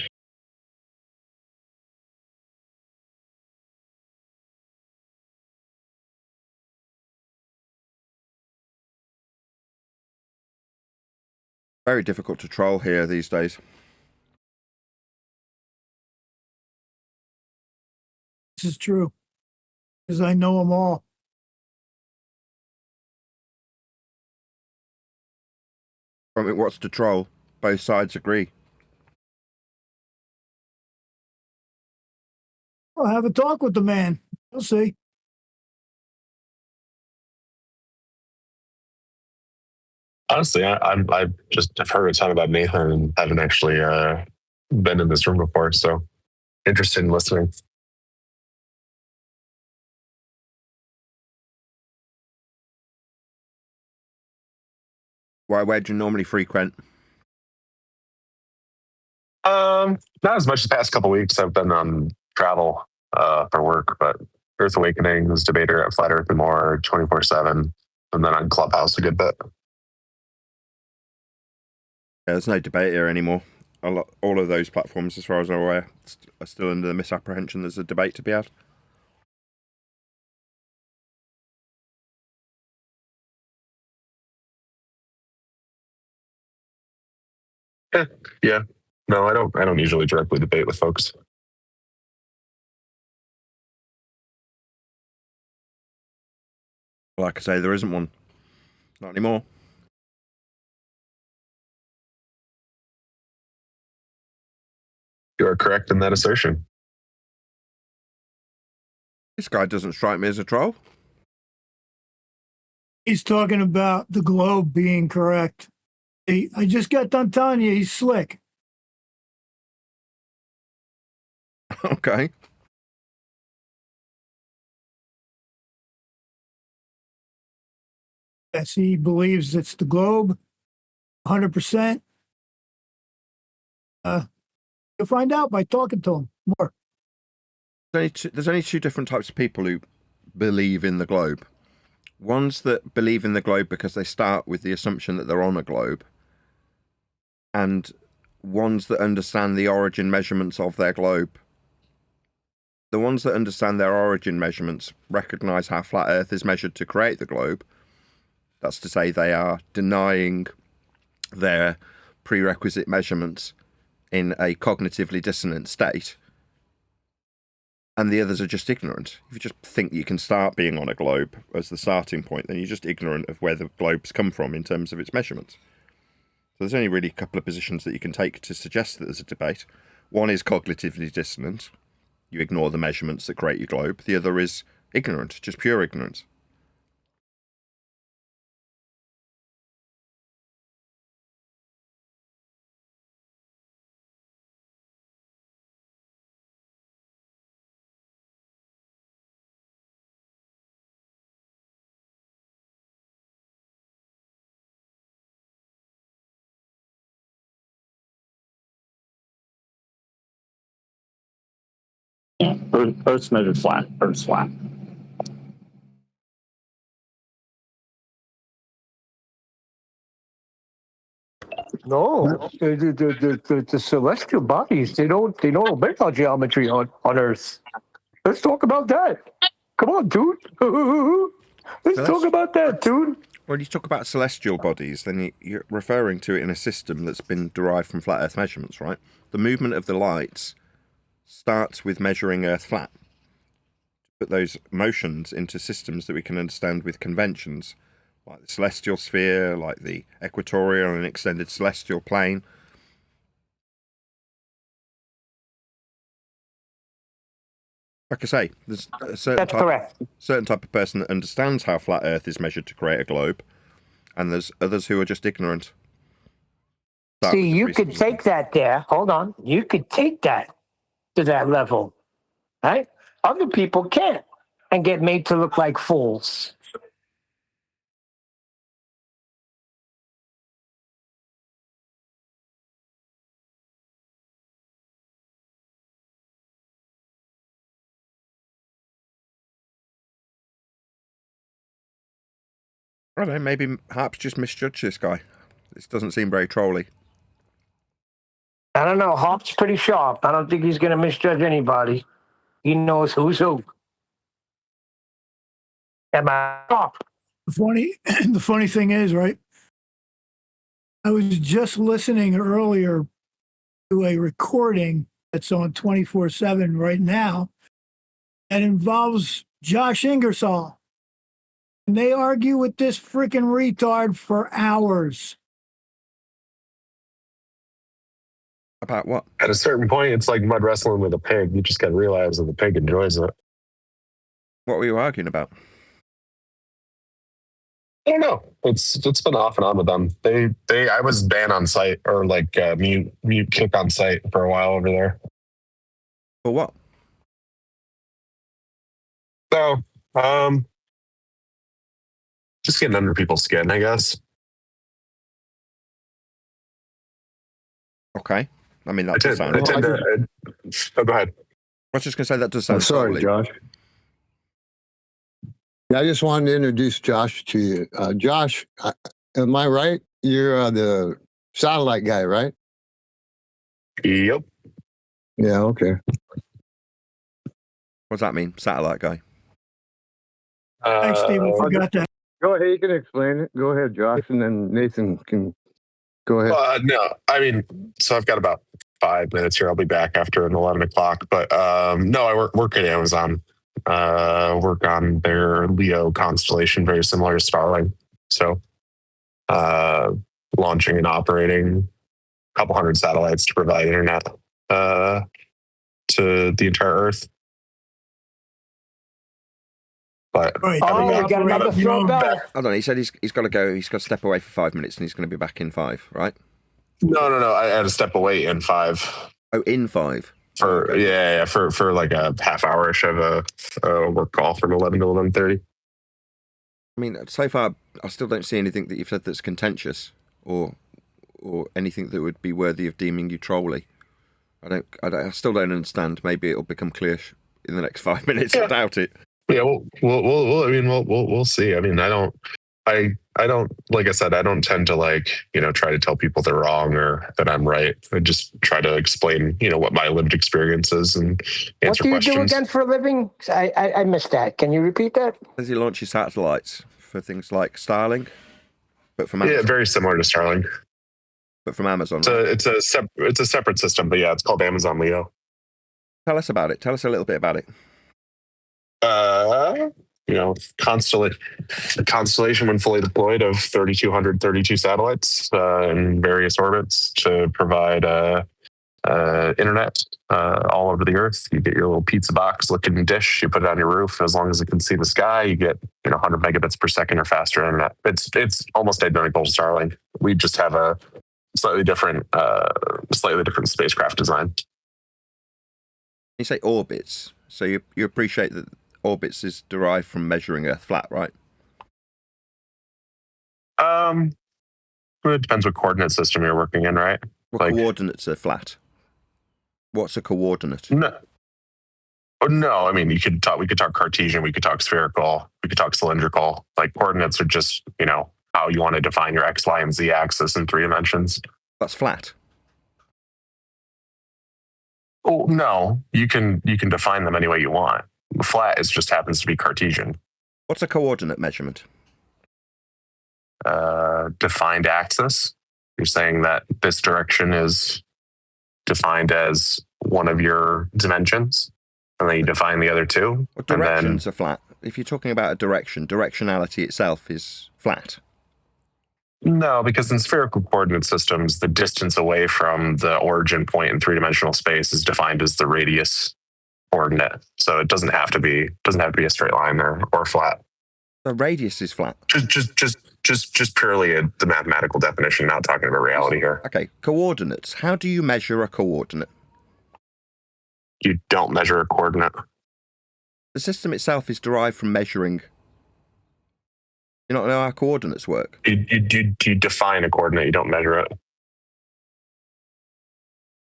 Very difficult to troll here these days. This is true, because I know them all. From it, what's to troll? Both sides agree. I'll have a talk with the man. We'll see. Honestly, I just have heard a ton about Nathan and haven't actually been in this room before, so interested in listening. Where do you normally frequent? Not as much the past couple weeks. I've been on travel for work, but Earth Awakenings, Debater at Flat Earth and More, 24/7, and then on Clubhouse a good bit. Yeah, there's no debate here anymore. All of those platforms, as far as I'm aware, are still under the misapprehension there's a debate to be had. Yeah. No, I don't usually directly debate with folks. Like I say, there isn't one. Not anymore. You are correct in that assertion. This guy doesn't strike me as a troll. He's talking about the globe being correct. I just got done telling you he's slick. Okay. Yes, he believes it's the globe, 100%. You'll find out by talking to him more. There's only two different types of people who believe in the globe. Ones that believe in the globe because they start with the assumption that they're on a globe, and ones that understand the origin measurements of their globe. The ones that understand their origin measurements recognize how flat Earth is measured to create the globe, That's to say they are denying their prerequisite measurements in a cognitively dissonant state, and the others are just ignorant. If you just think you can start being on a globe as the starting point, then you're just ignorant of where the globe's come from in terms of its measurements. So there's only really a couple of positions that you can take to suggest that there's a debate. One is cognitively dissonant. You ignore the measurements that create your globe. The other is ignorant, just pure ignorance. Yeah, Earth's measured flat. Earth's flat. No, the celestial bodies, they don't obey our geometry on Earth. Let's talk about that. Come on, dude. Let's talk about that, dude. When you talk about celestial bodies, then you're referring to it in a system that's been derived from flat Earth measurements, right? The movement of the lights starts with measuring Earth flat. Put those motions into systems that we can understand with conventions, like the celestial sphere, like the equatorial and extended celestial plane. Like I say, there's a certain type of person that understands how flat Earth is measured to create a globe, and there's others who are just ignorant. See, you could take that there. Hold on. You could take that to that level, right? Other people can't and get made to look like fools. I don't know, maybe Harp's just misjudged this guy. This doesn't seem very trolly. I don't know. Hop's pretty sharp. I don't think he's going to misjudge anybody. He knows who's who. Am I off? The funny thing is, right? I was just listening earlier to a recording that's on 24/7 right now that involves Josh Ingersoll. And they argue with this freaking retard for hours. About what? At a certain point, it's like mud wrestling with a pig. You just got to realize that the pig enjoys it. What were you arguing about? I don't know. It's been off and on with them. I was banned on site, or like mute kick on site for a while over there. For what? So, just getting under people's skin, I guess. Okay. I mean, that does sound... go ahead. I was just going to say that does sound... I'm sorry, Josh. Yeah, I just wanted to introduce Josh to you. Josh, am I right? You're the satellite guy, right? Yep. Yeah, okay. What does that mean, satellite guy? Thanks, Steve. I forgot that. Go ahead, you can explain it. Go ahead, Josh, and then Nathan can go ahead. No, I mean, so I've got about 5 minutes here. I'll be back after 11 o'clock. But no, I work at Amazon. Work on their Leo constellation, very similar to Starlink. So launching and operating a couple hundred satellites to provide internet to the entire Earth. But we got another throwback. Hold on, he said he's got to go. He's got to step away for 5 minutes, and he's going to be back in 5, right? No. I had to step away in 5. Oh, in 5. For like a half hour-ish of a work call from 11 to 11:30. I mean, so far, I still don't see anything that you've said that's contentious or anything that would be worthy of deeming you trolly. I still don't understand. Maybe it'll become clear in the next 5 minutes. Yeah. I doubt it. Yeah, we'll see. I mean, I don't, like I said, I don't tend to try to tell people they're wrong or that I'm right. I just try to explain, what my lived experience is and answer questions. What do you do again for a living? I missed that. Can you repeat that? As he launches satellites for things like Starlink, But from Amazon. Yeah, very similar to Starlink. But from Amazon. So Right? it's a separate system, but yeah, it's called Amazon Leo. Tell us about it. Tell us a little bit about it. Constellation when fully deployed of 3,232 satellites in various orbits to provide internet all over the Earth. You get your little pizza box looking dish, you put it on your roof. As long as it can see the sky, you get 100 megabits per second or faster internet. It's almost identical to Starlink. We just have a slightly different spacecraft design. You say orbits, so you appreciate that orbits is derived from measuring Earth flat, right? It depends what coordinate system you're working in, right? Well, coordinates are flat. What's a coordinate? No. Oh, no, I mean, we could talk Cartesian, we could talk spherical, we could talk cylindrical. Like coordinates are just, how you want to define your X, Y, and Z axis in 3 dimensions. That's flat. Oh, no, you can define them any way you want. Flat just happens to be Cartesian. What's a coordinate measurement? Defined axis. You're saying that this direction is defined as one of your dimensions, and then you define the other two. Well, directions are flat. If you're talking about a direction, directionality itself is flat. No, because in spherical coordinate systems, the distance away from the origin point in 3-dimensional space is defined as the radius coordinate. So it doesn't have to be a straight line or flat. The radius is flat. Just purely the mathematical definition, not talking about reality here. Okay, coordinates. How do you measure a coordinate? You don't measure a coordinate. The system itself is derived from measuring. You don't know how coordinates work? You define a coordinate, you don't measure it.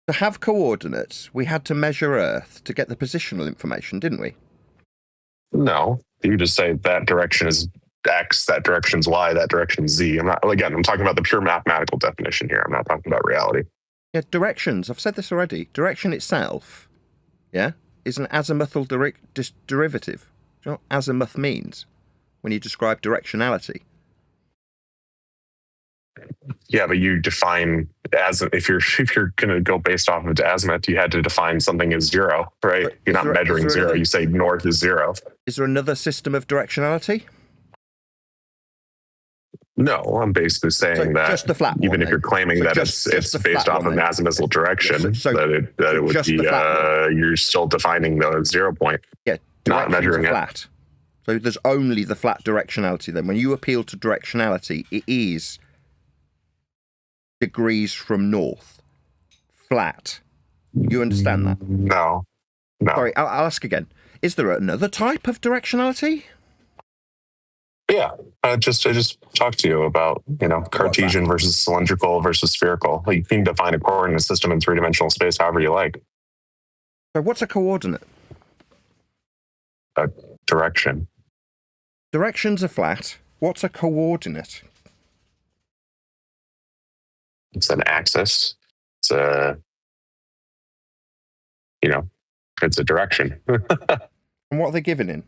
To have coordinates, we had to measure Earth to get the positional information, didn't we? No, you just say that direction is X, that direction's Y, that direction's Z. I'm talking about the pure mathematical definition here. I'm not talking about reality. Yeah, directions. I've said this already. Direction itself, is an azimuthal derivative. Do you know what azimuth means when you describe directionality? Yeah, but you define if you're going to go based off of azimuth, you had to define something as 0, right? But you're not measuring 0. You say north is 0. Is there another system of directionality? No, I'm basically saying that just the flat even one, if you're claiming that it's based off of an azimuthal direction, that it would be you're still defining the 0 point. Yeah, not measuring it. Flat. So there's only the flat directionality then. When you appeal to directionality, it is degrees from north. Flat. You understand that? No. Sorry, I'll ask again. Is there another type of directionality? Yeah, I just talked to you about Cartesian versus cylindrical versus spherical. You can define a coordinate system in 3-dimensional space however you like. So what's a coordinate? A direction. Directions are flat. What's a coordinate? It's an axis. It's a it's a direction. And what are they given in?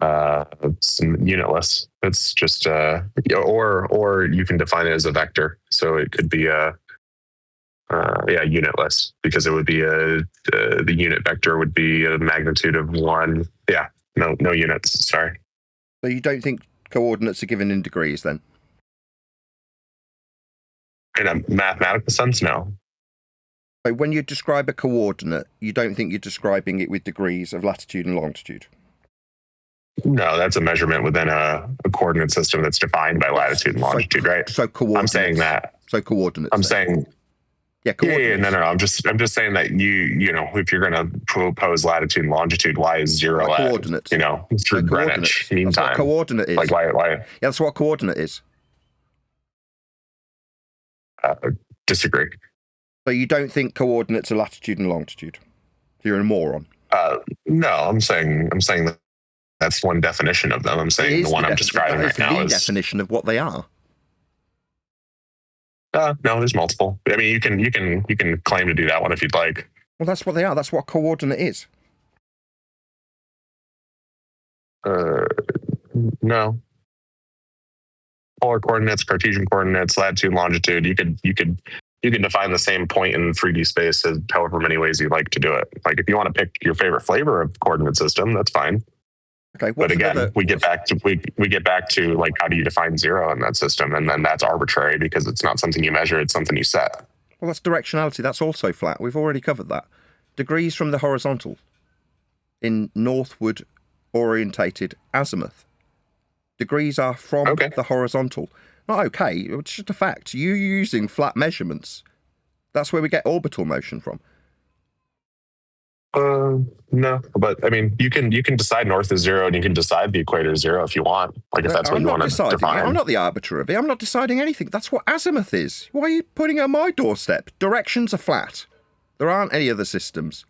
It's unitless. It's just or you can define it as a vector. So it could be unitless, because it would be the unit vector would be a magnitude of 1. Yeah, no units. Sorry. So you don't think coordinates are given in degrees then? In a mathematical sense, no. So when you describe a coordinate, you don't think you're describing it with degrees of latitude and longitude? No, that's a measurement within a coordinate system that's defined by latitude and longitude, right? So coordinates. I'm saying that. So coordinates. I'm saying. Yeah, coordinates. No. I'm just saying that if you're going to propose latitude and longitude, why is 0 at coordinates? Through Greenwich Mean Time? That's what coordinate is. Like why? Yeah, that's what coordinate is. Disagree. So you don't think coordinates are latitude and longitude? You're a moron. No, I'm saying that that's one definition of them. I'm saying the one I'm describing right now is the definition of what they are. No, there's multiple. I mean, you can claim to do that one if you'd like. Well, that's what they are. That's what a coordinate is. No. polar coordinates, Cartesian coordinates, latitude, longitude. You can define the same point in 3D space as however many ways you like to do it. Like if you want to pick your favorite flavor of coordinate system, that's fine. Okay. But again, we get back to like, how do you define zero in that system? And then that's arbitrary because it's not something you measure, it's something you set. Well, that's directionality. That's also flat. We've already covered that. Degrees from the horizontal in northward orientated azimuth. Degrees are from the horizontal. Not okay, it's just a fact. You're using flat measurements. That's where we get orbital motion from. No, but I mean, you can decide north is zero and you can decide the equator is zero if you want. Like if that's what you want to define. I'm not the arbiter of it. I'm not deciding anything. That's what azimuth is. Why are you putting it on my doorstep? Directions are flat. There aren't any other systems.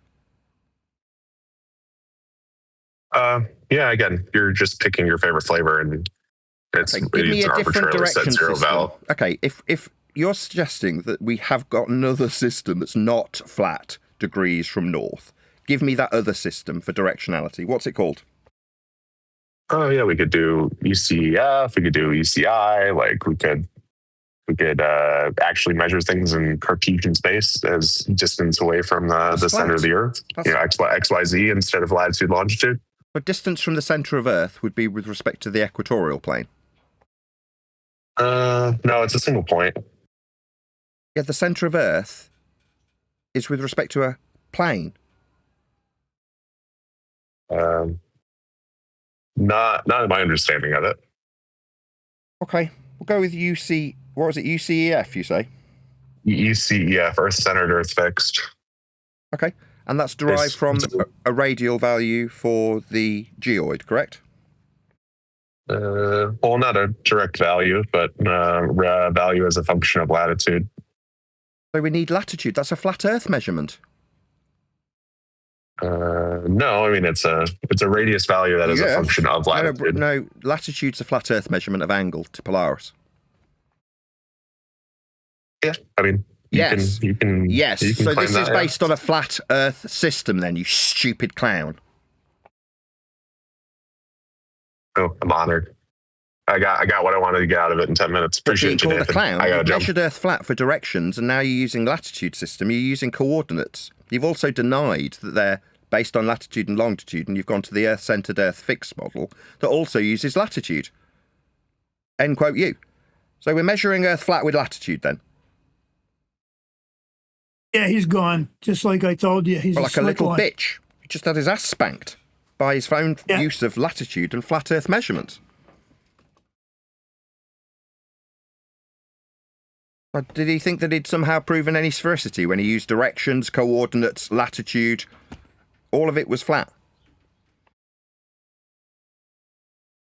Yeah, again, you're just picking your favorite flavor and it's, give me it's a different direction zero system. value. Okay, if you're suggesting that we have got another system that's not flat degrees from north, give me that other system for directionality. What's it called? Oh yeah, we could do ECF, we could do ECI, like we could actually measure things in Cartesian space as distance away from the center of the Earth. XYZ instead of latitude, longitude. But distance from the center of Earth would be with respect to the equatorial plane. No, it's a single point. Yeah, the center of Earth is with respect to a plane. Not my understanding of it. Okay, we'll go with UC. What was it? UCEF, you say? UCEF, Earth-centered, Earth-fixed. Okay, and that's derived from a radial value for the geoid, correct? Well, not a direct value, but value as a function of latitude. So we need latitude. That's a flat Earth measurement. No, I mean it's a radius value that is a function of latitude. No, latitude's a flat Earth measurement of angle to Polaris. Yeah, I mean, you can. Yes. So this is based yeah. on a flat Earth system, then, you stupid clown. Oh, I'm honored. I got what I wanted to get out of it in 10 minutes. Appreciate you, Nathan. The clown. I gotta You've jump. measured Earth flat for directions, and now you're using latitude system. You're using coordinates. You've also denied that they're based on latitude and longitude, and you've gone to the Earth-centered, Earth-fixed model that also uses latitude. End quote you. So we're measuring Earth flat with latitude, then. Yeah, he's gone. Just like I told you, he's like a little one. bitch. He just had his ass spanked by his own use of latitude and flat Earth measurements. But did he think that he'd somehow proven any sphericity when he used directions, coordinates, latitude? All of it was flat.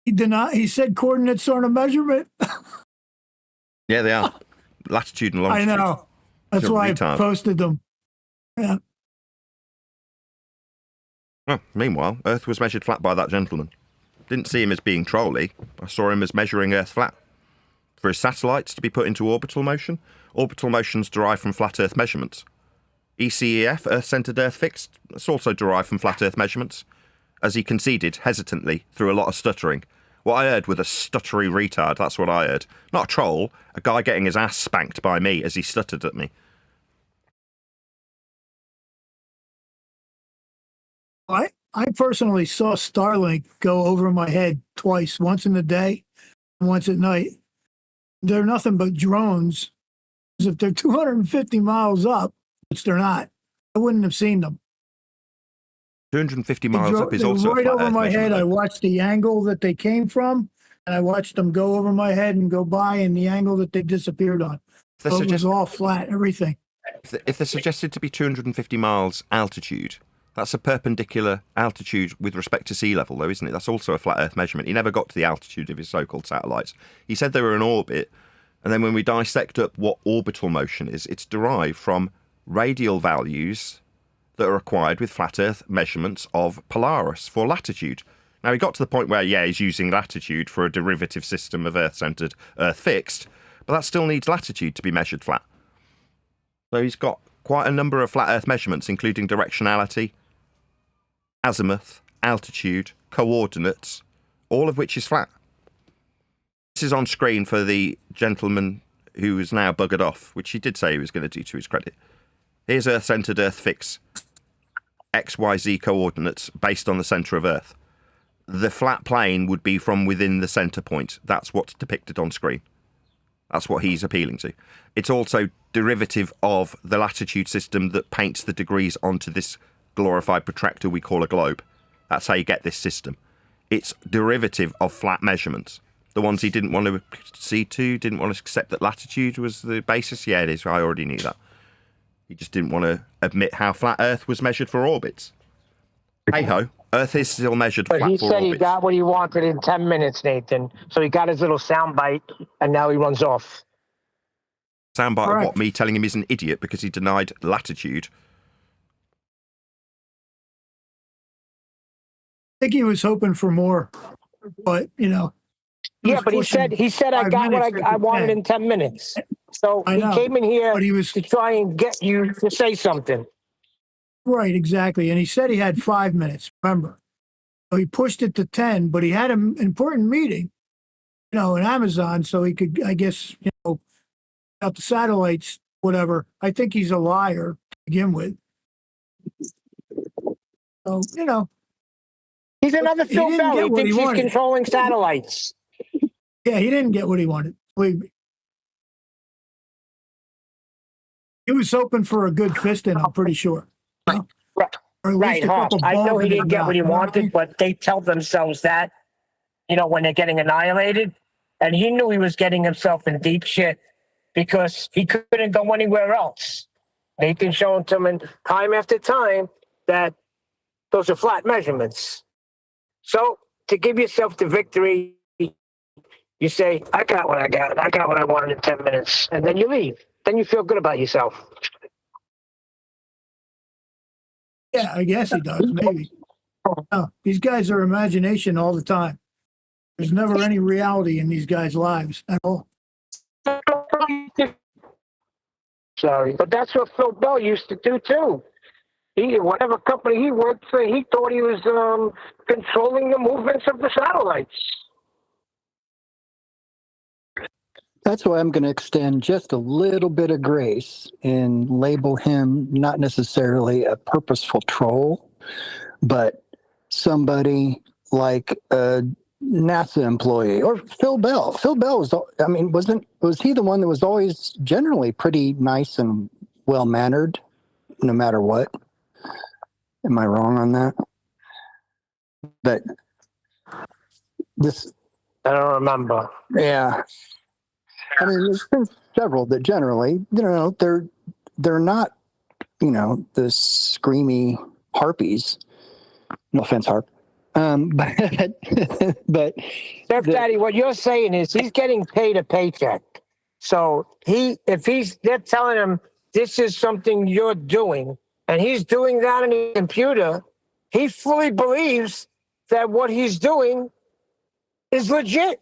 He said coordinates aren't a measurement. Yeah, they are. Latitude and longitude. I know. That's why I posted them. Yeah. Oh, meanwhile, Earth was measured flat by that gentleman. Didn't see him as being trolly. I saw him as measuring Earth flat. For his satellites to be put into orbital motion, orbital motion's derived from flat Earth measurements. ECEF, Earth-centered, Earth-fixed, that's also derived from flat Earth measurements. As he conceded, hesitantly, through a lot of stuttering. What I heard was a stuttery retard, that's what I heard. Not a troll, a guy getting his ass spanked by me as he stuttered at me. I personally saw Starlink go over my head twice, once in the day and once at night. They're nothing but drones. Because if they're 250 miles up, which they're not, I wouldn't have seen them. 250 miles up is also right a flat over Earth my head. measurement. I watched the angle that they came from, and I watched them go over my head and go by, and the angle that they disappeared on. So it was all flat, everything. If they're suggested to be 250 miles altitude, that's a perpendicular altitude with respect to sea level, though, isn't it? That's also a flat Earth measurement. He never got to the altitude of his so-called satellites. He said they were in orbit, and then when we dissect up what orbital motion is, it's derived from radial values that are acquired with flat Earth measurements of Polaris for latitude. Now, he got to the point where, yeah, he's using latitude for a derivative system of Earth-centered, Earth-fixed, but that still needs latitude to be measured flat. So he's got quite a number of flat Earth measurements, including directionality, azimuth, altitude, coordinates, all of which is flat. This is on screen for the gentleman who is now buggered off, which he did say he was going to do to his credit. Here's Earth-centered Earth fix. XYZ coordinates based on the center of Earth. The flat plane would be from within the center point. That's what's depicted on screen. That's what he's appealing to. It's also derivative of the latitude system that paints the degrees onto this glorified protractor we call a globe. That's how you get this system. It's derivative of flat measurements. The ones he didn't want to accede to, didn't want to accept that latitude was the basis. Yeah, it is. I already knew that. He just didn't want to admit how flat Earth was measured for orbits. Hey-ho, Earth is still measured flat for orbits. But he said he got what he wanted in 10 minutes, Nathan. So he got his little soundbite, and now he runs off. Soundbite of what? Me telling him he's an idiot because he denied latitude. I think he was hoping for more, but Yeah, but he said I got what I wanted in 10 minutes. So he came in here to try and get you to say something. Right, exactly. And he said he had 5 minutes, remember. So he pushed it to 10, but he had an important meeting, in Amazon, so he could, I guess, out the satellites, whatever. I think he's a liar to begin with. So, He's another Phil Bell. He thinks he's controlling satellites. Yeah, he didn't get what he wanted. Believe me. He was hoping for a good fisting, I'm pretty sure. Right, Hop. I know he didn't get what he wanted, but they tell themselves that, when they're getting annihilated. And he knew he was getting himself in deep shit because he couldn't go anywhere else. Nathan showing to him time after time that those are flat measurements. So to give yourself the victory, you say, I got what I got. I got what I wanted in 10 minutes. And then you leave. Then you feel good about yourself. Yeah, I guess he does, maybe. No, these guys are imagination all the time. There's never any reality in these guys' lives at all. Sorry, but that's what Phil Bell used to do too. Whatever company he worked for, he thought he was controlling the movements of the satellites. That's why I'm going to extend just a little bit of grace and label him not necessarily a purposeful troll, but somebody like a NASA employee or Phil Bell. Phil Bell was he the one that was always generally pretty nice and well-mannered no matter what? Am I wrong on that? But this... I don't remember. Yeah. I mean, there's been several that generally, they're not, the screamy harpies. No offense, Harp. But Chef Daddy, what you're saying is he's getting paid a paycheck. So they're telling him this is something you're doing, and he's doing that on the computer, he fully believes that what he's doing is legit,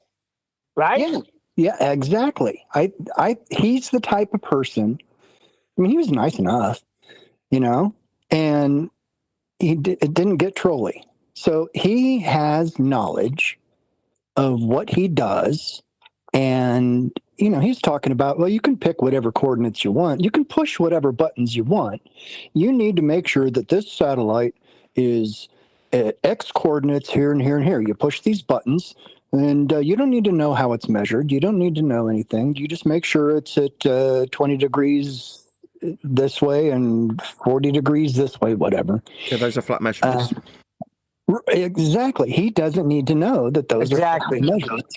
right? Yeah, exactly. He's the type of person. I mean, he was nice enough, and it didn't get trolly. So he has knowledge of what he does, and he's talking about, well, you can pick whatever coordinates you want, you can push whatever buttons you want. You need to make sure that this satellite is at X coordinates here and here and here. You push these buttons. And you don't need to know how it's measured. You don't need to know anything. You just make sure it's at 20 degrees this way and 40 degrees this way, whatever. Yeah, those are flat measurements. Exactly. He doesn't need to know that those are flat measurements.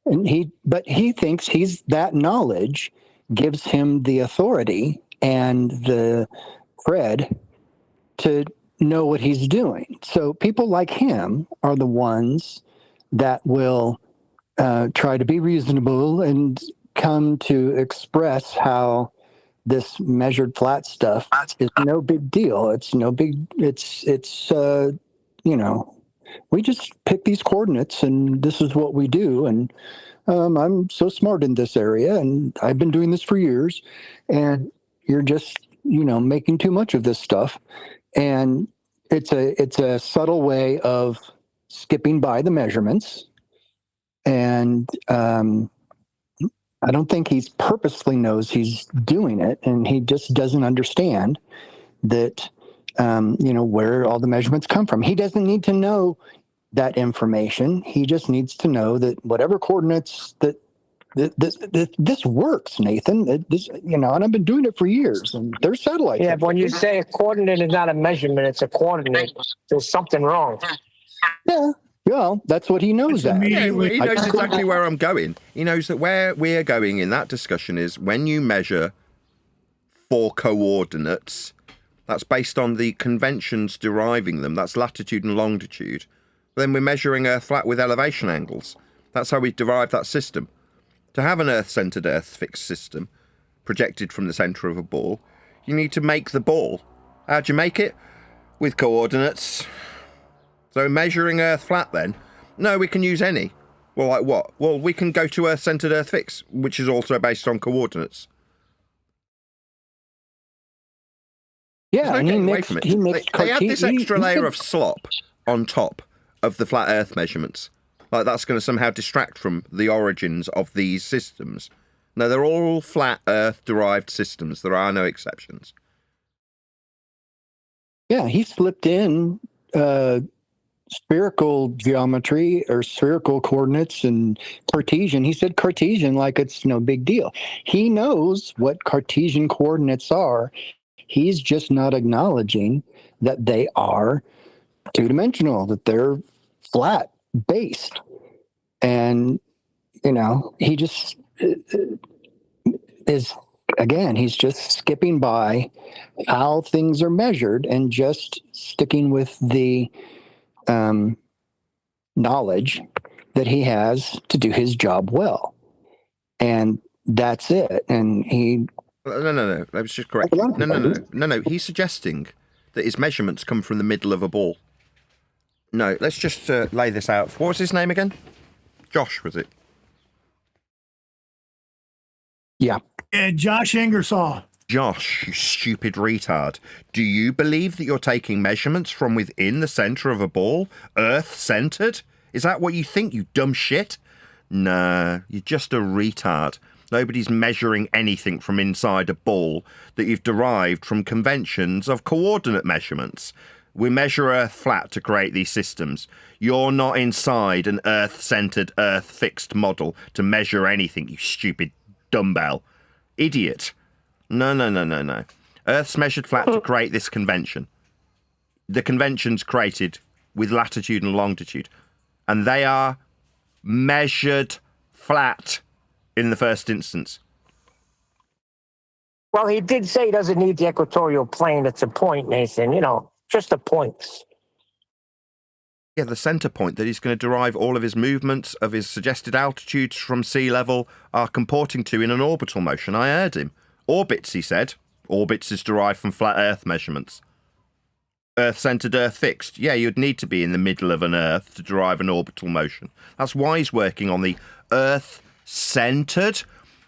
And he thinks that knowledge gives him the authority and the cred to know what he's doing. So people like him are the ones that will try to be reasonable and come to express how this measured flat stuff is no big deal. It's no big, we just pick these coordinates and this is what we do. And I'm so smart in this area and I've been doing this for years, and you're just, making too much of this stuff. And it's a subtle way of skipping by the measurements And I don't think he's purposely knows he's doing it, and he just doesn't understand that, where all the measurements come from. He doesn't need to know that information. He just needs to know that whatever coordinates that this works, Nathan. And I've been doing it for years, and there's satellites. Yeah, but when you say a coordinate is not a measurement, it's a coordinate. There's something wrong. Yeah, well, that's what he knows. That Yeah, he knows exactly where I'm going. He knows that where we're going in that discussion is when you measure 4 coordinates, that's based on the conventions deriving them. That's latitude and longitude. Then we're measuring Earth flat with elevation angles. That's how we derive that system. To have an Earth-centered, Earth-fixed system projected from the center of a ball, you need to make the ball. How'd you make it? With coordinates. So measuring Earth flat then? No, we can use any. Well, like what? Well, we can go to Earth-centered, Earth-fixed, which is also based on coordinates. Yeah, and he mixed they add this extra layer of slop on top of the flat Earth measurements. Like that's going to somehow distract from the origins of these systems. No, they're all flat Earth-derived systems. There are no exceptions. Yeah, he slipped in spherical geometry or spherical coordinates and Cartesian. He said Cartesian like it's no big deal. He knows what Cartesian coordinates are. He's just not acknowledging that they are two-dimensional, that they're flat based. And, he just is, again, he's just skipping by how things are measured and just sticking with the knowledge that he has to do his job well. And that's it. And he... No. That was just correct. No. He's suggesting that his measurements come from the middle of a ball. No, let's just lay this out. What was his name again? Josh, was it? Yeah. Josh Ingersoll. Josh, you stupid retard. Do you believe that you're taking measurements from within the center of a ball? Earth-centered? Is that what you think, you dumb shit? Nah, you're just a retard. Nobody's measuring anything from inside a ball that you've derived from conventions of coordinate measurements. We measure Earth flat to create these systems. You're not inside an Earth-centered, Earth-fixed model to measure anything, you stupid dumbbell. Idiot. No. Earth's measured flat to create this convention. The convention's created with latitude and longitude. And they are measured flat in the first instance. Well, he did say he doesn't need the equatorial plane. It's a point, Nathan. Just a point. Yeah, the center point that he's going to derive all of his movements of his suggested altitudes from sea level are comporting to in an orbital motion. I heard him. Orbits, he said. Orbits is derived from flat Earth measurements. Earth-centered, Earth-fixed. Yeah, you'd need to be in the middle of an Earth to derive an orbital motion. That's why he's working on the Earth-centered.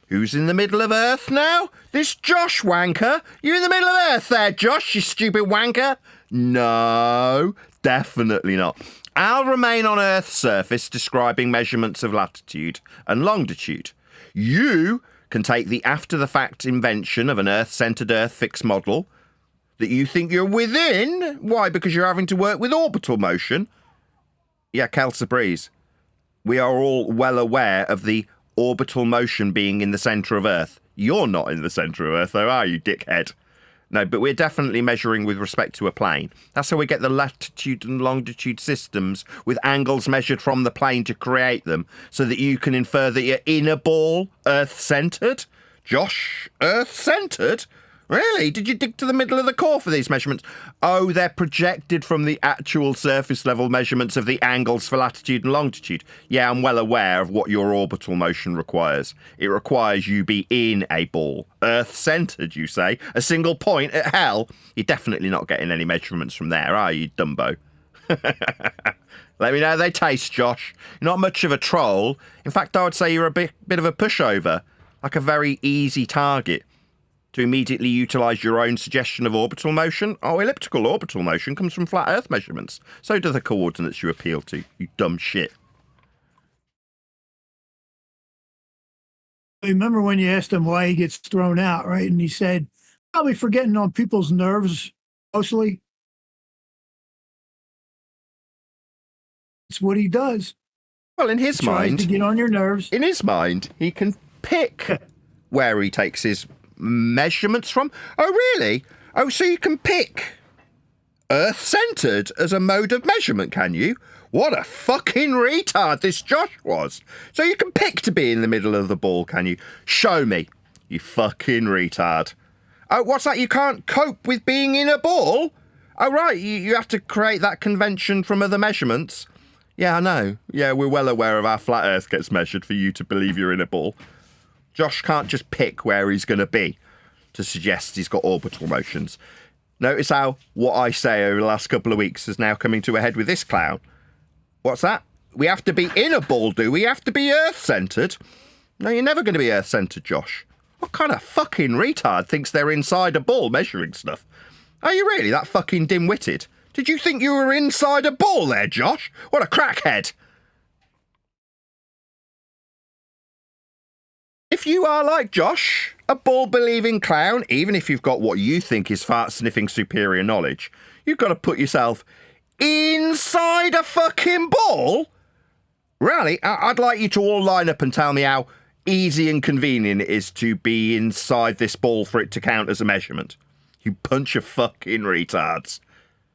Who's in the middle of Earth now? This Josh wanker. You in the middle of Earth there, Josh, you stupid wanker? No, definitely not. I'll remain on Earth's surface describing measurements of latitude and longitude. You can take the after-the-fact invention of an Earth-centered, Earth-fixed model that you think you're within. Why? Because you're having to work with orbital motion? Yeah, Kelsa Breeze. We are all well aware of the orbital motion being in the centre of Earth. You're not in the centre of Earth, though, are you, dickhead? No, but we're definitely measuring with respect to a plane. That's how we get the latitude and longitude systems with angles measured from the plane to create them, so that you can infer that you're in a ball, Earth-centred. Josh, Earth-centred? Really? Did you dig to the middle of the core for these measurements? Oh, they're projected from the actual surface level measurements of the angles for latitude and longitude. Yeah, I'm well aware of what your orbital motion requires. It requires you be in a ball. Earth-centred, you say? A single point at hell? You're definitely not getting any measurements from there, are you, Dumbo? Let me know how they taste, Josh. You're not much of a troll. In fact, I would say you're a bit of a pushover. Like a very easy target to immediately utilise your own suggestion of orbital motion. Oh, elliptical orbital motion comes from flat Earth measurements. So do the coordinates you appeal to, you dumb shit. Remember when you asked him why he gets thrown out, right? And he said, probably for getting on people's nerves, mostly. It's what he does. Well, in his Tries mind, to get on your nerves. in his mind, he can pick where he takes his measurements from. Oh, really? Oh, so you can pick Earth-centered as a mode of measurement, can you? What a fucking retard this Josh was. So you can pick to be in the middle of the ball, can you? Show me, you fucking retard. Oh, what's that? You can't cope with being in a ball? Oh, right, you have to create that convention from other measurements. Yeah, I know. Yeah, we're well aware of how flat Earth gets measured for you to believe you're in a ball. Josh can't just pick where he's going to be to suggest he's got orbital motions. Notice how what I say over the last couple of weeks is now coming to a head with this clown. What's that? We have to be in a ball, do we? Have to be Earth-centered? No, you're never going to be Earth-centered, Josh. What kind of fucking retard thinks they're inside a ball measuring stuff? Are you really that fucking dim-witted? Did you think you were inside a ball there, Josh? What a crackhead. If you are like Josh, a ball-believing clown, even if you've got what you think is fart-sniffing superior knowledge, you've got to put yourself inside a fucking ball? Really? I'd like you to all line up and tell me how easy and convenient it is to be inside this ball for it to count as a measurement. You bunch of fucking retards.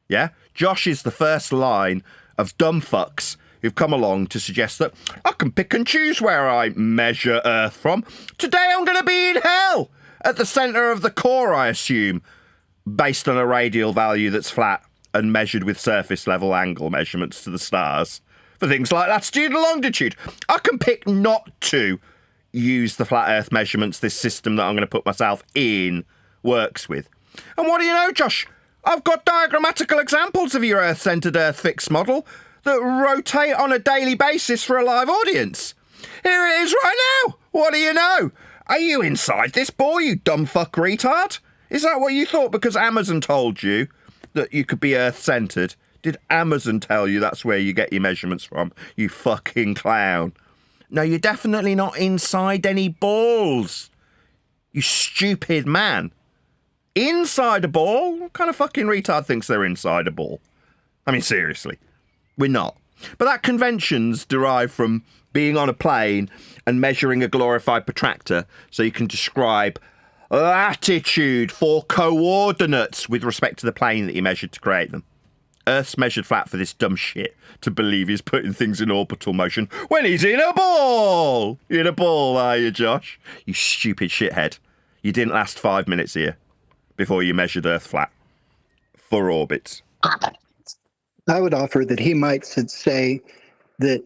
Yeah? Josh is the first line of dumb fucks who've come along to suggest that I can pick and choose where I measure Earth from. Today I'm going to be in hell! At the centre of the core, I assume, based on a radial value that's flat and measured with surface level angle measurements to the stars. For things like latitude and longitude. I can pick not to use the flat Earth measurements this system that I'm going to put myself in works with. And what do you know, Josh? I've got diagrammatical examples of your Earth-centered Earth-fixed model that rotate on a daily basis for a live audience. Here it is right now. What do you know? Are you inside this ball, you dumb fuck retard? Is that what you thought because Amazon told you that you could be Earth-centered? Did Amazon tell you that's where you get your measurements from, you fucking clown? No, you're definitely not inside any balls. You stupid man. Inside a ball? What kind of fucking retard thinks they're inside a ball? I mean, seriously. We're not. But that convention's derived from being on a plane and measuring a glorified protractor so you can describe latitude for coordinates with respect to the plane that you measured to create them. Earth's measured flat for this dumb shit to believe he's putting things in orbital motion when he's in a ball! You're in a ball, are you, Josh? You stupid shithead. You didn't last 5 minutes here before you measured Earth flat for orbits. I would offer that he might say that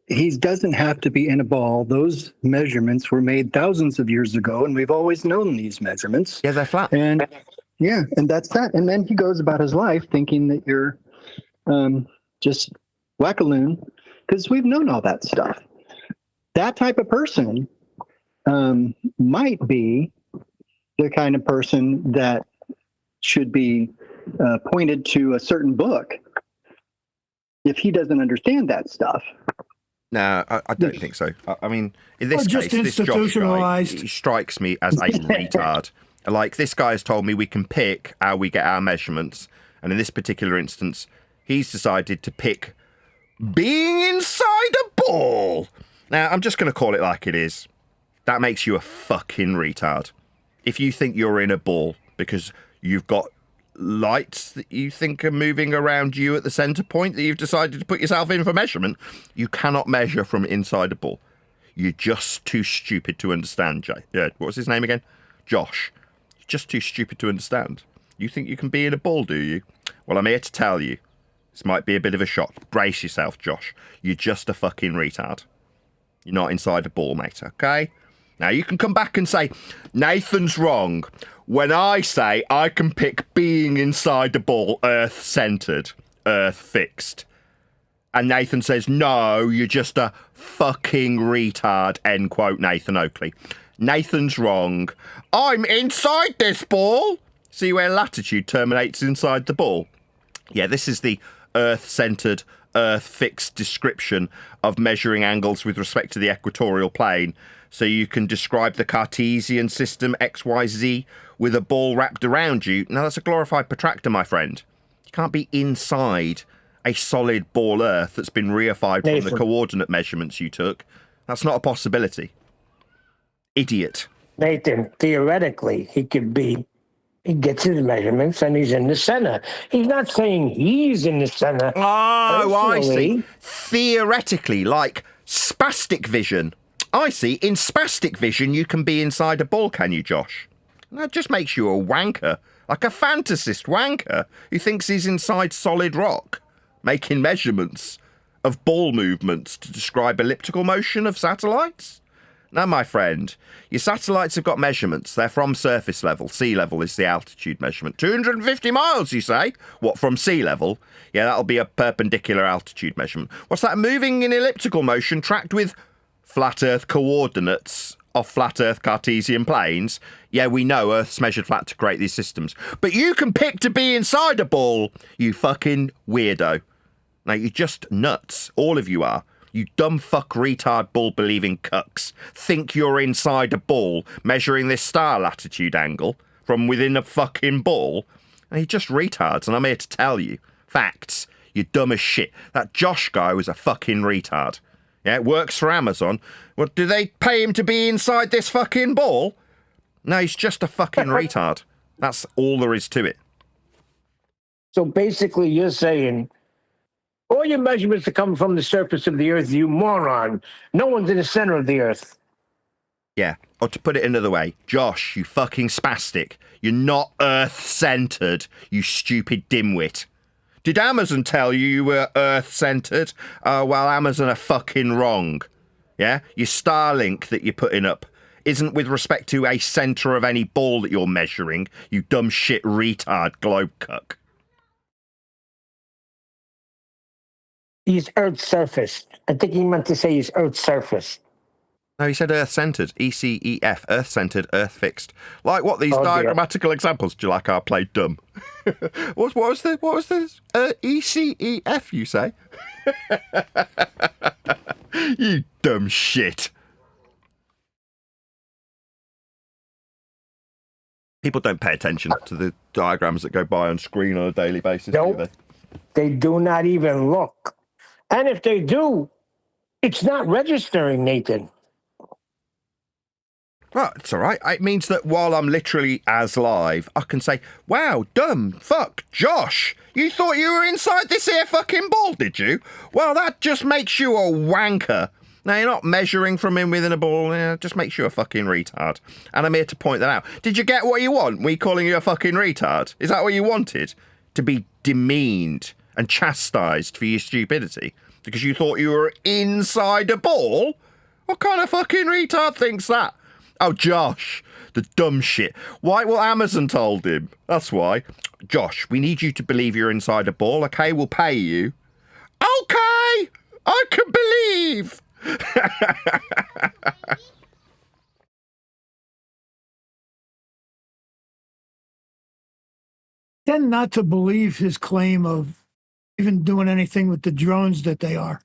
he doesn't have to be in a ball. Those measurements were made thousands of years ago, and we've always known these measurements. Yeah, they're flat. And yeah, and that's that. And then he goes about his life thinking that you're just wackaloon, because we've known all that stuff. That type of person might be the kind of person that should be pointed to a certain book if he doesn't understand that stuff. No, I don't think so. I mean, in this Or just case, this Josh guy, institutionalized. he strikes me as a retard. Like, this guy has told me we can pick how we get our measurements. And in this particular instance, he's decided to pick being inside a ball. Now, I'm just going to call it like it is. That makes you a fucking retard. If you think you're in a ball because you've got lights that you think are moving around you at the center point that you've decided to put yourself in for measurement, you cannot measure from inside a ball. You're just too stupid to understand, Jay. Yeah, what was his name again? Josh. You're just too stupid to understand. You think you can be in a ball, do you? Well, I'm here to tell you. This might be a bit of a shock. Brace yourself, Josh. You're just a fucking retard. You're not inside a ball, mate, okay? Now, you can come back and say, Nathan's wrong when I say I can pick being inside the ball Earth-centered, Earth-fixed. And Nathan says, no, you're just a fucking retard, end quote, Nathan Oakley. Nathan's wrong. I'm inside this ball. See where latitude terminates inside the ball? Yeah, this is the Earth-centered, Earth-fixed description of measuring angles with respect to the equatorial plane so you can describe the Cartesian system XYZ with a ball wrapped around you. Now, that's a glorified protractor, my friend. You can't be inside a solid ball Earth that's been reified from the coordinate measurements you took. That's not a possibility. Idiot. Nathan, theoretically, he gets his measurements and he's in the center. He's not saying he's in the center. Oh, I see. Personally. Theoretically, like spastic vision. I see. In spastic vision, you can be inside a ball, can you, Josh? That just makes you a wanker. Like a fantasist wanker who thinks he's inside solid rock, making measurements of ball movements to describe elliptical motion of satellites. Now, my friend, your satellites have got measurements. They're from surface level. Sea level is the altitude measurement. 250 miles, you say? What, from sea level? Yeah, that'll be a perpendicular altitude measurement. What's that? Moving in elliptical motion tracked with flat Earth coordinates off flat Earth Cartesian planes. Yeah, we know Earth's measured flat to create these systems. But you can pick to be inside a ball, you fucking weirdo. Now, you're just nuts. All of you are. You dumb fuck retard ball believing cucks think you're inside a ball measuring this star latitude angle from within a fucking ball. And you're just retards, and I'm here to tell you. Facts. You're dumb as shit. That Josh guy was a fucking retard. Yeah, it works for Amazon. Well, do they pay him to be inside this fucking ball? No, he's just a fucking retard. That's all there is to it. So basically, you're saying all your measurements are coming from the surface of the Earth, you moron. No one's in the center of the Earth. Yeah, or to put it another way, Josh, you fucking spastic. You're not Earth-centered, you stupid dimwit. Did Amazon tell you you were Earth-centered? Well, Amazon are fucking wrong. Yeah? Your Starlink that you're putting up isn't with respect to a centre of any ball that you're measuring, you dumb shit retard globe cuck. He's Earth-surfaced. I think he meant to say he's Earth-surfaced. No, he said Earth-centered. ECEF. Earth-centered, Earth-fixed. Like what, these diagrammatical examples? Do you like I played dumb? what was this? ECEF, you say? You dumb shit. People don't pay attention to the diagrams that go by on screen on a daily basis, do they? They do not even look. And if they do, it's not registering, Nathan. Well, it's all right. It means that while I'm literally as live, I can say, wow, dumb, fuck, Josh, you thought you were inside this here fucking ball, did you? Well, that just makes you a wanker. Now, you're not measuring from in within a ball, it just makes you a fucking retard. And I'm here to point that out. Did you get what you want, me calling you a fucking retard? Is that what you wanted? To be demeaned and chastised for your stupidity? Because you thought you were inside a ball? What kind of fucking retard thinks that? Oh, Josh, the dumb shit. Why? Well, Amazon told him. That's why. Josh, we need you to believe you're inside a ball, okay? We'll pay you. Okay! I can believe! Tend not to believe his claim of even doing anything with the drones that they are.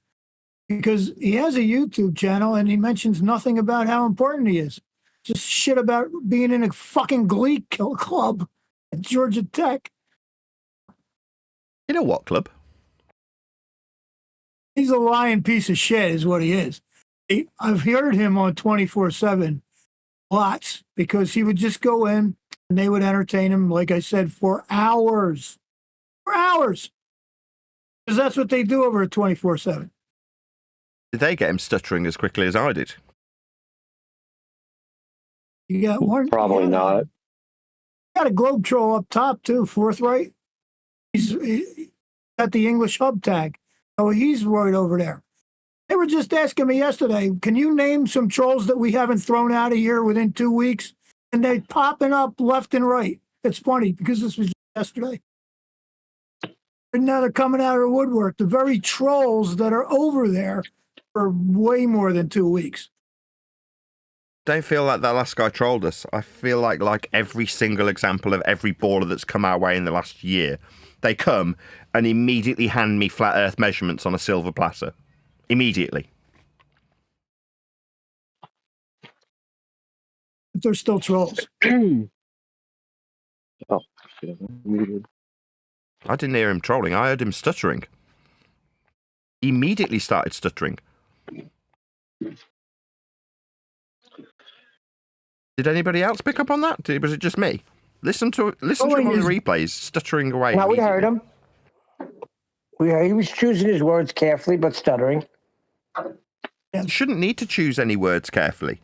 Because he has a YouTube channel and he mentions nothing about how important he is. Just shit about being in a fucking glee club at Georgia Tech. You know what club? He's a lying piece of shit is what he is. I've heard him on 24/7 lots because he would just go in and they would entertain him, like I said, for hours. For hours. Because that's what they do over at 24/7. Did they get him stuttering as quickly as I did? You got one? Probably not. You got a globe troll up top, too, forthright. He's got the English hub tag. Oh, he's right over there. They were just asking me yesterday, can you name some trolls that we haven't thrown out of here within 2 weeks? And they're popping up left and right. It's funny because this was yesterday. And now they're coming out of the woodwork. The very trolls that are over there for way more than 2 weeks. Don't feel like that last guy trolled us. I feel like every single example of every baller that's come our way in the last year, they come and immediately hand me flat earth measurements on a silver platter. Immediately. But they're still trolls. Oh, I didn't hear him trolling. I heard him stuttering. He immediately started stuttering. Did anybody else pick up on that? Was it just me? Listen to him on the replays, stuttering away. No, we heard him. He was choosing his words carefully, but stuttering. You shouldn't need to choose any words carefully.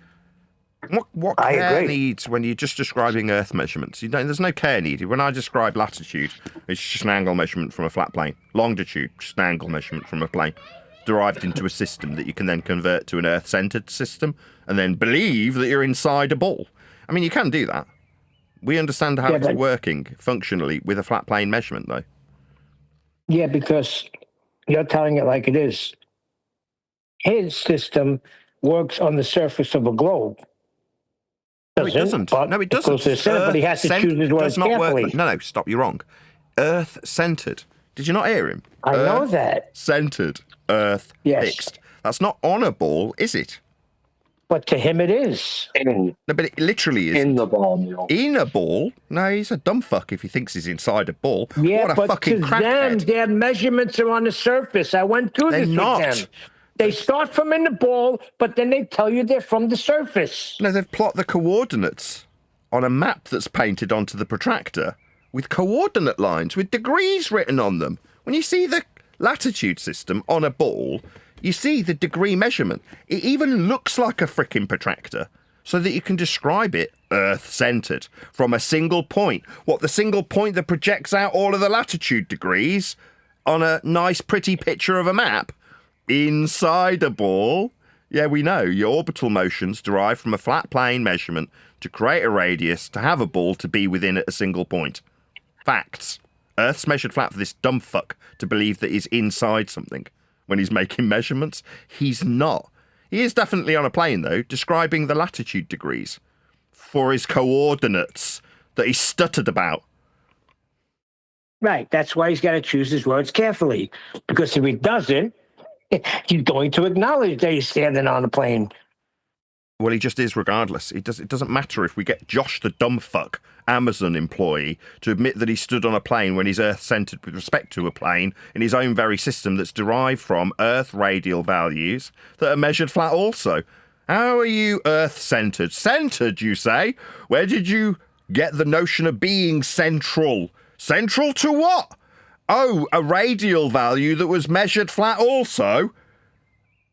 What I care agree. needs when you're just describing Earth measurements? There's no care needed. When I describe latitude, it's just an angle measurement from a flat plane. Longitude, just an angle measurement from a plane, derived into a system that you can then convert to an Earth-centered system, and then believe that you're inside a ball. I mean, you can do that. We understand how it's working functionally with a flat plane measurement, though. Yeah, because you're telling it like it is. His system works on the surface of a globe. No, it doesn't. No, it doesn't. But he has to choose his words carefully. No, stop. You're wrong. Earth-centered. Did you not hear him? I know that. Centered. Earth fixed. That's not on a ball, is it? But to him it is. No, but it literally is. In the ball, Neil. In a ball? No, he's a dumb fuck if he thinks he's inside a ball. Yeah, what a but fucking to crackhead. them, their measurements are on the surface. I went through They're this not. with them. They start from in the ball, but then they tell you they're from the surface. No, they've plot the coordinates on a map that's painted onto the protractor with coordinate lines with degrees written on them. When you see the latitude system on a ball, you see the degree measurement. It even looks like a frickin' protractor so that you can describe it Earth-centered from a single point. What, the single point that projects out all of the latitude degrees on a nice, pretty picture of a map? Inside a ball? Yeah, we know. Your orbital motions derive from a flat plane measurement to create a radius to have a ball to be within at a single point. Facts. Earth's measured flat for this dumb fuck to believe that he's inside something when he's making measurements. He's not. He is definitely on a plane, though, describing the latitude degrees for his coordinates that he stuttered about. Right. That's why he's got to choose his words carefully. Because if he doesn't, he's going to acknowledge that he's standing on a plane. Well, he just is regardless. It doesn't matter if we get Josh the dumb fuck, Amazon employee, to admit that he stood on a plane when he's Earth-centered with respect to a plane in his own very system that's derived from Earth radial values that are measured flat also. How are you Earth-centered? Centered, you say? Where did you get the notion of being central? Central to what? Oh, a radial value that was measured flat also?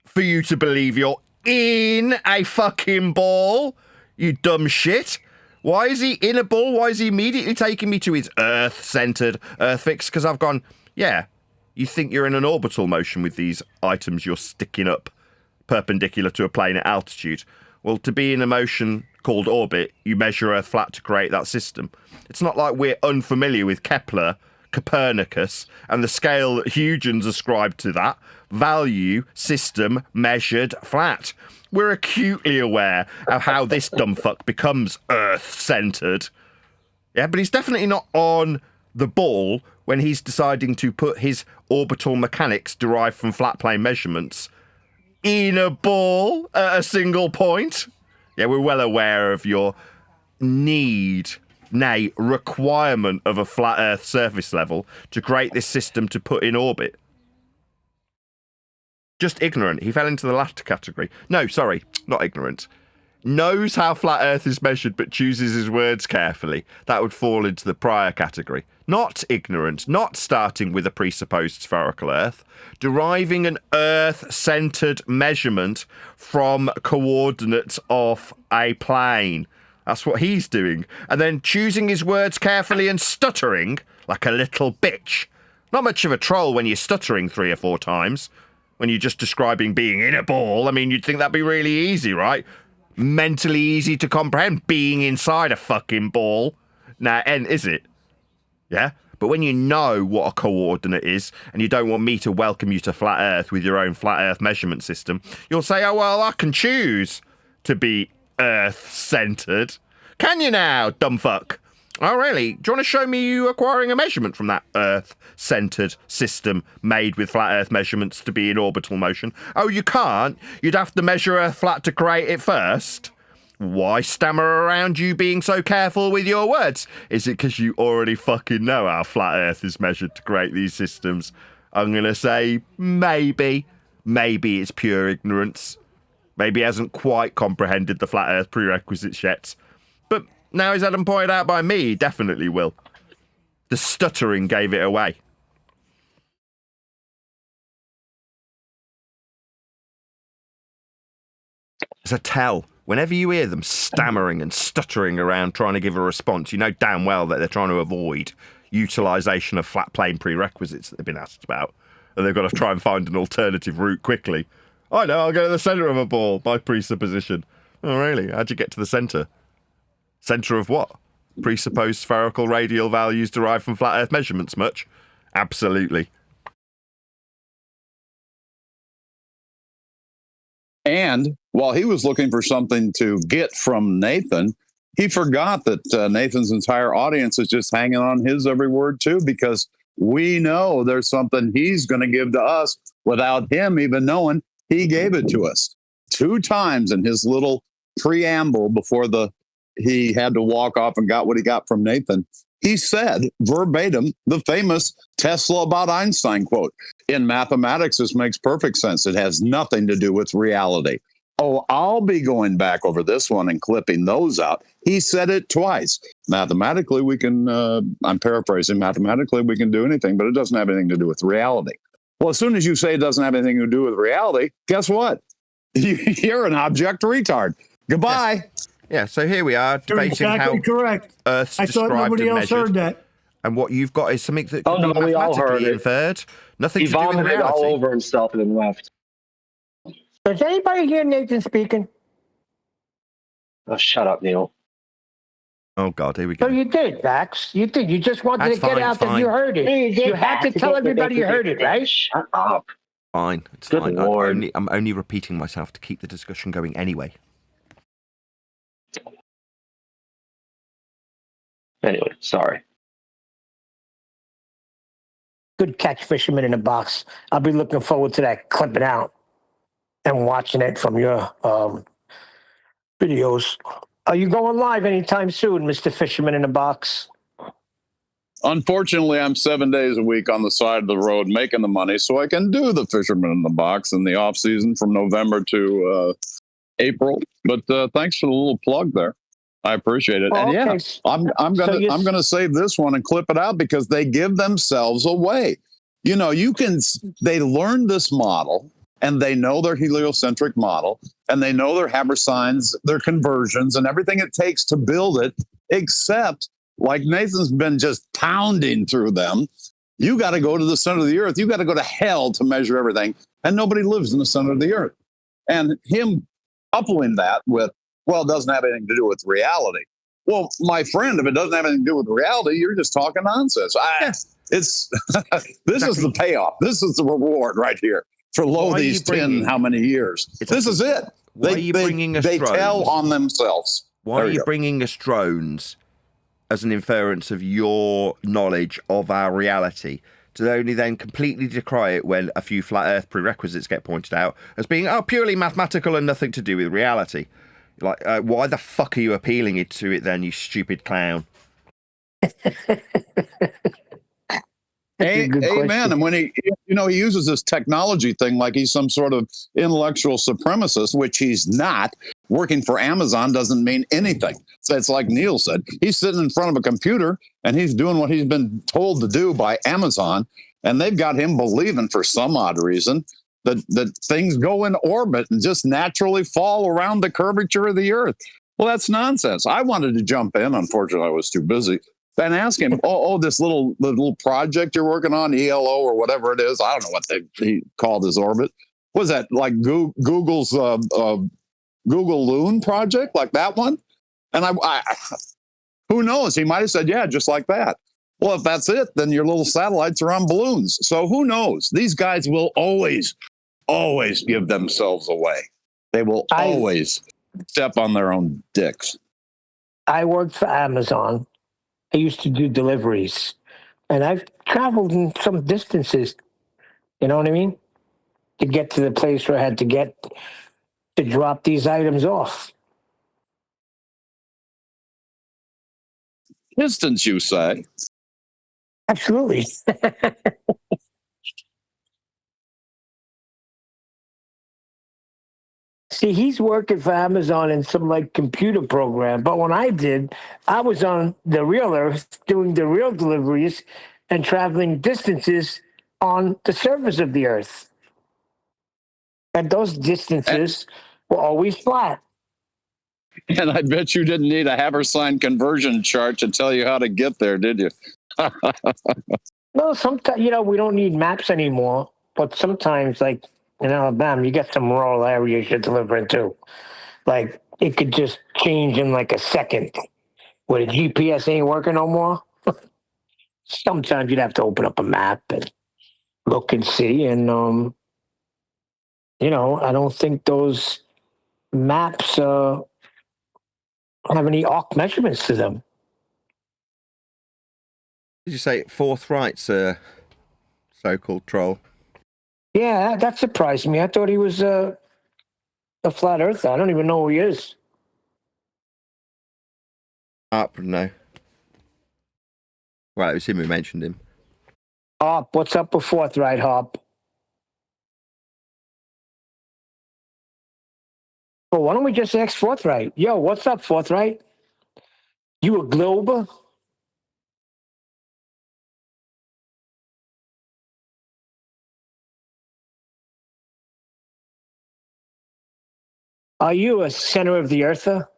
For you to believe you're in a fucking ball, you dumb shit. Why is he in a ball? Why is he immediately taking me to his Earth-centered, Earth-fixed? Because I've gone, yeah, you think you're in an orbital motion with these items you're sticking up perpendicular to a plane at altitude. Well, to be in a motion called orbit, you measure Earth flat to create that system. It's not like we're unfamiliar with Kepler, Copernicus, and the scale that Huygens ascribed to that. Value, system, measured, flat. We're acutely aware of how this dumb fuck becomes Earth-centered. Yeah, but he's definitely not on the ball when he's deciding to put his orbital mechanics derived from flat plane measurements in a ball at a single point. Yeah, we're well aware of your need, nay, requirement of a flat Earth surface level to create this system to put in orbit. Just ignorant. He fell into the latter category. No, sorry, not ignorant. Knows how flat Earth is measured but chooses his words carefully. That would fall into the prior category. Not ignorant, not starting with a presupposed spherical Earth, deriving an Earth-centered measurement from coordinates of a plane. That's what he's doing. And then choosing his words carefully and stuttering like a little bitch. Not much of a troll when you're stuttering 3 or 4 times. When you're just describing being in a ball, I mean, you'd think that'd be really easy, right? Mentally easy to comprehend being inside a fucking ball. Nah, is it? Yeah? But when you know what a coordinate is, and you don't want me to welcome you to flat Earth with your own flat Earth measurement system, you'll say, oh, well, I can choose to be Earth-centered. Can you now, dumb fuck? Oh, really? Do you want to show me you acquiring a measurement from that Earth-centered system made with flat Earth measurements to be in orbital motion? Oh, you can't? You'd have to measure Earth flat to create it first? Why stammer around you being so careful with your words? Is it because you already fucking know how flat Earth is measured to create these systems? I'm going to say maybe. Maybe it's pure ignorance. Maybe he hasn't quite comprehended the flat Earth prerequisites yet. But now he's had them pointed out by me, he definitely will. The stuttering gave it away. It's a tell. Whenever you hear them stammering and stuttering around trying to give a response, you know damn well that they're trying to avoid utilisation of flat plane prerequisites that they've been asked about. And they've got to try and find an alternative route quickly. I know, I'll go to the centre of a ball, by presupposition. Oh, really? How'd you get to the centre? Centre of what? Presupposed spherical radial values derived from flat Earth measurements much? Absolutely. And while he was looking for something to get from Nathan, he forgot that Nathan's entire audience is just hanging on his every word too, because we know there's something he's going to give to us without him even knowing he gave it to us. 2 times in his little preamble before he had to walk off and got what he got from Nathan, he said verbatim the famous Tesla about Einstein quote. In mathematics, this makes perfect sense. It has nothing to do with reality. Oh, I'll be going back over this one and clipping those out. He said it twice. Mathematically, we can, I'm paraphrasing, mathematically, we can do anything, but it doesn't have anything to do with reality. Well, as soon as you say it doesn't have anything to do with reality, guess what? You're an object retard. Goodbye. Yes. Yeah, so here we are debating exactly how correct. Earth's I thought described nobody and else measured. heard that. And what you've got is something that can no, be we all heard mathematically it. inferred. Nothing He to do with vomited all reality. over himself and then left. Does anybody hear Nathan speaking? Oh, shut up, Neil. Oh, God, here we So go. you did, Max. You did. You just wanted That's to get fine, out that you heard it. You had to tell everybody you heard it, right? Shut up. Fine, it's Good fine. Lord. I'm only repeating myself to keep the discussion going anyway. Anyway, sorry. Good catch, fisherman in a box. I'll be looking forward to that clipping out and watching it from your videos. Are you going live anytime soon, Mr. Fisherman in a Box? Unfortunately, I'm 7 days a week on the side of the road making the money so I can do the Fisherman in the Box in the off season from November to April. But thanks for the little plug there. I appreciate it. Oh, And yeah, okay. I'm gonna save this one and clip it out because they give themselves away. You know, they learn this model and they know their heliocentric model and they know their Habersigns, their conversions, and everything it takes to build it, except like Nathan's been just pounding through them. You got to go to the center of the earth. You got to go to hell to measure everything. And nobody lives in the center of the earth. And him coupling that with, well, it doesn't have anything to do with reality. Well, my friend, if it doesn't have anything to do with reality, you're just talking nonsense. It's this is the payoff. This is the reward right here for these 10 how many years. This is it. Why are you bringing us they drones? tell on themselves. Why are you bringing us drones as an inference of your knowledge of our reality, to only then completely decry it when a few flat Earth prerequisites get pointed out as being purely mathematical and nothing to do with reality? Like, why the fuck are you appealing it to it then, you stupid clown? Amen. And when he uses this technology thing like he's some sort of intellectual supremacist, which he's not. Working for Amazon doesn't mean anything. So it's like Neil said, he's sitting in front of a computer and he's doing what he's been told to do by Amazon. And they've got him believing for some odd reason that things go in orbit and just naturally fall around the curvature of the earth. Well, that's nonsense. I wanted to jump in. Unfortunately, I was too busy. And ask him, this little project you're working on, ELO or whatever it is. I don't know what he called his orbit. Was that like Google's Google Loon project, like that one? And I who knows? He might have said, yeah, just like that. Well, if that's it, then your little satellites are on balloons. So who knows? These guys will always give themselves away. They will always step on their own dicks. I worked for Amazon. I used to do deliveries, and I've traveled in some distances, you know what I mean, to get to the place where I had to get to drop these items off. Distance, you say? Absolutely. See, he's working for Amazon in some like computer program. But when I did, I was on the real Earth doing the real deliveries and traveling distances on the surface of the Earth. And those distances were always flat. And I bet you didn't need a haversign conversion chart to tell you how to get there, did you? No, sometimes, we don't need maps anymore. But sometimes, like in Alabama, you get some rural areas you're delivering to. Like it could just change in like a second where the GPS ain't working no more. Sometimes you'd have to open up a map and look and see. And, I don't think those maps have any arc measurements to them. Did you say forthright's a so-called troll? Yeah, that surprised me. I thought he was a flat earther. I don't even know who he is. No. Well, it was him who mentioned him. Hop, what's up with forthright, Hop? Well, why don't we just ask forthright? Yo, what's up, forthright? You a glober? Are you a center of the earther?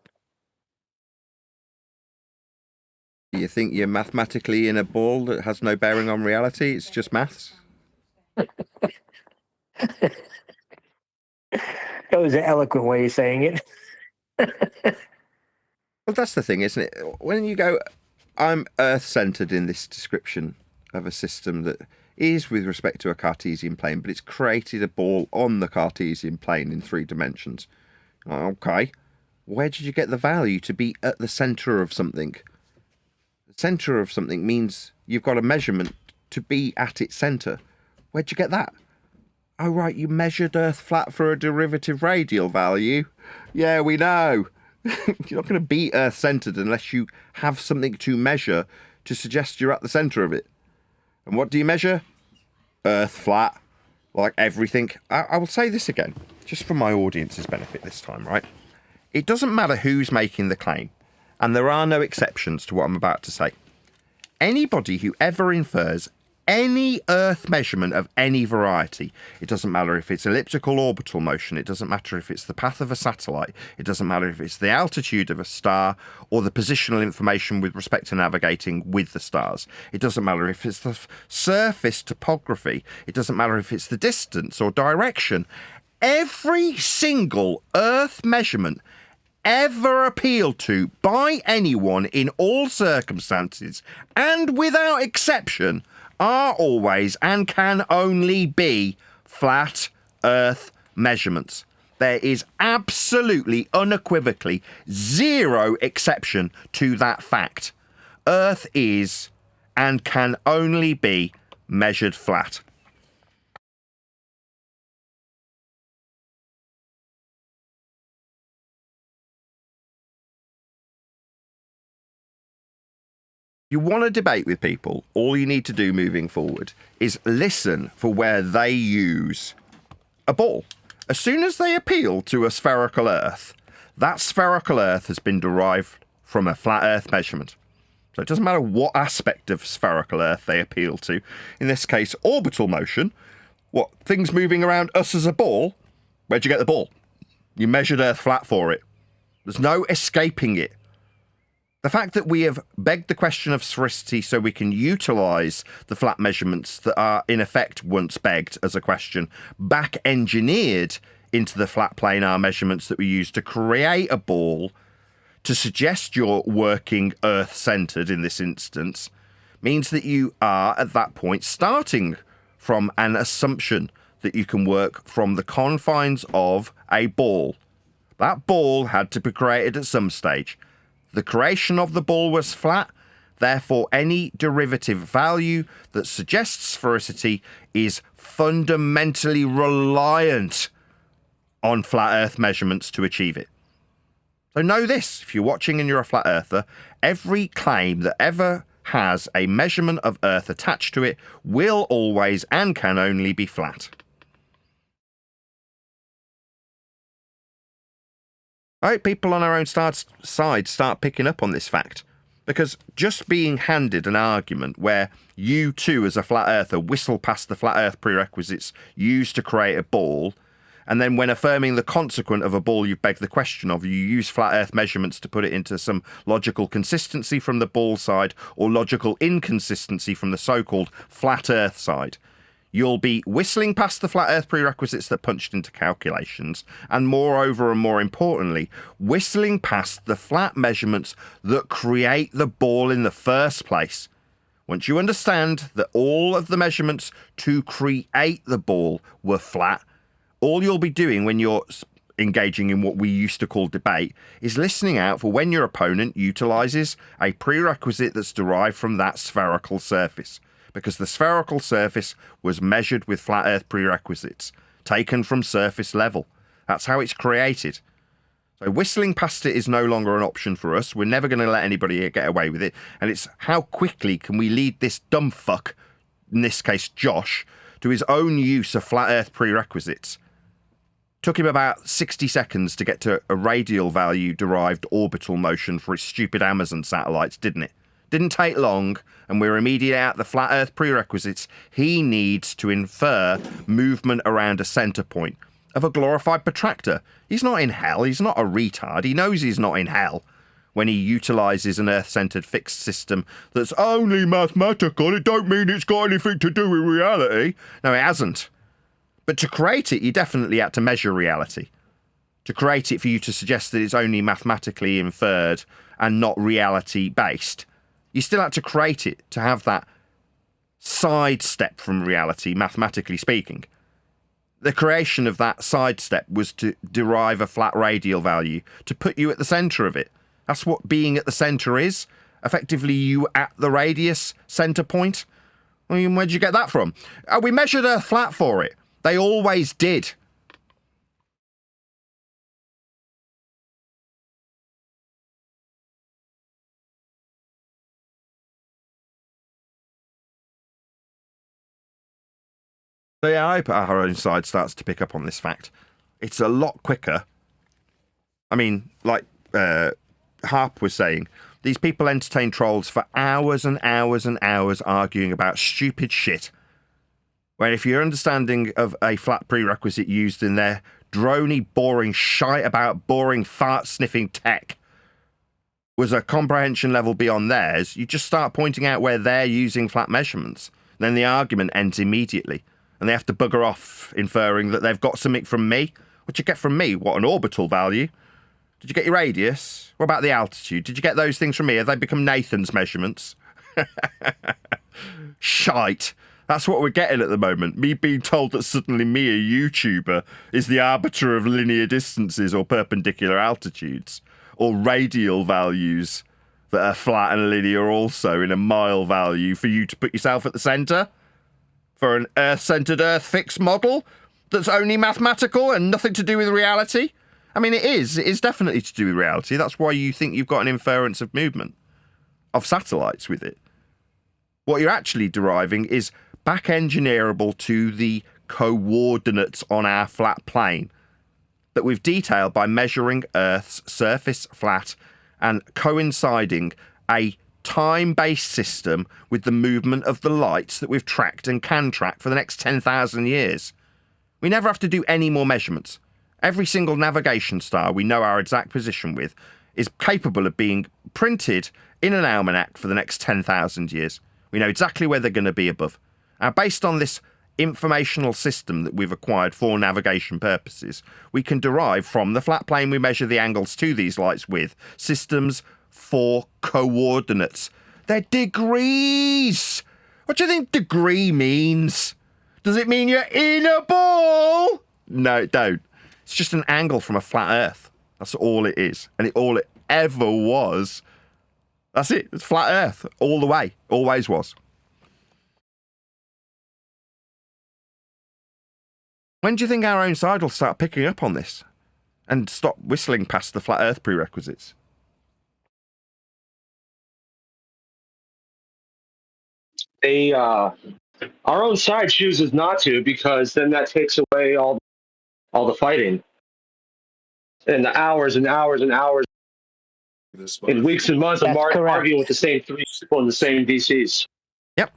Do you think you're mathematically in a ball that has no bearing on reality? It's just maths? That was an eloquent way of saying it. Well, that's the thing, isn't it? When you go, I'm Earth-centered in this description of a system that is with respect to a Cartesian plane, but it's created a ball on the Cartesian plane in 3 dimensions. Okay, where did you get the value to be at the center of something? The center of something means you've got a measurement to be at its center. Where'd you get that? Oh, right, you measured Earth flat for a derivative radial value. Yeah, we know. You're not going to be Earth-centered unless you have something to measure to suggest you're at the center of it. And what do you measure? Earth flat, like everything. I will say this again, just for my audience's benefit this time, right? It doesn't matter who's making the claim, and there are no exceptions to what I'm about to say. Anybody who ever infers any Earth measurement of any variety, it doesn't matter if it's elliptical orbital motion, it doesn't matter if it's the path of a satellite, it doesn't matter if it's the altitude of a star or the positional information with respect to navigating with the stars, it doesn't matter if it's the surface topography, it doesn't matter if it's the distance or direction. Every single Earth measurement ever appealed to by anyone in all circumstances and without exception are always and can only be flat Earth measurements. There is absolutely, unequivocally, zero exception to that fact. Earth is and can only be measured flat. You want to debate with people, all you need to do moving forward is listen for where they use a ball. As soon as they appeal to a spherical Earth, that spherical Earth has been derived from a flat Earth measurement. So it doesn't matter what aspect of spherical Earth they appeal to. In this case, orbital motion. What, things moving around us as a ball? Where'd you get the ball? You measured Earth flat for it. There's no escaping it. The fact that we have begged the question of sphericity so we can utilise the flat measurements that are in effect once begged as a question, back engineered into the flat planar measurements that we use to create a ball to suggest you're working Earth-centred in this instance, means that you are at that point starting from an assumption that you can work from the confines of a ball. That ball had to be created at some stage. The creation of the ball was flat, therefore any derivative value that suggests sphericity is fundamentally reliant on flat Earth measurements to achieve it. So know this, if you're watching and you're a flat earther, every claim that ever has a measurement of Earth attached to it will always and can only be flat. I hope people on our own side start picking up on this fact, because just being handed an argument where you too as a flat earther whistle past the flat earth prerequisites used to create a ball, and then when affirming the consequent of a ball you've begged the question of, you use flat earth measurements to put it into some logical consistency from the ball side or logical inconsistency from the so-called flat earth side. You'll be whistling past the flat earth prerequisites that punched into calculations, and moreover and more importantly, whistling past the flat measurements that create the ball in the first place. Once you understand that all of the measurements to create the ball were flat, all you'll be doing when you're engaging in what we used to call debate is listening out for when your opponent utilizes a prerequisite that's derived from that spherical surface, because the spherical surface was measured with flat earth prerequisites taken from surface level. That's how it's created. So whistling past it is no longer an option for us. We're never going to let anybody get away with it. And it's how quickly can we lead this dumb fuck, in this case Josh, to his own use of flat earth prerequisites. Took him about 60 seconds to get to a radial value derived orbital motion for his stupid Amazon satellites, didn't it? Didn't take long, and we're immediately at the flat earth prerequisites he needs to infer movement around a center point of a glorified protractor. He's not in hell, he's not a retard, he knows he's not in hell when he utilizes an earth-centered fixed system that's only mathematical. It don't mean it's got anything to do with reality. No, it hasn't. But to create it, you definitely had to measure reality. To create it for you to suggest that it's only mathematically inferred and not reality-based, you still had to create it to have that sidestep from reality, mathematically speaking. The creation of that sidestep was to derive a flat radial value, to put you at the centre of it. That's what being at the centre is. Effectively, you at the radius centre point. I mean, where'd you get that from? We measured Earth flat for it. They always did. So yeah, I hope our own side starts to pick up on this fact. It's a lot quicker. I mean, like Harp was saying, these people entertain trolls for hours and hours and hours arguing about stupid shit. Where if your understanding of a flat prerequisite used in their drony, boring shite about boring fart-sniffing tech was a comprehension level beyond theirs, you just start pointing out where they're using flat measurements. Then the argument ends immediately, and they have to bugger off, inferring that they've got something from me. What'd you get from me? What, an orbital value? Did you get your radius? What about the altitude? Did you get those things from me? Have they become Nathan's measurements? Shite. That's what we're getting at the moment. Me being told that suddenly me, a YouTuber, is the arbiter of linear distances or perpendicular altitudes, or radial values that are flat and linear also in a mile value for you to put yourself at the centre? For an Earth-centred Earth-fixed model that's only mathematical and nothing to do with reality? I mean, it is definitely to do with reality. That's why you think you've got an inference of movement of satellites with it. What you're actually deriving is back engineerable to the coordinates on our flat plane that we've detailed by measuring Earth's surface flat and coinciding a time-based system with the movement of the lights that we've tracked and can track for the next 10,000 years. We never have to do any more measurements. Every single navigation star we know our exact position with is capable of being printed in an almanac for the next 10,000 years. We know exactly where they're going to be above. Now, based on this informational system that we've acquired for navigation purposes, we can derive from the flat plane we measure the angles to these lights with systems for coordinates. They're degrees. What do you think degree means? Does it mean you're in a ball? No, it don't. It's just an angle from a flat Earth. That's all it is. And all it ever was. That's it. It's flat Earth all the way. Always was. When do you think our own side will start picking up on this? And stop whistling past the flat Earth prerequisites. Our own side chooses not to, because then that takes away all the fighting and the hours and hours and hours and weeks and months of That's correct. arguing with the same three people in the same DCs. Yep.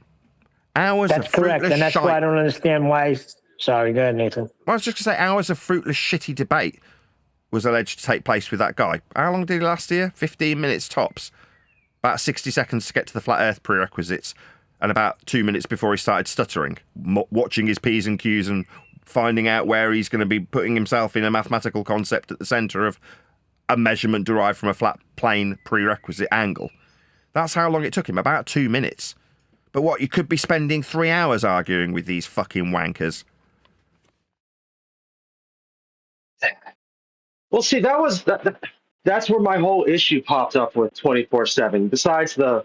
Hours That's of correct, fruitless and that's shite. why I don't understand why. Sorry, go ahead, Nathan. I was just going to say, hours of fruitless, shitty debate was alleged to take place with that guy. How long did he last here? 15 minutes tops. About 60 seconds to get to the flat Earth prerequisites, and about 2 minutes before he started stuttering, watching his P's and Q's and finding out where he's going to be putting himself in a mathematical concept at the centre of a measurement derived from a flat plane prerequisite angle. That's how long it took him, about 2 minutes. But what, you could be spending 3 hours arguing with these fucking wankers. Well, see, that's where my whole issue popped up with 24/7. Besides the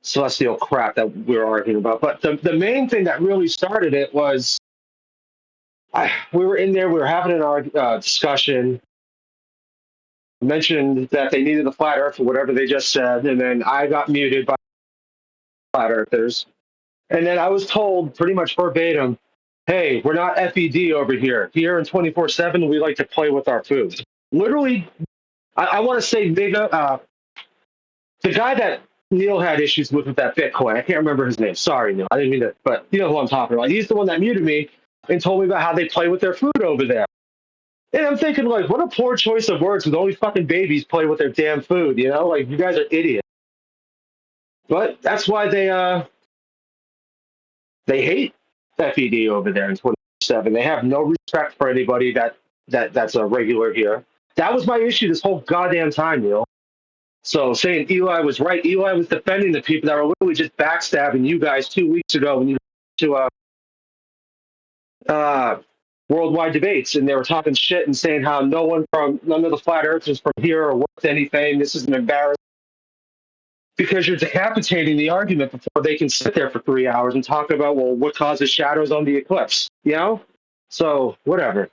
celestial crap that we were arguing about, but the main thing that really started it was we were in there, we were having an discussion. Mentioned that they needed the flat Earth or whatever they just said, and then I got muted by flat Earthers, and then I was told pretty much verbatim, "Hey, we're not FED over here. Here in 24/7, we like to play with our food." Literally, I want to say the guy that Neil had issues with that Bitcoin. I can't remember his name. Sorry, Neil. I didn't mean to, but you know who I'm talking about. He's the one that muted me and told me about how they play with their food over there. And I'm thinking, like, what a poor choice of words, with only fucking babies play with their damn food, you know? Like, you guys are idiots. But that's why they hate FED over there in 27. They have no respect for anybody that's a regular here. That was my issue this whole goddamn time, Neil. So saying Eli was right, Eli was defending the people that were literally just backstabbing you guys 2 weeks ago when you went to worldwide debates, and they were talking shit and saying how none of the flat earthers from here are worth anything. This is an embarrassment, because you're decapitating the argument before they can sit there for 3 hours and talk about, well, what causes shadows on the eclipse, you know? So whatever.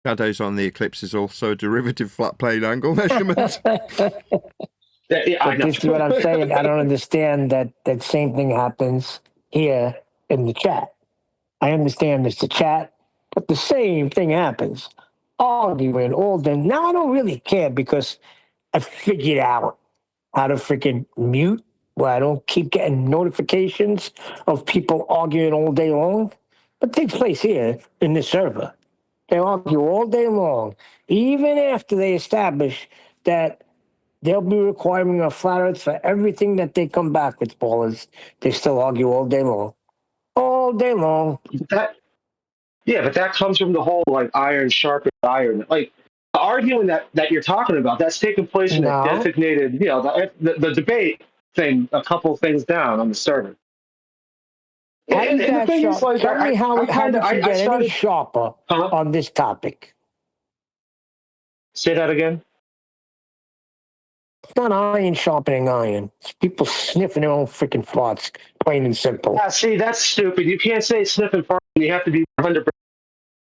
Shadows on the eclipse is also a derivative flat plane angle measurement. I know. This is what I'm saying. I don't understand that same thing happens here in the chat. I understand it's the chat, but the same thing happens. Arguing all day. Now I don't really care, because I figured out how to freaking mute where I don't keep getting notifications of people arguing all day long. But takes place here in this server. They argue all day long, even after they establish that they'll be requiring a flat Earth for everything that they come back with, ballers. They still argue all day long. All day long. But that comes from the whole, like, iron sharpens iron. Like, the arguing that you're talking about, that's taking place in a designated, you know, the debate thing, a couple things down on the server. And the thing is, like, tell me how did you get any sharper on this topic? Say that again. It's not iron sharpening iron. It's people sniffing their own freaking farts, plain and simple. Yeah, see, that's stupid. You can't say sniffing farts. You have to be 100%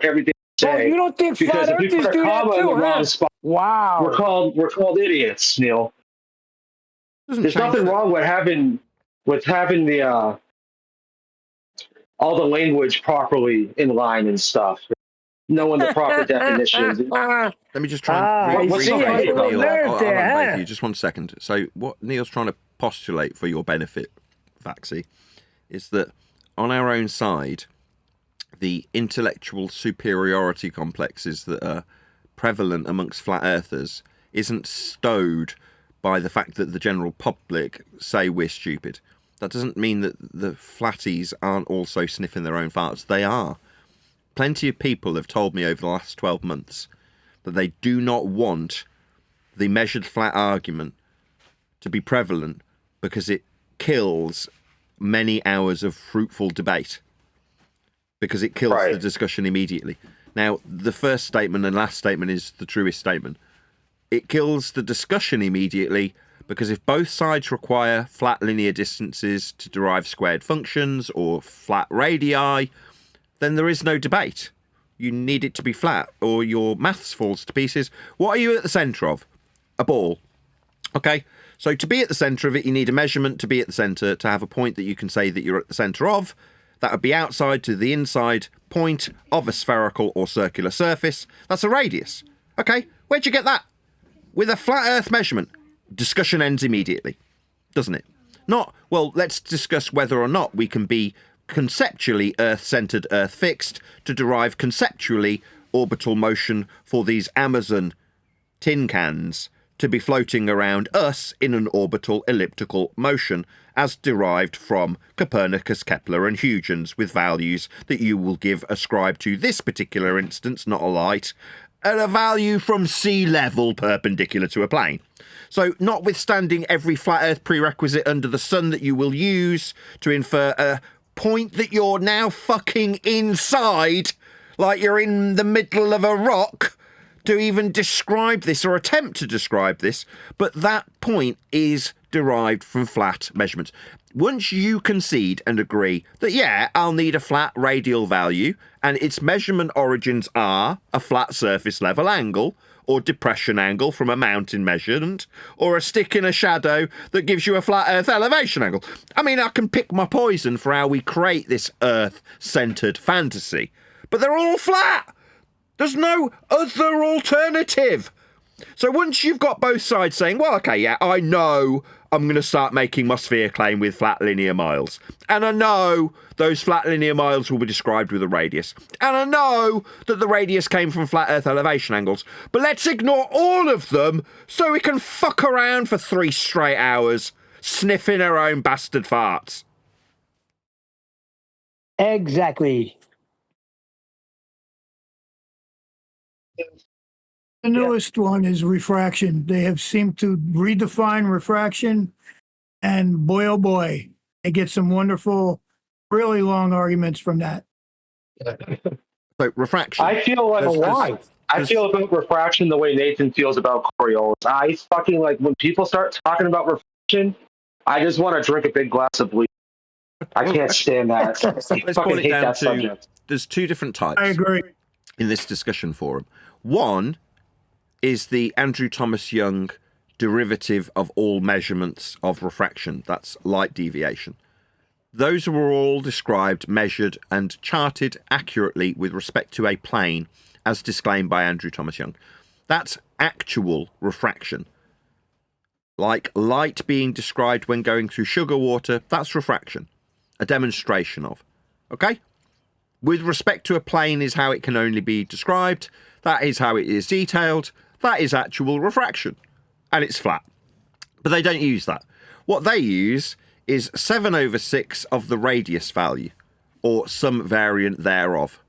everything you say. Oh, you don't think because flat if you earthers put a do that comma in too, the wrong huh? spot, Wow. we're called idiots, Neil. There's nothing wrong with having the all the language properly in line and stuff. Knowing the proper definitions. Let me just try and restate Neil. I'll unbait you just 1 second. So what Neil's trying to postulate for your benefit, Vaxi, is that on our own side, the intellectual superiority complexes that are prevalent amongst flat earthers isn't stowed by the fact that the general public say we're stupid. That doesn't mean that the flatties aren't also sniffing their own farts. They are. Plenty of people have told me over the last 12 months that they do not want the measured flat argument to be prevalent because it kills many hours of fruitful debate, because it kills the discussion immediately. Now, the first statement and last statement is the truest statement. It kills the discussion immediately because if both sides require flat linear distances to derive squared functions or flat radii, then there is no debate. You need it to be flat or your maths falls to pieces. What are you at the centre of? A ball. Okay, so to be at the centre of it, you need a measurement to be at the centre, to have a point that you can say that you're at the centre of. That would be outside to the inside point of a spherical or circular surface. That's a radius. Okay, where'd you get that? With a flat Earth measurement. Discussion ends immediately, doesn't it? Not, well, let's discuss whether or not we can be conceptually Earth-centred, Earth-fixed to derive conceptually orbital motion for these Amazon tin cans to be floating around us in an orbital elliptical motion as derived from Copernicus, Kepler and Huygens with values that you will give ascribed to this particular instance, not a light, at a value from sea level perpendicular to a plane. So notwithstanding every flat Earth prerequisite under the sun that you will use to infer a point that you're now fucking inside, like you're in the middle of a rock, to even describe this or attempt to describe this, but that point is derived from flat measurements. Once you concede and agree that, yeah, I'll need a flat radial value and its measurement origins are a flat surface level angle or depression angle from a mountain measurement or a stick in a shadow that gives you a flat Earth elevation angle. I mean, I can pick my poison for how we create this Earth-centred fantasy, but they're all flat. There's no other alternative. So once you've got both sides saying, well, okay, yeah, I know I'm going to start making my sphere claim with flat linear miles. And I know those flat linear miles will be described with a radius. And I know that the radius came from flat Earth elevation angles. But let's ignore all of them so we can fuck around for 3 straight hours sniffing our own bastard farts. Exactly. The newest one is refraction. They have seemed to redefine refraction, and boy, oh boy, they get some wonderful, really long arguments from that. So refraction. I feel like I feel about refraction the way Nathan feels about Coriolis. I fucking like when people start talking about refraction, I just want to drink a big glass of bleach. I can't stand that. I Let's fucking boil it hate down that to, subject. there's 2 different types. I agree. In this discussion forum. One is the Andrew Thomas Young derivative of all measurements of refraction. That's light deviation. Those were all described, measured and charted accurately with respect to a plane as disclaimed by Andrew Thomas Young. That's actual refraction. Like light being described when going through sugar water, that's refraction. A demonstration of. Okay? With respect to a plane is how it can only be described. That is how it is detailed. That is actual refraction. And it's flat. But they don't use that. What they use is 7/6 of the radius value, or some variant thereof,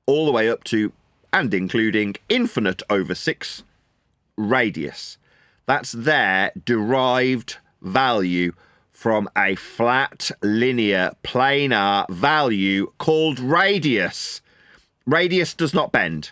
all the way up to, and including, infinite over 6 radius. That's their derived value from a flat, linear, planar value called radius. Radius does not bend.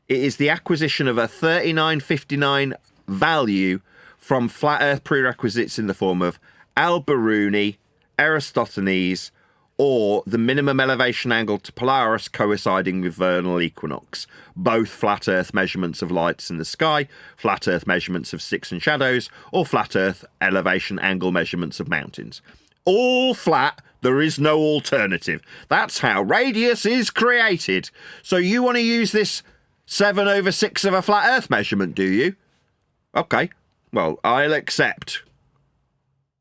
It is the acquisition of a 3959 value from flat Earth prerequisites in the form of Al-Biruni, Eratosthenes, or the minimum elevation angle to Polaris coinciding with vernal equinox. Both flat Earth measurements of lights in the sky, flat Earth measurements of sticks and shadows, or flat Earth elevation angle measurements of mountains. All flat, there is no alternative. That's how radius is created. So you want to use this 7/6 of a flat Earth measurement, do you? Okay, well, I'll accept.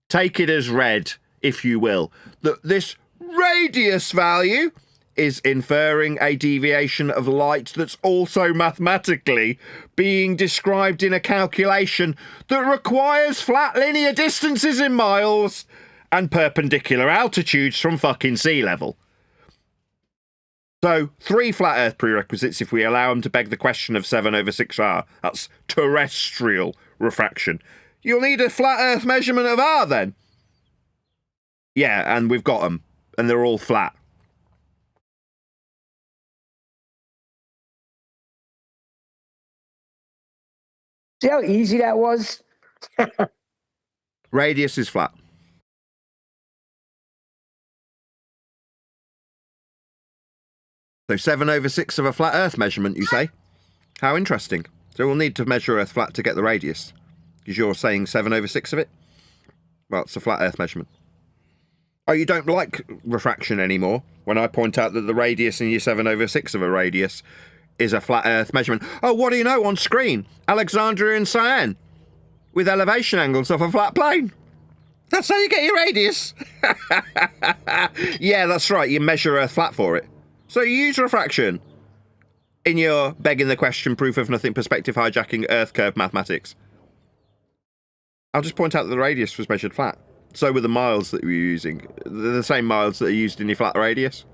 Take it as read, if you will, that this radius value is inferring a deviation of light that's also mathematically being described in a calculation that requires flat linear distances in miles and perpendicular altitudes from fucking sea level. So 3 flat Earth prerequisites if we allow them to beg the question of 7/6R. That's terrestrial refraction. You'll need a flat Earth measurement of R then. Yeah, and we've got them. And they're all flat. See how easy that was? Radius is flat. So 7/6 of a flat Earth measurement, you say? How interesting. So we'll need to measure Earth flat to get the radius. Because you're saying 7/6 of it? Well, it's a flat Earth measurement. Oh, you don't like refraction anymore when I point out that the radius in your 7/6 of a radius is a flat Earth measurement. Oh, what do you know on screen? Alexandria and Cyan with elevation angles of a flat plane. That's how you get your radius. Yeah, that's right. You measure Earth flat for it. So you use refraction in your begging the question, proof of nothing, perspective hijacking, Earth curve mathematics. I'll just point out that the radius was measured flat. So were the miles that we were using. They're the same miles that are used in your flat radius.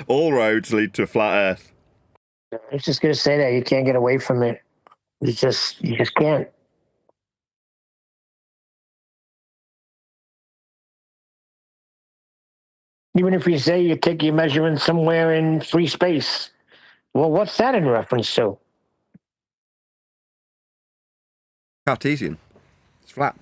All roads lead to a flat Earth. I was just going to say that you can't get away from it. You just can't. Even if you say you take your measurement somewhere in free space, well, what's that in reference to? Cartesian. It's flat.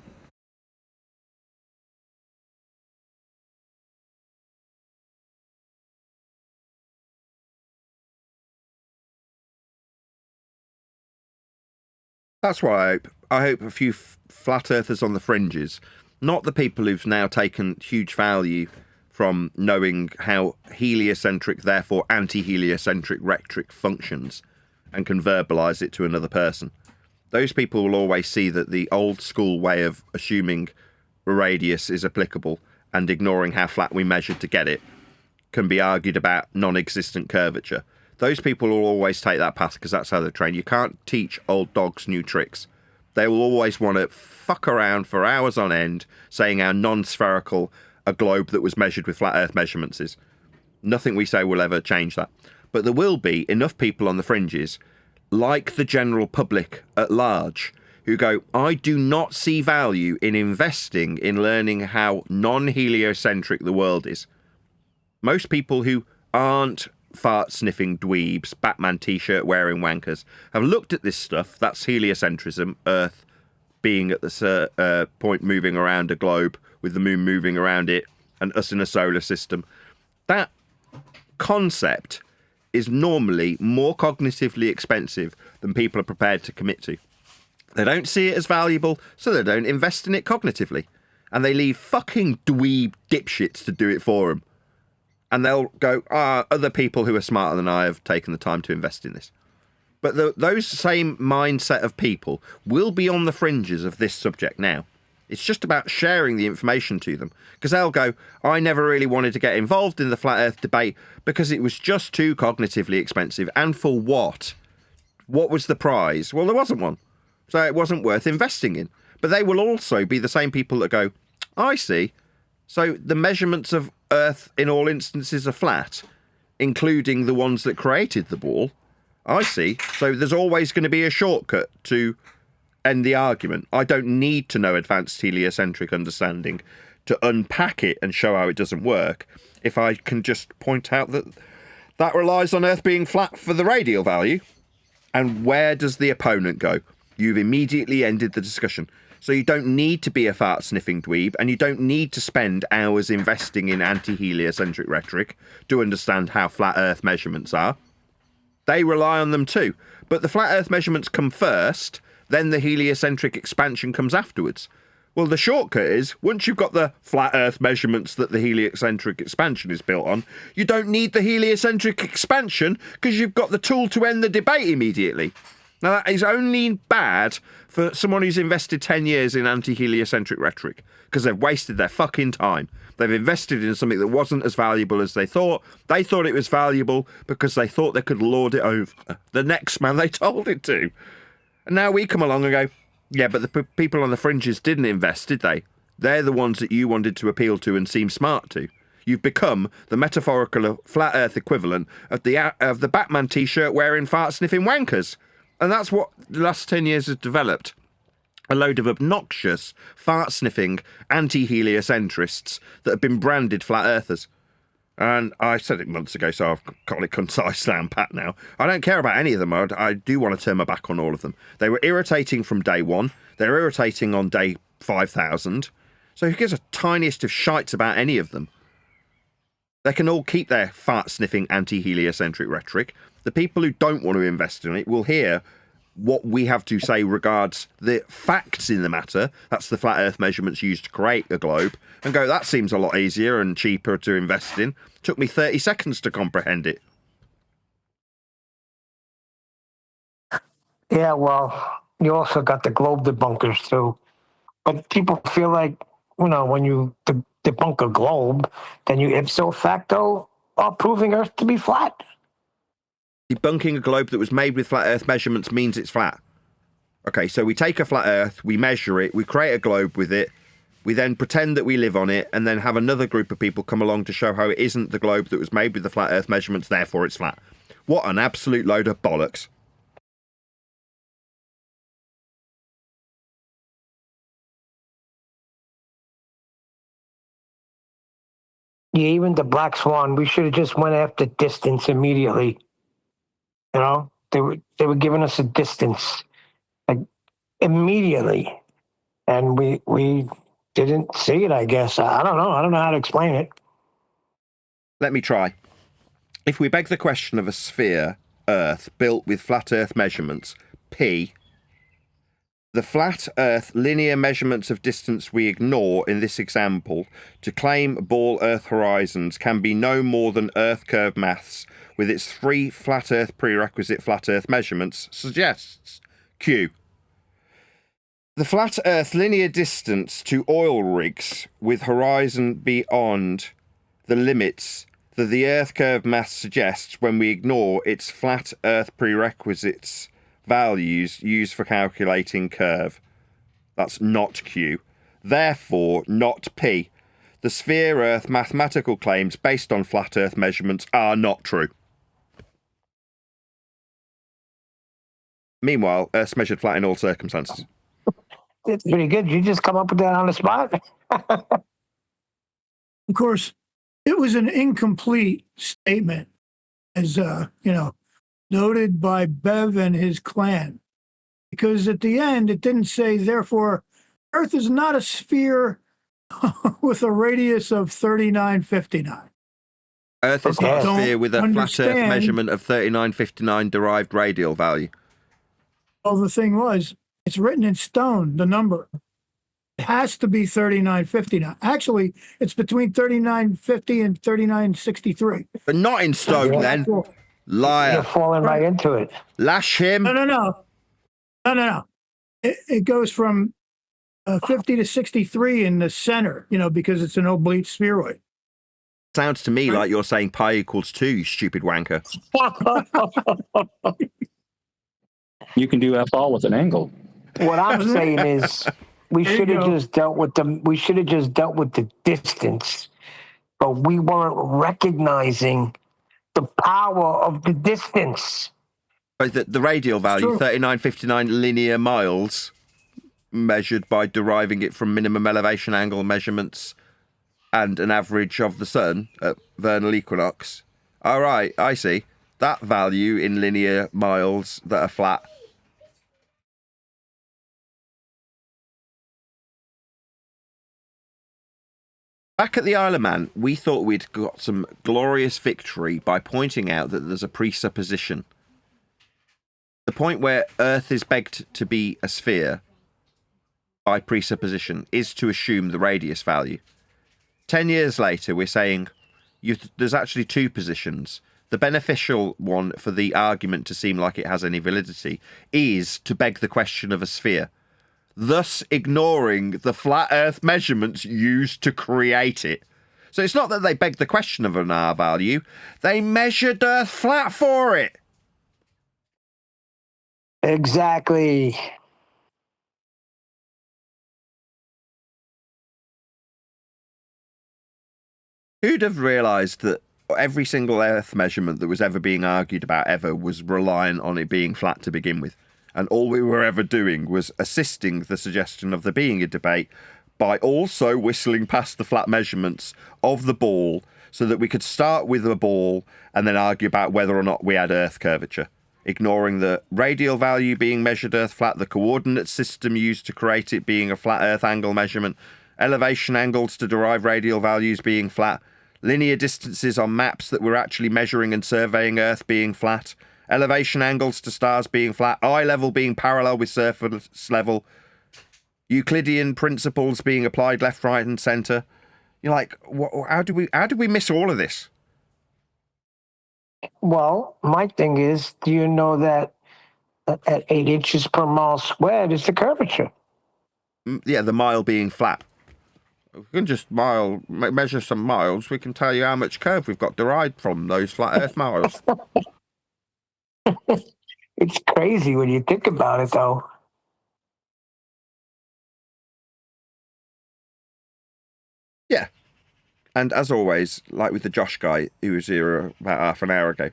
That's why I hope a few flat earthers on the fringes, not the people who've now taken huge value from knowing how heliocentric, therefore anti-heliocentric rhetoric functions and can verbalise it to another person. Those people will always see that the old school way of assuming a radius is applicable and ignoring how flat we measured to get it can be argued about non-existent curvature. Those people will always take that path because that's how they're trained. You can't teach old dogs new tricks. They will always want to fuck around for hours on end saying how non-spherical a globe that was measured with flat Earth measurements is. Nothing we say will ever change that. But there will be enough people on the fringes, like the general public at large, who go, I do not see value in investing in learning how non-heliocentric the world is. Most people who aren't fart-sniffing dweebs, Batman t-shirt wearing wankers, have looked at this stuff. That's heliocentrism, Earth being at the point moving around a globe with the moon moving around it and us in a solar system. That concept is normally more cognitively expensive than people are prepared to commit to. They don't see it as valuable, so they don't invest in it cognitively. And they leave fucking dweeb dipshits to do it for them. And they'll go, other people who are smarter than I have taken the time to invest in this. But those same mindset of people will be on the fringes of this subject now. It's just about sharing the information to them. Because they'll go, I never really wanted to get involved in the flat Earth debate because it was just too cognitively expensive. And for what? What was the prize? Well, there wasn't one. So it wasn't worth investing in. But they will also be the same people that go, I see. So the measurements of Earth in all instances are flat, including the ones that created the ball. I see. So there's always going to be a shortcut to end the argument. I don't need to know advanced heliocentric understanding to unpack it and show how it doesn't work. If I can just point out that that relies on Earth being flat for the radial value. And where does the opponent go? You've immediately ended the discussion. So you don't need to be a fart-sniffing dweeb, and you don't need to spend hours investing in anti-heliocentric rhetoric to understand how flat Earth measurements are. They rely on them too. But the flat Earth measurements come first, then the heliocentric expansion comes afterwards. Well, the shortcut is, once you've got the flat Earth measurements that the heliocentric expansion is built on, you don't need the heliocentric expansion because you've got the tool to end the debate immediately. Now, that is only bad for someone who's invested 10 years in anti-heliocentric rhetoric because they've wasted their fucking time. They've invested in something that wasn't as valuable as they thought. They thought it was valuable because they thought they could lord it over the next man they told it to. And now we come along and go, yeah, but the people on the fringes didn't invest, did they? They're the ones that you wanted to appeal to and seem smart to. You've become the metaphorical flat Earth equivalent of the Batman t-shirt wearing fart-sniffing wankers. And that's what the last 10 years has developed. A load of obnoxious, fart-sniffing, anti-heliocentrists that have been branded flat earthers. And I said it months ago, so I've got it concise down pat now. I don't care about any of them. I do want to turn my back on all of them. They were irritating from day one. They're irritating on day 5,000. So who gives a tiniest of shites about any of them? They can all keep their fart-sniffing anti-heliocentric rhetoric. The people who don't want to invest in it will hear what we have to say regards the facts in the matter. That's the flat Earth measurements used to create a globe, and go, that seems a lot easier and cheaper to invest in. Took me 30 seconds to comprehend it. Yeah, well, you also got the globe debunkers too. But people feel like, when you debunk a globe, then you ipso facto are proving Earth to be flat. Debunking a globe that was made with flat Earth measurements means it's flat. Okay, so we take a flat Earth, we measure it, we create a globe with it, we then pretend that we live on it, and then have another group of people come along to show how it isn't the globe that was made with the flat Earth measurements, therefore it's flat. What an absolute load of bollocks. Yeah, even the Black Swan, we should have just went after distance immediately. They were giving us a distance, like, immediately, and we didn't see it. I guess I don't know. I don't know how to explain it. Let me try. If we beg the question of a sphere, Earth, built with flat Earth measurements, P, the flat Earth linear measurements of distance we ignore in this example to claim ball Earth horizons can be no more than Earth curve maths with its 3 flat Earth prerequisite flat Earth measurements suggests. Q. The flat Earth linear distance to oil rigs with horizon beyond the limits that the Earth curve math suggests when we ignore its flat Earth prerequisites values used for calculating curve. That's not Q. Therefore, not P. The sphere Earth mathematical claims based on flat Earth measurements are not true. Meanwhile, Earth's measured flat in all circumstances. It's pretty good. You just come up with that on the spot. Of course, it was an incomplete statement, as noted by Bev and his clan, because at the end it didn't say, therefore, Earth is not a sphere with a radius of 3959. Earth is not a Don't sphere with a flat Earth understand- measurement of 3959 derived radial value. Well, the thing was, it's written in stone, the number. It has to be 3959. Actually, it's between 3950 and 3963. But not in stone, then. Liar. You're falling right into it. Lash him. No. It goes from 50 to 63 in the center, because it's an oblique spheroid. Sounds to me like you're saying pi equals 2, you stupid wanker. You can do F all with an angle. What I'm saying is, we There you should have go. just dealt with the distance, but we weren't recognizing the power of the distance. But the radial value, Sure. 3959 linear miles, measured by deriving it from minimum elevation angle measurements and an average of the sun at vernal equinox. All right, I see. That value in linear miles that are flat. Back at the Isle of Man, we thought we'd got some glorious victory by pointing out that there's a presupposition. The point where Earth is begged to be a sphere, by presupposition, is to assume the radius value. 10 years later, we're saying there's actually 2 positions. The beneficial one for the argument to seem like it has any validity is to beg the question of a sphere, thus ignoring the flat Earth measurements used to create it. So it's not that they begged the question of an R value, they measured Earth flat for it. Exactly. Who'd have realised that every single Earth measurement that was ever being argued about ever was reliant on it being flat to begin with? And all we were ever doing was assisting the suggestion of there being a debate by also whistling past the flat measurements of the ball so that we could start with a ball and then argue about whether or not we had Earth curvature, ignoring the radial value being measured Earth flat, the coordinate system used to create it being a flat Earth angle measurement, elevation angles to derive radial values being flat, linear distances on maps that we're actually measuring and surveying Earth being flat, elevation angles to stars being flat, eye level being parallel with surface level, Euclidean principles being applied left, right, and centre. You're like, how do we miss all of this? Well, my thing is, do you know that at 8 inches per mile squared is the curvature? Yeah, the mile being flat. We can just measure some miles. We can tell you how much curve we've got derived from those flat Earth miles. It's crazy when you think about it, though. Yeah. And as always, like with the Josh guy who was here about half an hour ago,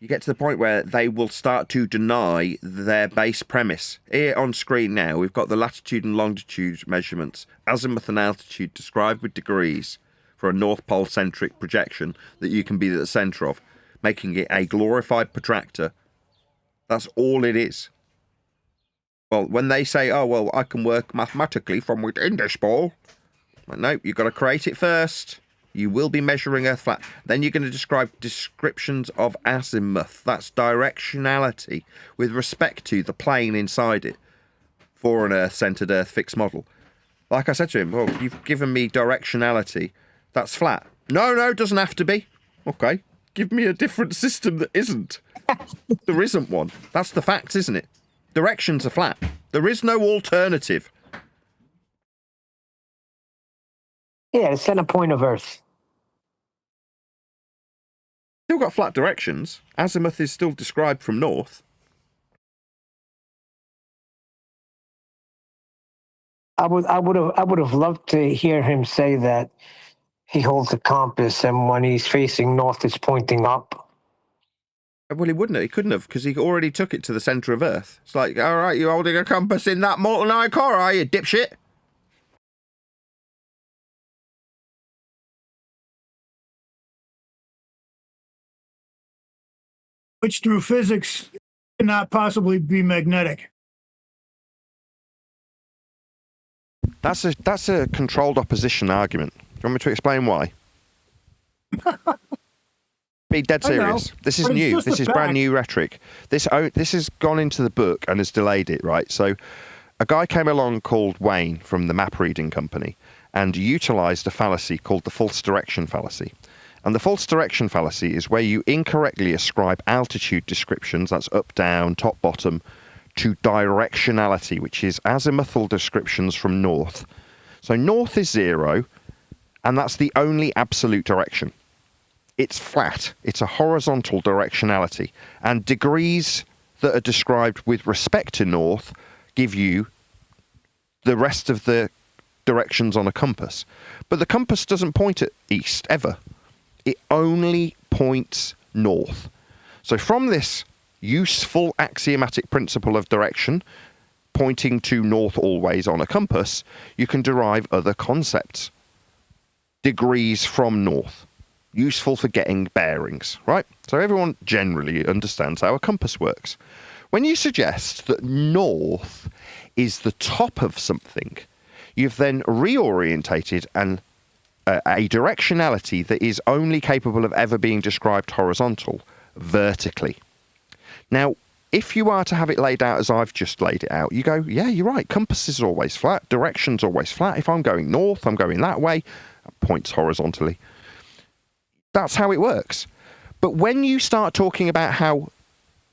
you get to the point where they will start to deny their base premise. Here on screen now, we've got the latitude and longitude measurements, azimuth and altitude described with degrees for a North Pole centric projection that you can be at the centre of, making it a glorified protractor. That's all it is. Well, when they say, oh, well, I can work mathematically from within this ball, well, no, you've got to create it first. You will be measuring Earth flat. Then you're going to describe descriptions of azimuth. That's directionality with respect to the plane inside it for an Earth-centered, Earth-fixed model. Like I said to him, well, you've given me directionality. That's flat. No, it doesn't have to be. Okay, give me a different system that isn't. There isn't one. That's the fact, isn't it? Directions are flat. There is no alternative. Yeah, the center point of Earth. Still got flat directions. Azimuth is still described from north. I would have loved to hear him say that he holds a compass and when he's facing north, it's pointing up. Well, he wouldn't have. He couldn't have because he already took it to the centre of Earth. It's like, all right, you're holding a compass in that molten iron core, are you, dipshit? Which through physics cannot possibly be magnetic. That's a controlled opposition argument. Do you want me to explain why? Be dead serious. This is new. This is brand new rhetoric. This has gone into the book and has delayed it, right? So a guy came along called Wayne from the map reading company and utilised a fallacy called the false direction fallacy. And the false direction fallacy is where you incorrectly ascribe altitude descriptions, that's up, down, top, bottom, to directionality, which is azimuthal descriptions from north. So north is 0, and that's the only absolute direction. It's flat. It's a horizontal directionality. And degrees that are described with respect to north give you the rest of the directions on a compass. But the compass doesn't point at east, ever. It only points north. So from this useful axiomatic principle of direction, pointing to north always on a compass, you can derive other concepts. Degrees from north. Useful for getting bearings, right? So everyone generally understands how a compass works. When you suggest that north is the top of something, you've then reorientated and a directionality that is only capable of ever being described horizontal, vertically. Now, if you are to have it laid out as I've just laid it out, you go, yeah, you're right, compass is always flat, direction's always flat. If I'm going north, I'm going that way, points horizontally. That's how it works. But when you start talking about how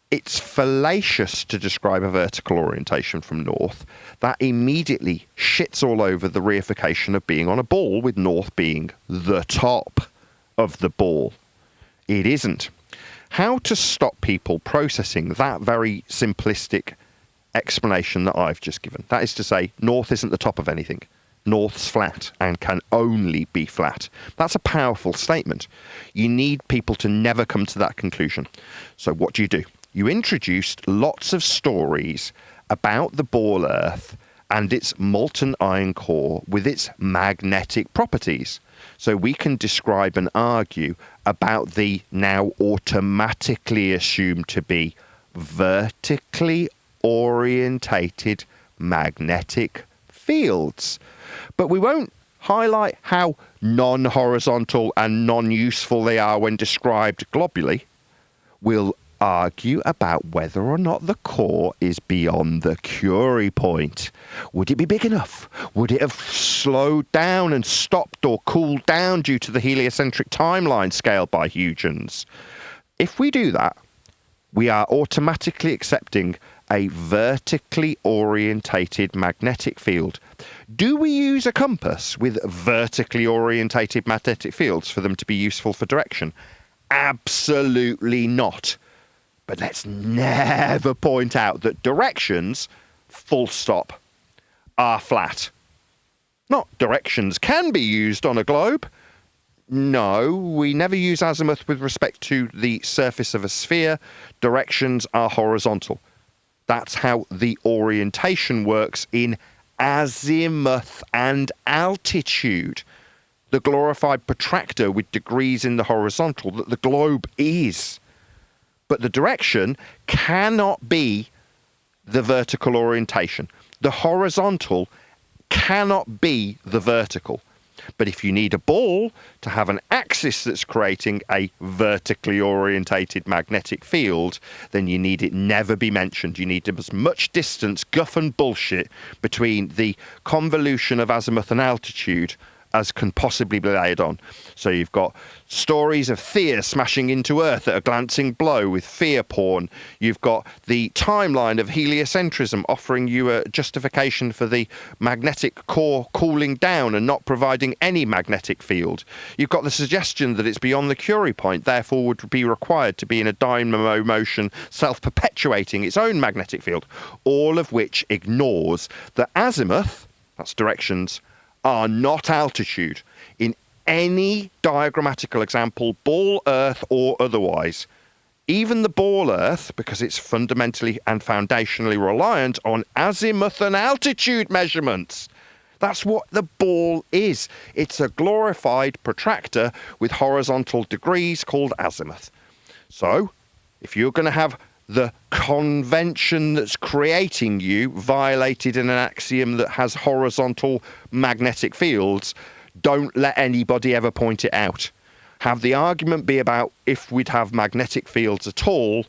it's fallacious to describe a vertical orientation from north, that immediately shits all over the reification of being on a ball, with north being the top of the ball. It isn't. How to stop people processing that very simplistic explanation that I've just given? That is to say, north isn't the top of anything. North's flat and can only be flat. That's a powerful statement. You need people to never come to that conclusion. So what do? You introduced lots of stories about the ball Earth and its molten iron core with its magnetic properties. So we can describe and argue about the now automatically assumed to be vertically orientated magnetic fields. But we won't highlight how non-horizontal and non-useful they are when described globally, will argue about whether or not the core is beyond the Curie point. Would it be big enough? Would it have slowed down and stopped or cooled down due to the heliocentric timeline scaled by Huygens? If we do that, we are automatically accepting a vertically orientated magnetic field. Do we use a compass with vertically orientated magnetic fields for them to be useful for direction? Absolutely not. But let's never point out that directions, full stop, are flat. Not directions can be used on a globe. No, we never use azimuth with respect to the surface of a sphere. Directions are horizontal. That's how the orientation works in azimuth and altitude. The glorified protractor with degrees in the horizontal that the globe is. But the direction cannot be the vertical orientation. The horizontal cannot be the vertical. But if you need a ball to have an axis that's creating a vertically orientated magnetic field, then you need it never be mentioned. You need as much distance, guff and bullshit, between the convolution of azimuth and altitude as can possibly be laid on. So you've got stories of Thea smashing into Earth at a glancing blow with fear porn. You've got the timeline of heliocentrism offering you a justification for the magnetic core cooling down and not providing any magnetic field. You've got the suggestion that it's beyond the Curie point, therefore would be required to be in a dynamo motion, self-perpetuating its own magnetic field, all of which ignores that azimuth, that's directions, are not altitude in any diagrammatical example, ball Earth or otherwise. Even the ball Earth, because it's fundamentally and foundationally reliant on azimuth and altitude measurements. That's what the ball is. It's a glorified protractor with horizontal degrees called azimuth. So, if you're going to have the convention that's creating you violated in an axiom that has horizontal magnetic fields, don't let anybody ever point it out. Have the argument be about if we'd have magnetic fields at all,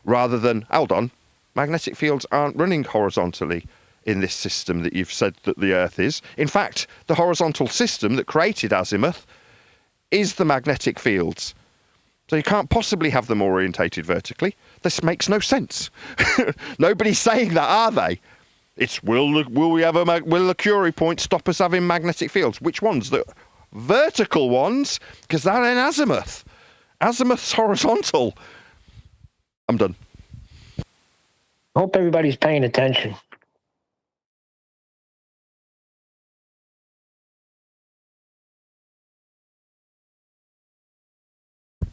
rather than, hold on, magnetic fields aren't running horizontally in this system that you've said that the Earth is. In fact, the horizontal system that created azimuth is the magnetic fields. So you can't possibly have them orientated vertically. This makes no sense. Nobody's saying that, are they? It's will the Curie point stop us having magnetic fields? Which ones? The vertical ones, because they're in azimuth. Azimuth's horizontal. I'm done. Hope everybody's paying attention.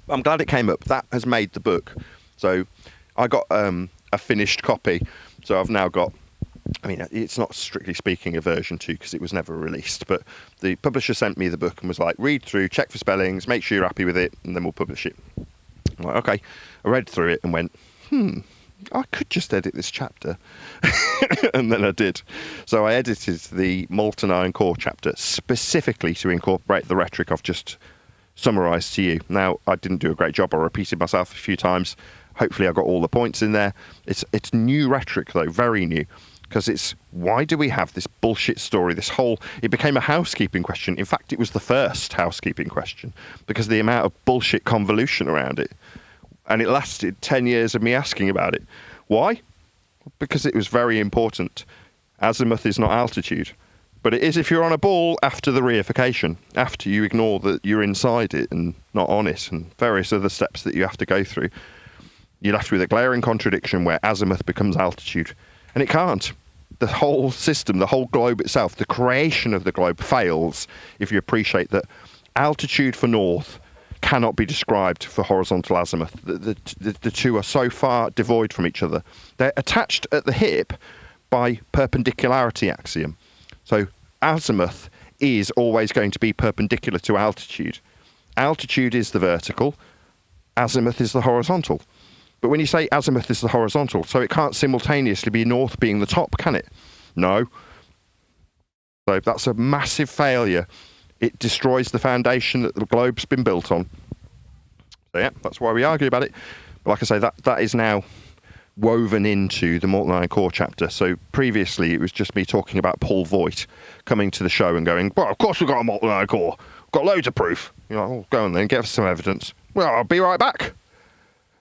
I'm glad it came up. That has made the book. So I got a finished copy. So I've now got, I mean, it's not strictly speaking a version 2 because it was never released, but the publisher sent me the book and was like, read through, check for spellings, make sure you're happy with it, and then we'll publish it. I'm like, okay. I read through it and went, I could just edit this chapter. And then I did. So I edited the molten iron core chapter specifically to incorporate the rhetoric I've just summarised to you. Now, I didn't do a great job. I repeated myself a few times. Hopefully I got all the points in there. It's new rhetoric, though, very new, because it's, why do we have this bullshit story, it became a housekeeping question. In fact, it was the first housekeeping question, because of the amount of bullshit convolution around it. And it lasted 10 years of me asking about it. Why? Because it was very important. Azimuth is not altitude. But it is if you're on a ball after the reification, after you ignore that you're inside it and not on it, and various other steps that you have to go through. You're left with a glaring contradiction where azimuth becomes altitude. And it can't. The whole system, the whole globe itself, the creation of the globe fails if you appreciate that altitude for north cannot be described for horizontal azimuth. The two are so far devoid from each other. They're attached at the hip by perpendicularity axiom. So azimuth is always going to be perpendicular to altitude. Altitude is the vertical, azimuth is the horizontal. But when you say azimuth is the horizontal, so it can't simultaneously be north being the top, can it? No. So that's a massive failure It destroys the foundation that the globe's been built on. So yeah, that's why we argue about it. But like I say, that is now woven into the molten iron core chapter. So previously it was just me talking about Paul Voigt coming to the show and going, well, of course we've got a molten iron core. We've got loads of proof. You're like, oh, go on then, get us some evidence. Well, I'll be right back.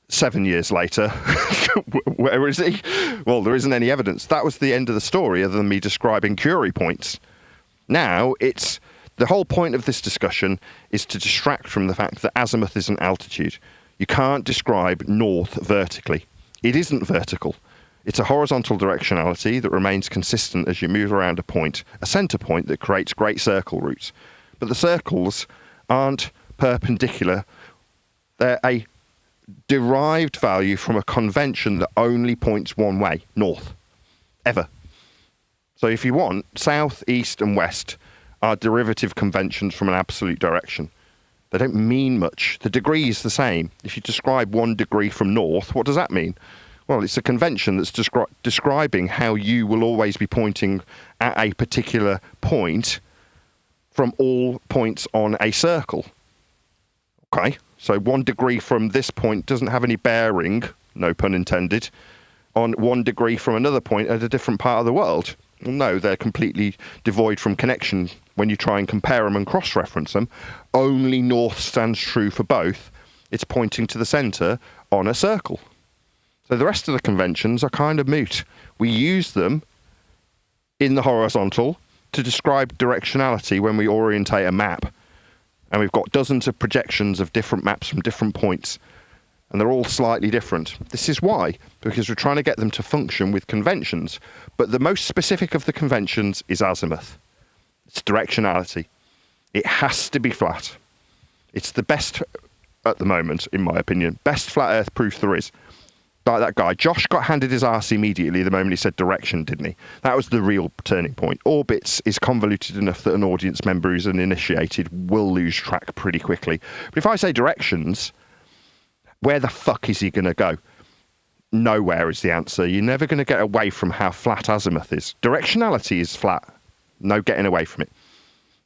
7 years later, where is he? Well, there isn't any evidence. That was the end of the story other than me describing Curie points. Now, it's the whole point of this discussion is to distract from the fact that azimuth is an altitude. You can't describe north vertically. It isn't vertical. It's a horizontal directionality that remains consistent as you move around a point, a center point that creates great circle routes. But the circles aren't perpendicular. They're a derived value from a convention that only points one way, north, ever. So if you want, south, east, and west are derivative conventions from an absolute direction. They don't mean much. The degree is the same. If you describe 1 degree from north, what does that mean? Well, it's a convention that's describing how you will always be pointing at a particular point from all points on a circle. Okay, so 1 degree from this point doesn't have any bearing, no pun intended, on 1 degree from another point at a different part of the world. Well, no, they're completely devoid from connection when you try and compare them and cross-reference them. Only north stands true for both. It's pointing to the centre on a circle. So the rest of the conventions are kind of moot. We use them in the horizontal to describe directionality when we orientate a map. And we've got dozens of projections of different maps from different points. And they're all slightly different. This is why, because we're trying to get them to function with conventions. But the most specific of the conventions is azimuth. It's directionality. It has to be flat. It's the best, at the moment, in my opinion, best flat earth proof there is. Like that guy, Josh got handed his arse immediately the moment he said direction, didn't he? That was the real turning point. Orbits is convoluted enough that an audience member who's uninitiated will lose track pretty quickly. But if I say directions, where the fuck is he going to go? Nowhere is the answer. You're never going to get away from how flat azimuth is. Directionality is flat. No getting away from it.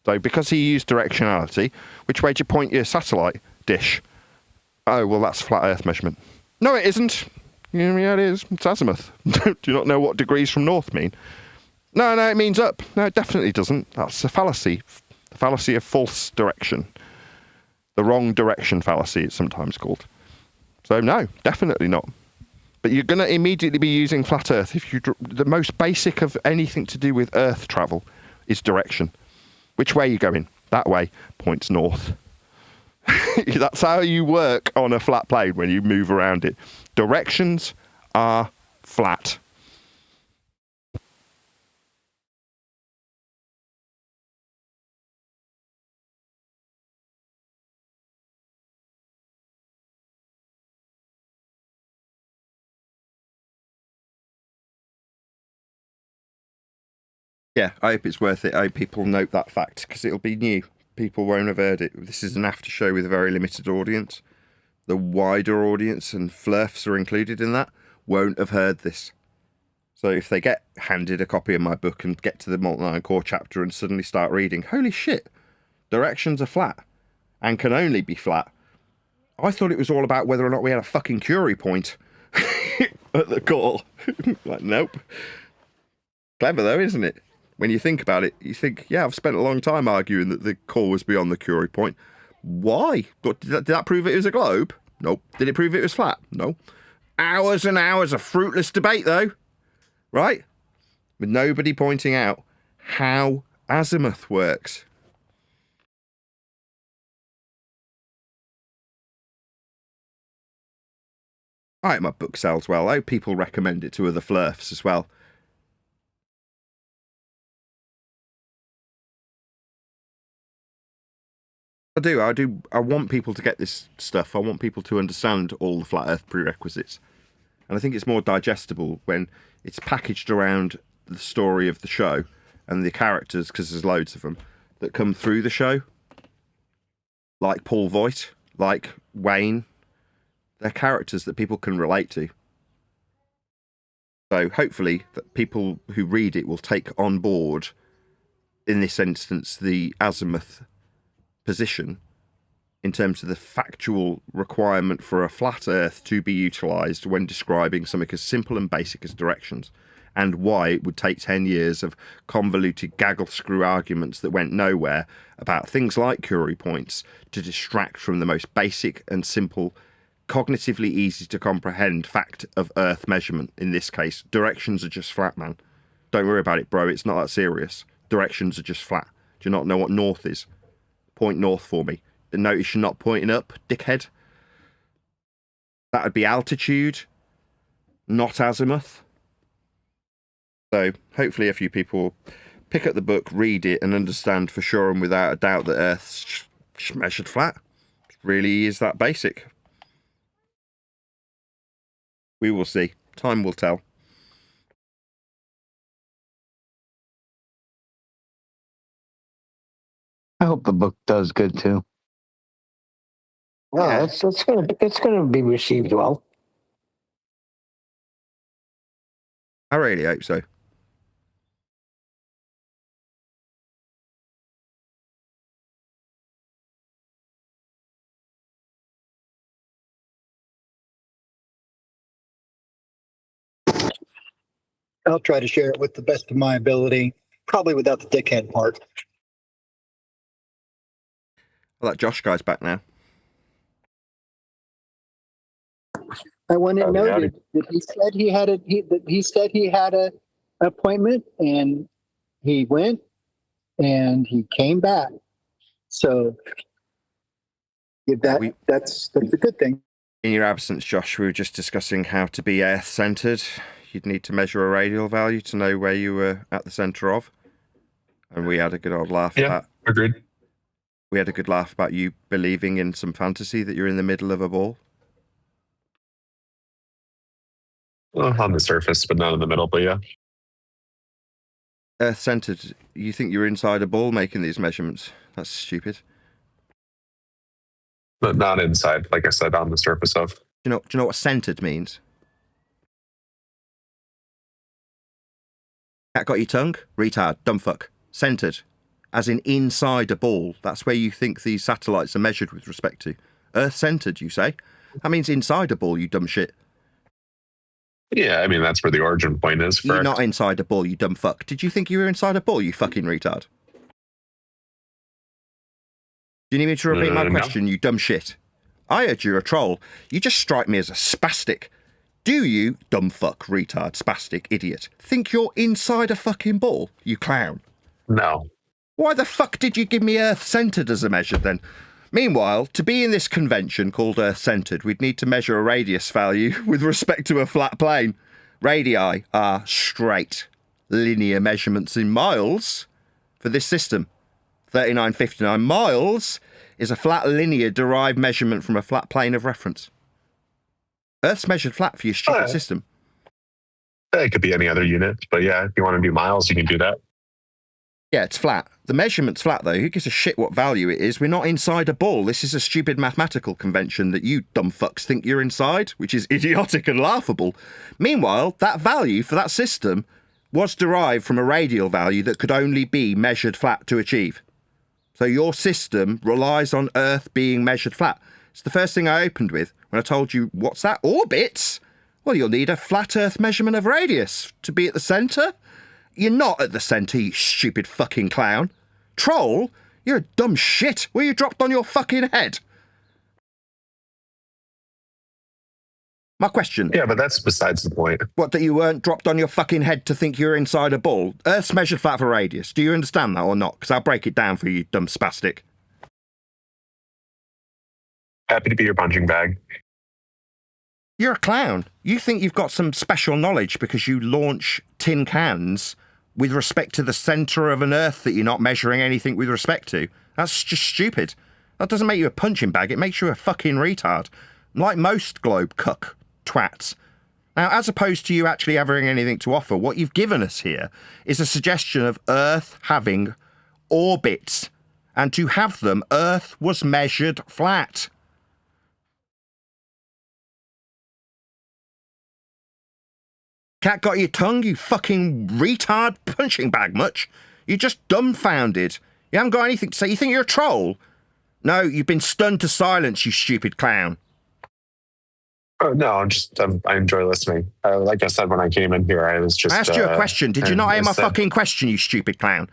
So because he used directionality, which way do you point your satellite dish? Oh, well, that's flat earth measurement. No, it isn't. Yeah, it is. It's azimuth. Do you not know what degrees from north mean? No, it means up. No, it definitely doesn't. That's a fallacy. The fallacy of false direction. The wrong direction fallacy, it's sometimes called. So no, definitely not. But you're going to immediately be using flat earth. The most basic of anything to do with earth travel is direction. Which way are you going? That way points north. That's how you work on a flat plane when you move around it. Directions are flat. Yeah, I hope it's worth it. I hope people note that fact because it'll be new. People won't have heard it. This is an after show with a very limited audience. The wider audience, and flurfs are included in that, won't have heard this. So if they get handed a copy of my book and get to the molten iron core chapter and suddenly start reading, holy shit, directions are flat and can only be flat. I thought it was all about whether or not we had a fucking Curie point at the core. Like, nope. Clever though, isn't it? When you think about it, you think, yeah, I've spent a long time arguing that the core was beyond the Curie point. Why? But did that prove it was a globe? Nope. Did it prove it was flat? No. Hours and hours of fruitless debate, though. Right? With nobody pointing out how azimuth works. I hope my book sells well. I hope people recommend it to other flurfs as well. I do. I want people to get this stuff. I want people to understand all the flat earth prerequisites. And I think it's more digestible when it's packaged around the story of the show and the characters, because there's loads of them, that come through the show. Like Paul Voigt, like Wayne. They're characters that people can relate to. So hopefully that people who read it will take on board, in this instance, the azimuth position in terms of the factual requirement for a flat Earth to be utilised when describing something as simple and basic as directions, and why it would take 10 years of convoluted gaggle-screw arguments that went nowhere about things like Curie points to distract from the most basic and simple, cognitively easy to comprehend fact of Earth measurement. In this case, directions are just flat, man. Don't worry about it, bro. It's not that serious. Directions are just flat. Do you not know what north is? Point north for me. Notice you're not pointing up, dickhead. That would be altitude, not azimuth. So hopefully a few people pick up the book, read it, and understand for sure and without a doubt that Earth's measured flat. It really is that basic. We will see. Time will tell. I hope the book does good too. Well, it's gonna be received well. I really hope so. I'll try to share it with the best of my ability, probably without the dickhead part. Well, that Josh guy's back now. I went and noted that he said he had an appointment, and he went and he came back. So if that's a good thing. In your absence, Josh, we were just discussing how to be Earth-centered. You'd need to measure a radial value to know where you were at the center of. And we had a good old laugh about... Agreed. We had a good laugh about you believing in some fantasy that you're in the middle of a ball. Well, on the surface, but not in the middle, but yeah. Earth-centered, you think you're inside a ball making these measurements? That's stupid. But not inside, like I said, on the surface of. Do you know what centered means? Cat got your tongue? Retard, dumbfuck. Centered. As in inside a ball. That's where you think these satellites are measured with respect to. Earth-centered, you say? That means inside a ball, you dumb shit. Yeah, I mean, that's where the origin point is. Correct? You're not inside a ball, you dumb fuck. Did you think you were inside a ball, you fucking retard? Do you need me to repeat my question, you dumb shit? I heard you're a troll. You just strike me as a spastic. Do you, dumb fuck, retard, spastic, idiot, think you're inside a fucking ball, you clown? No. Why the fuck did you give me Earth-centered as a measure then? Meanwhile, to be in this convention called Earth-centered, we'd need to measure a radius value with respect to a flat plane. Radii are straight, linear measurements in miles for this system. 3959 miles is a flat linear derived measurement from a flat plane of reference. Earth's measured flat for your stupid system. It could be any other unit, but yeah, if you want to do miles, you can do that. Yeah, it's flat. The measurement's flat, though. Who gives a shit what value it is? We're not inside a ball. This is a stupid mathematical convention that you dumb fucks think you're inside, which is idiotic and laughable. Meanwhile, that value for that system was derived from a radial value that could only be measured flat to achieve. So your system relies on Earth being measured flat. It's the first thing I opened with when I told you, what's that? Orbits? Well, you'll need a flat Earth measurement of radius to be at the centre. You're not at the centre, you stupid fucking clown. Troll? You're a dumb shit. Were you dropped on your fucking head? My question. Yeah, but that's besides the point. What, that you weren't dropped on your fucking head to think you're inside a ball? Earth's measured flat for radius. Do you understand that or not? Because I'll break it down for you, dumb spastic. Happy to be your punching bag. You're a clown. You think you've got some special knowledge because you launch tin cans with respect to the centre of an Earth that you're not measuring anything with respect to. That's just stupid. That doesn't make you a punching bag. It makes you a fucking retard. Like most globe cuck twats. Now, as opposed to you actually having anything to offer, what you've given us here is a suggestion of Earth having orbits. And to have them, Earth was measured flat. Cat got your tongue, you fucking retard punching bag much? You're just dumbfounded. You haven't got anything to say. You think you're a troll? No, you've been stunned to silence, you stupid clown. Oh, no, I enjoy listening. Like I said when I came in here, I was just. I asked you a question. Did you not hear my fucking question, you stupid clown?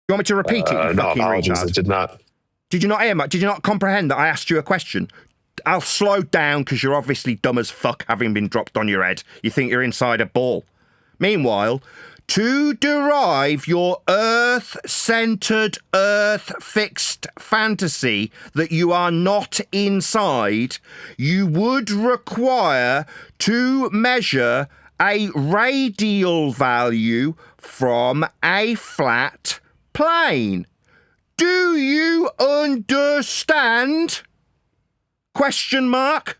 You want me to repeat it, you no, fucking apologies, retard? I did not. Did you not hear? Did you not comprehend that I asked you a question? I'll slow down because you're obviously dumb as fuck, having been dropped on your head. You think you're inside a ball. Meanwhile, to derive your Earth-centered, Earth-fixed fantasy that you are not inside, you would require to measure a radial value from a flat plane. Do you understand? Question mark?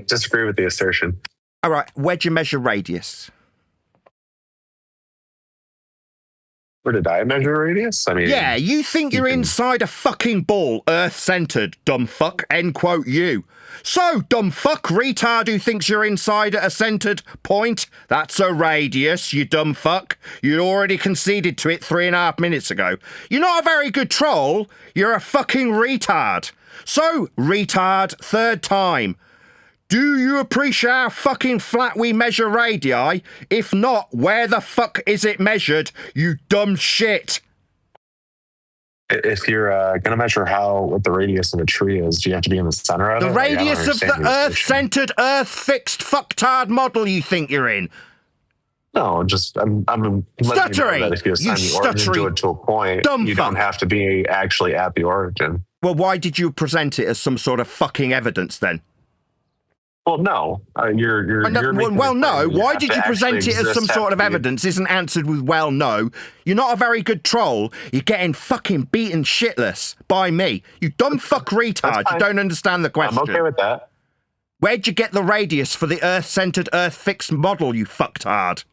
Disagree with the assertion. All right, where'd you measure radius? Where did I measure radius? I mean, yeah, you think you're inside a fucking ball, Earth-centered, dumb fuck, end quote you. So, dumb fuck, retard who thinks you're inside a centered point, that's a radius, you dumb fuck. You'd already conceded to it 3.5 minutes ago. You're not a very good troll, you're a fucking retard. So, retard, third time. Do you appreciate how fucking flat we measure radii? If not, where the fuck is it measured, you dumb shit? If you're going to measure what the radius of a tree is, do you have to be in the center of it? The radius of the Earth-centered, Earth-fixed fucktard model you think you're in. No, I'm stuttering. You know that if you assign the origin to a point, you don't have to be actually at the origin. Well, why did you present it as some sort of fucking evidence then? Well, no. You're well, no. Why did you present it as some sort of evidence? Isn't answered with well, no. You're not a very good troll. You're getting fucking beaten shitless by me. You dumb fuck retard. You don't understand the question. I'm okay with that. Where'd you get the radius for the Earth-centered, Earth-fixed model, you fucktard?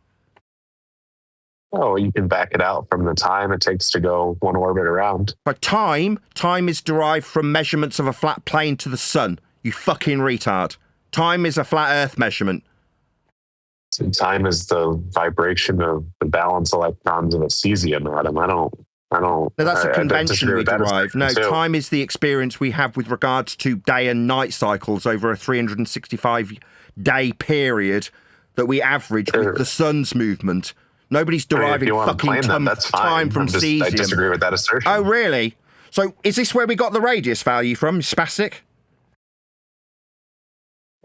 Oh, you can back it out from the time it takes to go one orbit around. But time is derived from measurements of a flat plane to the sun, you fucking retard. Time is a flat Earth measurement. So time is the vibration of the valence electrons of a cesium atom. I don't. No, that's a convention we derive. No, time is the experience we have with regards to day and night cycles over a 365-day period that we average with the sun's movement. Nobody's deriving fucking time from cesium. I disagree with that assertion. Oh, really? So is this where we got the radius value from, spastic?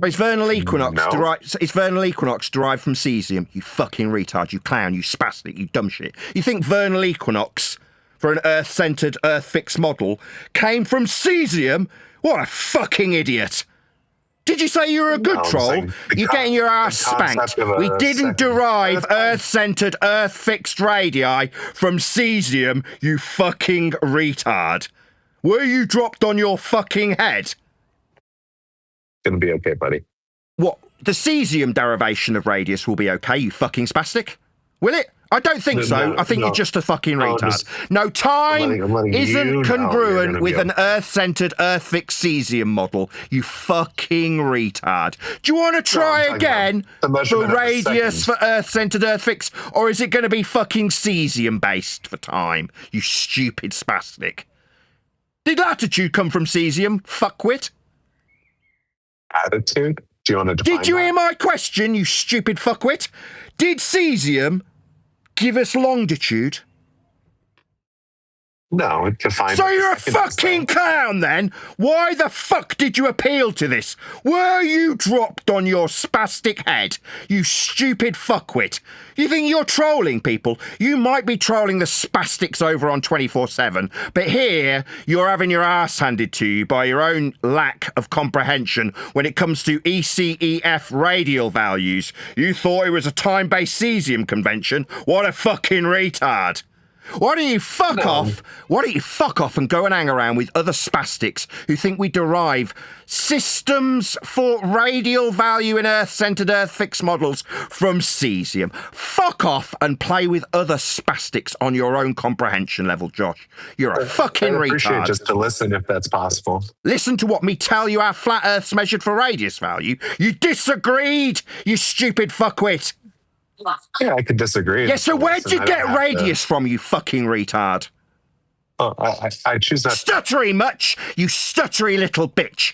It's vernal equinox derived from cesium, you fucking retard, you clown, you spastic, you dumb shit. You think vernal equinox, for an Earth-centered, Earth-fixed model, came from cesium? What a fucking idiot. Did you say you were a good troll? You're getting your ass spanked. We didn't derive Earth-centered, Earth-fixed radii from cesium, you fucking retard. Were you dropped on your fucking head? Gonna be okay, buddy. What? The cesium derivation of radius will be okay, you fucking spastic? Will it? I don't think so. I think you're just a fucking retard. No, time isn't congruent with an Earth-centered, Earth-fixed cesium model, you fucking retard. Do you want to try again for radius for Earth-centered, Earth-fixed, or is it going to be fucking cesium-based for time, you stupid spastic? Did latitude come from cesium, fuckwit? Attitude? Do you want to define Did you hear my question, you stupid fuckwit? Did cesium give us longitude? No, it defines. So you're a fucking clown then? Why the fuck did you appeal to this? Were you dropped on your spastic head, you stupid fuckwit? You think you're trolling people? You might be trolling the spastics over on 24/7, but here you're having your ass handed to you by your own lack of comprehension when it comes to ECEF radial values. You thought it was a time-based cesium convention? What a fucking retard! Why don't you fuck off? Why don't you fuck off and go and hang around with other spastics who think we derive systems for radial value in Earth-centered, Earth-fixed models from cesium? Fuck off and play with other spastics on your own comprehension level, Josh. You're a fucking retard. I appreciate just to listen if that's possible. Listen to what me tell you how flat Earth's measured for radius value? You disagreed, you stupid fuckwit. Yeah, I could disagree. Yeah, so where'd you get radius from, you fucking retard? Oh, I choose not. Stuttery much, you stuttery little bitch.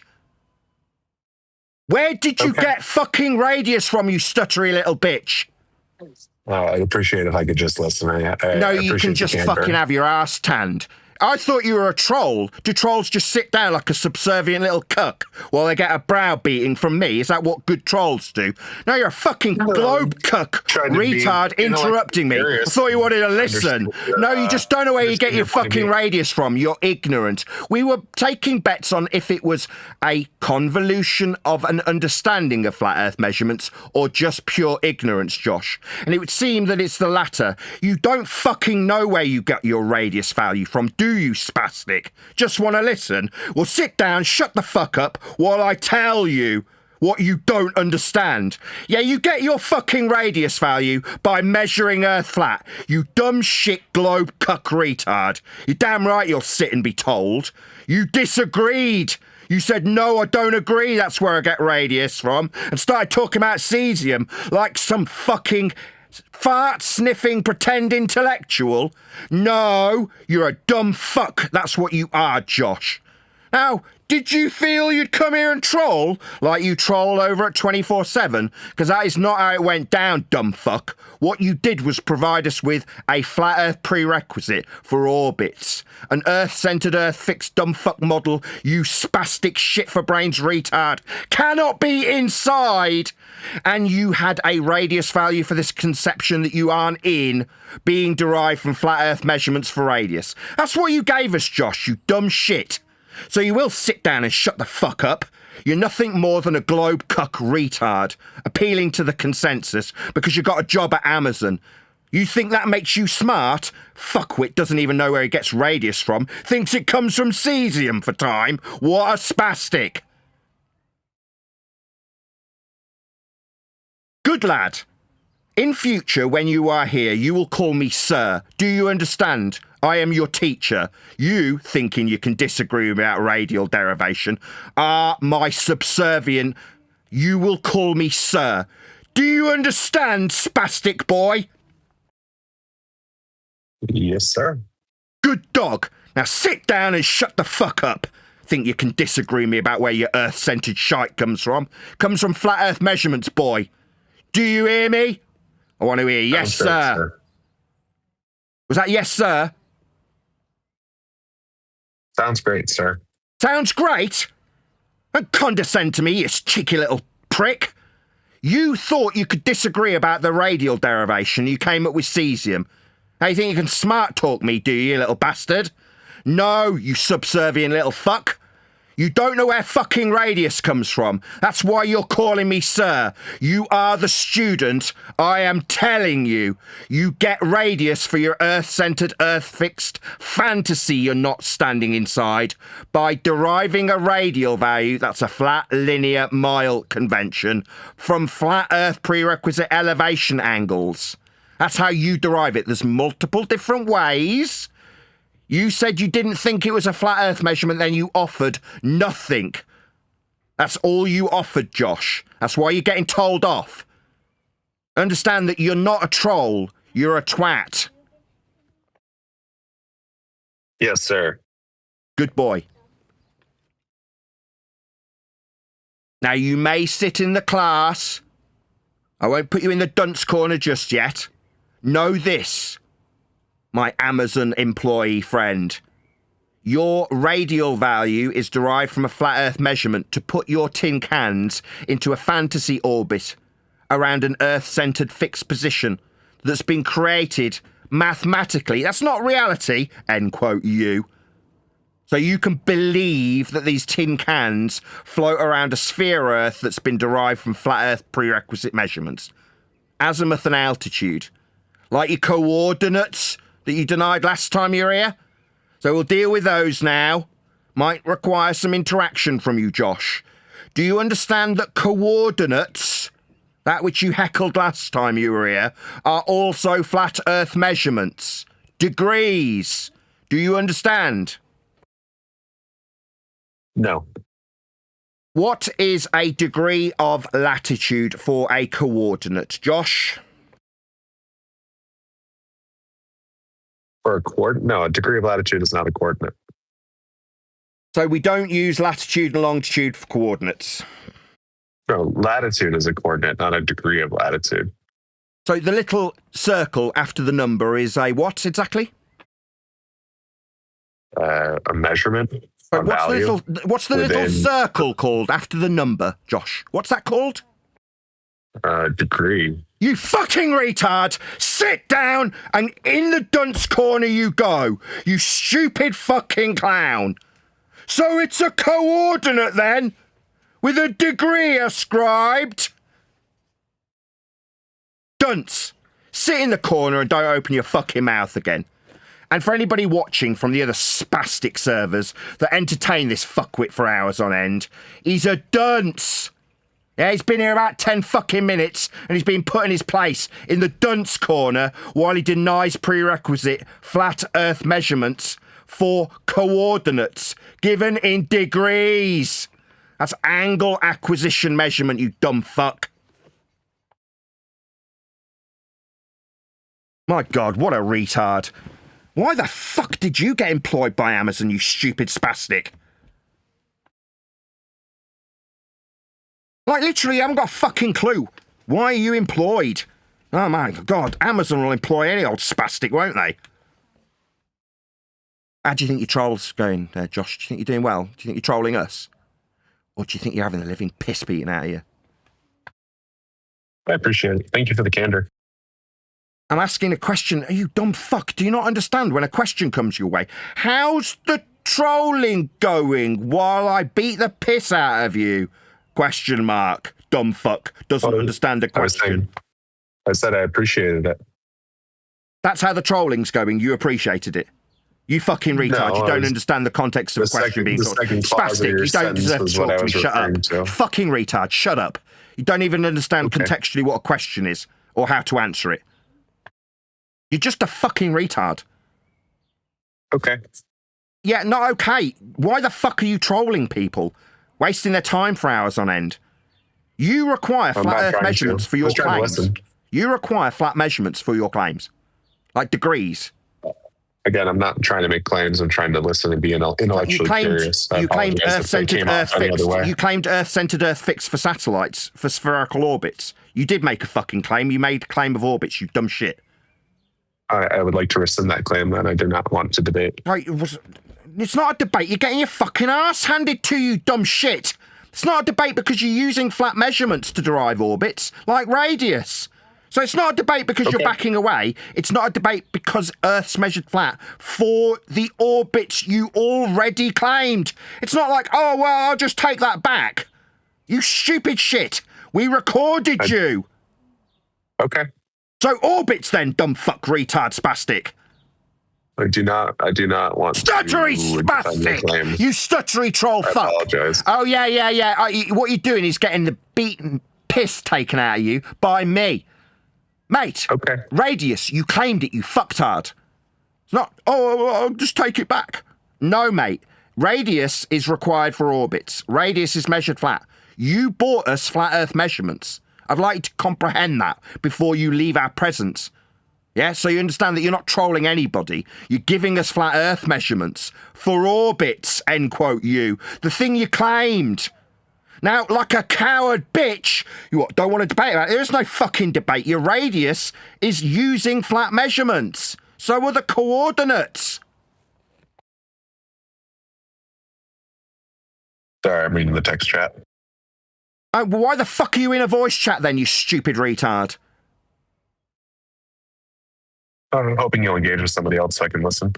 Where did you get fucking radius from, you stuttery little bitch? I'd appreciate if I could just listen. No, you can just fucking have your ass tanned. I thought you were a troll. Do trolls just sit down like a subservient little cuck while they get a browbeating from me? Is that what good trolls do? No, you're a fucking globe cuck retard interrupting me. I thought you wanted to listen. No, you just don't know where you get your fucking radius from. You're ignorant. We were taking bets on if it was a convolution of an understanding of flat earth measurements or just pure ignorance, Josh. And it would seem that it's the latter. You don't fucking know where you get your radius value from, do you, spastic? Just want to listen? Well, sit down, shut the fuck up while I tell you what you don't understand. Yeah, you get your fucking radius value by measuring Earth flat. You dumb shit globe cuck retard. You're damn right you'll sit and be told. You disagreed. You said, no, I don't agree, that's where I get radius from, and started talking about cesium like some fucking fart-sniffing pretend intellectual. No, you're a dumb fuck. That's what you are, Josh. Now, did you feel you'd come here and troll like you troll over at 24/7? Because that is not how it went down, dumb fuck. What you did was provide us with a flat Earth prerequisite for orbits. An Earth-centered, Earth-fixed dumb fuck model, you spastic shit-for-brains retard, cannot be inside. And you had a radius value for this conception that you aren't in being derived from flat Earth measurements for radius. That's what you gave us, Josh, you dumb shit. So you will sit down and shut the fuck up. You're nothing more than a globe cuck retard, appealing to the consensus because you got a job at Amazon. You think that makes you smart? Fuckwit doesn't even know where he gets radius from, thinks it comes from cesium for time. What a spastic. Good lad. In future, when you are here, you will call me sir. Do you understand? I am your teacher. You, thinking you can disagree about radial derivation, are my subservient. You will call me sir. Do you understand, spastic boy? Yes, sir. Good dog. Now sit down and shut the fuck up. Think you can disagree me about where your Earth-centered shite comes from? Comes from flat Earth measurements, boy. Do you hear me? I want to hear yes, sir. Was that yes, sir? Sounds great, sir. Sounds great? Don't condescend to me, you cheeky little prick. You thought you could disagree about the radial derivation. You came up with cesium. Now you think you can smart talk me, do you little bastard? No, you subservient little fuck. You don't know where fucking radius comes from. That's why you're calling me sir. You are the student. I am telling you. You get radius for your Earth-centered, Earth-fixed fantasy you're not standing inside by deriving a radial value, that's a flat linear mile convention, from flat Earth prerequisite elevation angles. That's how you derive it. There's multiple different ways. You said you didn't think it was a flat Earth measurement, then you offered nothing. That's all you offered, Josh. That's why you're getting told off. Understand that you're not a troll. You're a twat. Yes, sir. Good boy. Now, you may sit in the class. I won't put you in the dunce corner just yet. Know this. My Amazon employee friend. Your radial value is derived from a flat Earth measurement to put your tin cans into a fantasy orbit around an Earth-centered fixed position that's been created mathematically. That's not reality, end quote, you. So you can believe that these tin cans float around a sphere Earth that's been derived from flat Earth prerequisite measurements. Azimuth and altitude. Like your coordinates that you denied last time you were here. So we'll deal with those now. Might require some interaction from you, Josh. Do you understand that coordinates, that which you heckled last time you were here, are also flat Earth measurements? Degrees. Do you understand? No. What is a degree of latitude for a coordinate, Josh? Or a coordinate? No, a degree of latitude is not a coordinate. So we don't use latitude and longitude for coordinates. No, latitude is a coordinate, not a degree of latitude. So the little circle after the number is a what exactly? A measurement. But what's the little circle called after the number, Josh? What's that called? Degree. You fucking retard! Sit down and in the dunce corner you go, you stupid fucking clown. So it's a coordinate then, with a degree ascribed. Dunce, sit in the corner and don't open your fucking mouth again. And for anybody watching from the other spastic servers that entertain this fuckwit for hours on end, he's a dunce. Yeah, he's been here about 10 fucking minutes and he's been put in his place in the dunce corner while he denies prerequisite flat earth measurements for coordinates given in degrees. That's angle acquisition measurement, you dumb fuck. My God, what a retard. Why the fuck did you get employed by Amazon, you stupid spastic? Like, literally, I haven't got a fucking clue. Why are you employed? Oh, my God. Amazon will employ any old spastic, won't they? How do you think your troll's going there, Josh? Do you think you're doing well? Do you think you're trolling us? Or do you think you're having the living piss beaten out of you? I appreciate it. Thank you for the candor. I'm asking a question. Are you dumb fuck? Do you not understand when a question comes your way? How's the trolling going while I beat the piss out of you? Question mark. Dumb fuck. Doesn't understand the question. I said I appreciated it. That's how the trolling's going. You appreciated it. You fucking retard. You don't understand the context of a question being called. Spastic. You don't deserve to talk to me. Shut up. Fucking retard. Shut up. You don't even understand contextually what a question is or how to answer it. You're just a fucking retard. Okay. Yeah, not okay. Why the fuck are you trolling people? Wasting their time for hours on end. You require flat earth measurements for your claims. You require flat measurements for your claims. Like degrees. Again, I'm not trying to make claims. I'm trying to listen and be intellectually curious. You claimed Earth-centered Earth fixed. You claimed Earth-centered Earth fixed for satellites, for spherical orbits. You did make a fucking claim. You made a claim of orbits, you dumb shit. I would like to rescind that claim, and I do not want to debate. Right, it's not a debate. You're getting your fucking ass handed to you, dumb shit. It's not a debate because you're using flat measurements to derive orbits, like radius. So it's not a debate because you're backing away. It's not a debate because Earth's measured flat for the orbits you already claimed. It's not like, oh, well, I'll just take that back. You stupid shit. We recorded you. Okay. So orbits then, dumb fuck retard spastic. I do not want stuttery spastic. You stuttery troll fuck. I apologize. Oh yeah. What you're doing is getting the beaten piss taken out of you by me. Mate, radius, you claimed it, you fucktard. It's not, I'll just take it back. No, mate. Radius is required for orbits. Radius is measured flat. You bought us flat Earth measurements. I'd like you to comprehend that before you leave our presence. Yeah, so you understand that you're not trolling anybody. You're giving us flat Earth measurements for orbits, end quote you. The thing you claimed. Now, like a coward bitch, you don't want to debate about it. There's no fucking debate. Your radius is using flat measurements. So are the coordinates. Sorry, I'm reading the text chat. Oh, well, why the fuck are you in a voice chat then, you stupid retard? I'm hoping you'll engage with somebody else so I can listen.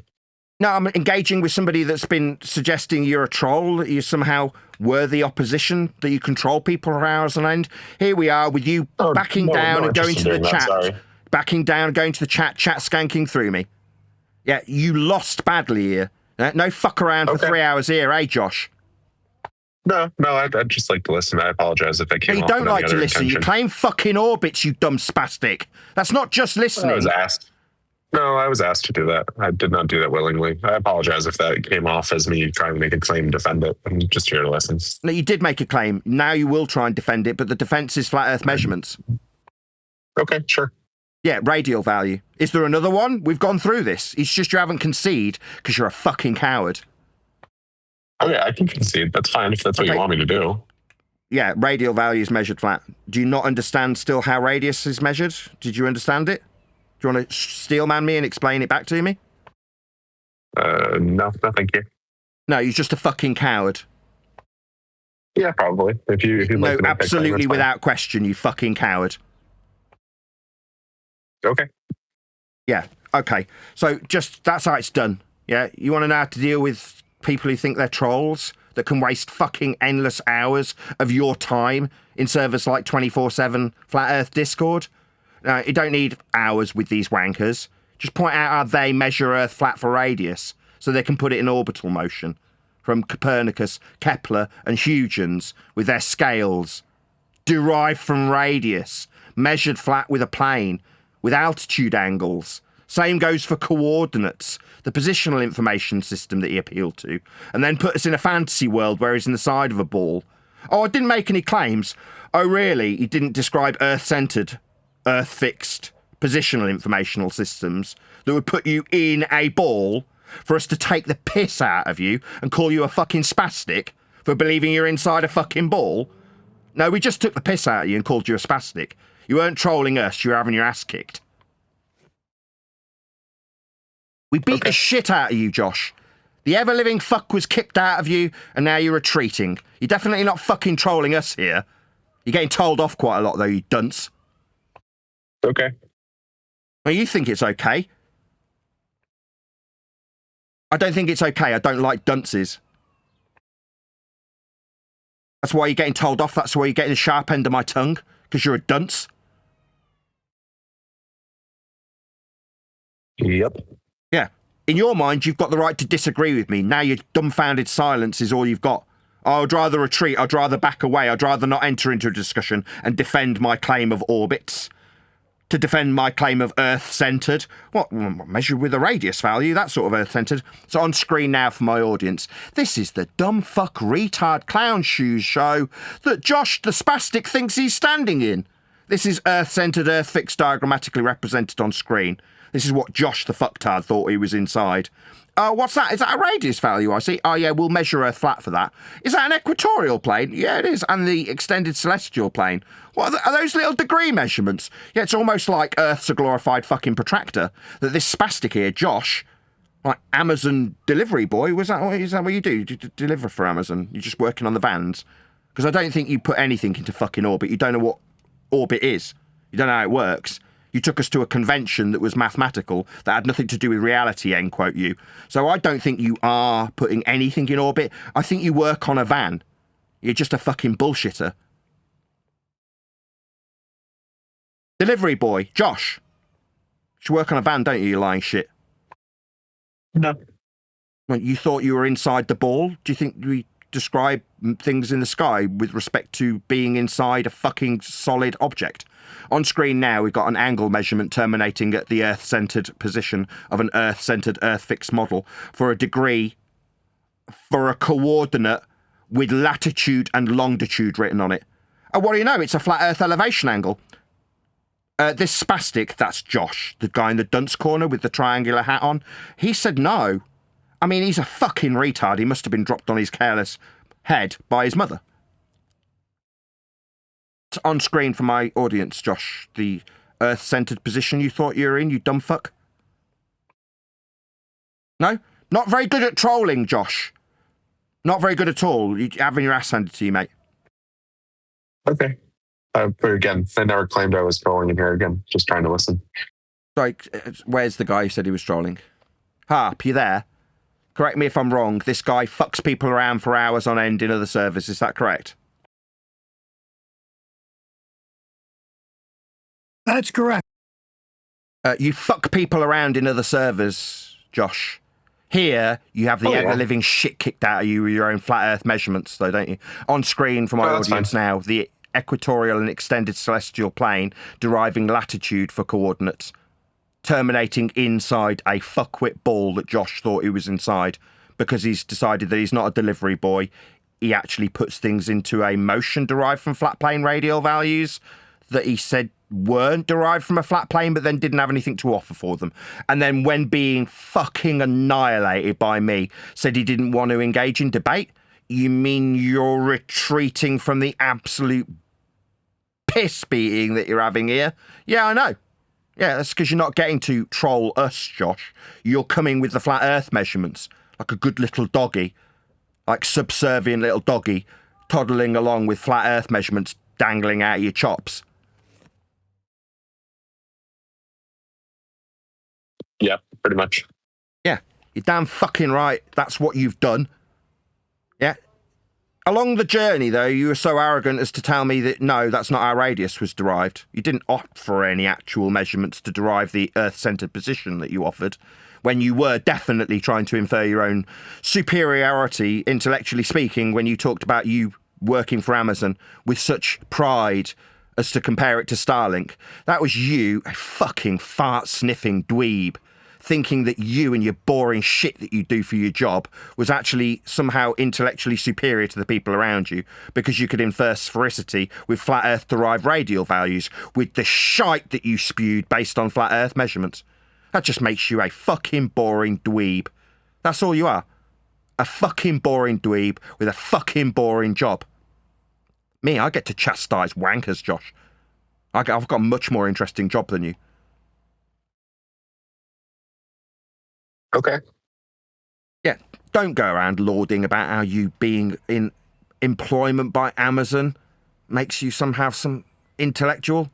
No, I'm engaging with somebody that's been suggesting you're a troll, you're somehow worthy opposition, that you control people for hours on end. Here we are with you backing down and going to the chat. Backing down, going to the chat skanking through me. Yeah, you lost badly here. No fuck around for 3 hours here, eh, Josh? No, I'd just like to listen. I apologize if I came off. You don't like to listen. Intention. You claim fucking orbits, you dumb spastic. That's not just listening. I was asked. No, I was asked to do that. I did not do that willingly. I apologize if that came off as me trying to make a claim and defend it. I'm just here to listen. No, you did make a claim. Now you will try and defend it, but the defense is flat Earth measurements. Okay, sure. Yeah, radial value. Is there another one? We've gone through this. It's just you haven't conceded because you're a fucking coward. Okay, I can concede. That's fine if that's what you want me to do. Yeah, radial value is measured flat. Do you not understand still how radius is measured? Did you understand it? Do you want to steelman me and explain it back to me? No, thank you. No, you're just a fucking coward. Yeah, probably. If you'd No, like to make that claim, absolutely that's fine. without question, you fucking coward. Okay. Yeah, okay. So just, that's how it's done. Yeah, you want to know how to deal with people who think they're trolls that can waste fucking endless hours of your time in servers like 24/7 Flat Earth Discord? No, you don't need hours with these wankers. Just point out how they measure Earth flat for radius so they can put it in orbital motion. From Copernicus, Kepler and Huygens with their scales. Derived from radius. Measured flat with a plane. With altitude angles. Same goes for coordinates, the positional information system that he appealed to, and then put us in a fantasy world where he's in the side of a ball. Oh, I didn't make any claims. Oh, really? He didn't describe Earth-centered, Earth-fixed, positional informational systems that would put you in a ball for us to take the piss out of you and call you a fucking spastic for believing you're inside a fucking ball? No, we just took the piss out of you and called you a spastic. You weren't trolling us, you were having your ass kicked. We beat the shit out of you, Josh. The ever-living fuck was kicked out of you, and now you're retreating. You're definitely not fucking trolling us here. You're getting told off quite a lot, though, you dunce. Okay. Well, you think it's okay. I don't think it's okay. I don't like dunces. That's why you're getting told off. That's why you're getting the sharp end of my tongue, because you're a dunce. Yep. Yeah. In your mind, you've got the right to disagree with me. Now your dumbfounded silence is all you've got. I'd rather retreat. I'd rather back away. I'd rather not enter into a discussion and defend my claim of orbits. To defend my claim of Earth-centered. What? Measured with a radius value, that sort of Earth-centered. So on screen now for my audience. This is the dumb fuck retard clown shoes show that Josh the spastic thinks he's standing in. This is Earth-centered, Earth-fixed diagrammatically represented on screen. This is what Josh the fucktard thought he was inside. What's that? Is that a radius value I see? Oh, yeah, we'll measure Earth flat for that. Is that an equatorial plane? Yeah, it is. And the extended celestial plane. What are those little degree measurements? Yeah, it's almost like Earth's a glorified fucking protractor. That this spastic here, Josh, like Amazon delivery boy, is that what you do? You deliver for Amazon? You're just working on the vans? Because I don't think you put anything into fucking orbit. You don't know what orbit is. You don't know how it works. You took us to a convention that was mathematical, that had nothing to do with reality, end quote you. So I don't think you are putting anything in orbit. I think you work on a van. You're just a fucking bullshitter. Delivery boy, Josh. You work on a van, don't you, you lying shit? No. Well, you thought you were inside the ball? Do you think we describe things in the sky with respect to being inside a fucking solid object? On screen now, we've got an angle measurement terminating at the Earth-centered position of an Earth-centered, Earth-fixed model for a degree, for a coordinate with latitude and longitude written on it. Oh, what do you know? It's a flat Earth elevation angle. This spastic, that's Josh, the guy in the dunce corner with the triangular hat on, he said no. I mean, he's a fucking retard. He must have been dropped on his careless head by his mother. On screen for my audience, Josh, the Earth-centered position you thought you were in, you dumb fuck? No? Not very good at trolling, Josh. Not very good at all. You're having your ass handed to you, mate. Okay. But again, I never claimed I was trolling in here again. Just trying to listen. Sorry, where's the guy who said he was trolling? Harp, you there? Correct me if I'm wrong. This guy fucks people around for hours on end in other servers. Is that correct? That's correct. You fuck people around in other servers, Josh. Here, you have the ever-living shit kicked out of you with your own flat Earth measurements, though, don't you? On screen for my audience now, the equatorial and extended celestial plane deriving latitude for coordinates, terminating inside a fuckwit ball that Josh thought he was inside because he's decided that he's not a delivery boy. He actually puts things into a motion derived from flat plane radial values that he said weren't derived from a flat plane, but then didn't have anything to offer for them. And then when being fucking annihilated by me, said he didn't want to engage in debate? You mean you're retreating from the absolute piss beating that you're having here? Yeah, I know. Yeah, that's because you're not getting to troll us, Josh. You're coming with the flat earth measurements, like a good little doggy, like subservient little doggy, toddling along with flat earth measurements dangling out of your chops. Yeah, pretty much. Yeah, you're damn fucking right. That's what you've done. Yeah. Along the journey, though, you were so arrogant as to tell me that, no, that's not how radius was derived. You didn't opt for any actual measurements to derive the Earth-centered position that you offered, when you were definitely trying to infer your own superiority, intellectually speaking, when you talked about you working for Amazon with such pride as to compare it to Starlink. That was you, a fucking fart-sniffing dweeb, thinking that you and your boring shit that you do for your job was actually somehow intellectually superior to the people around you because you could infer sphericity with flat earth derived radial values with the shite that you spewed based on flat earth measurements. That just makes you a fucking boring dweeb. That's all you are. A fucking boring dweeb with a fucking boring job. Me, I get to chastise wankers, Josh. I've got a much more interesting job than you. Okay. Yeah, don't go around lauding about how you being in employment by Amazon makes you somehow some intellectual.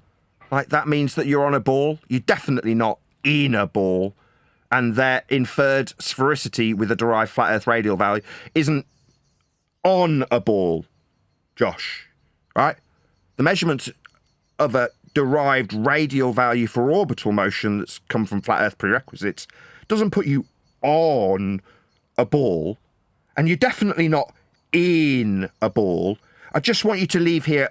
Like, that means that you're on a ball. You're definitely not in a ball. And their inferred sphericity with a derived flat earth radial value isn't on a ball, Josh. Right? The measurements of a derived radial value for orbital motion that's come from flat earth prerequisites doesn't put you on a ball, and you're definitely not in a ball. I just want you to leave here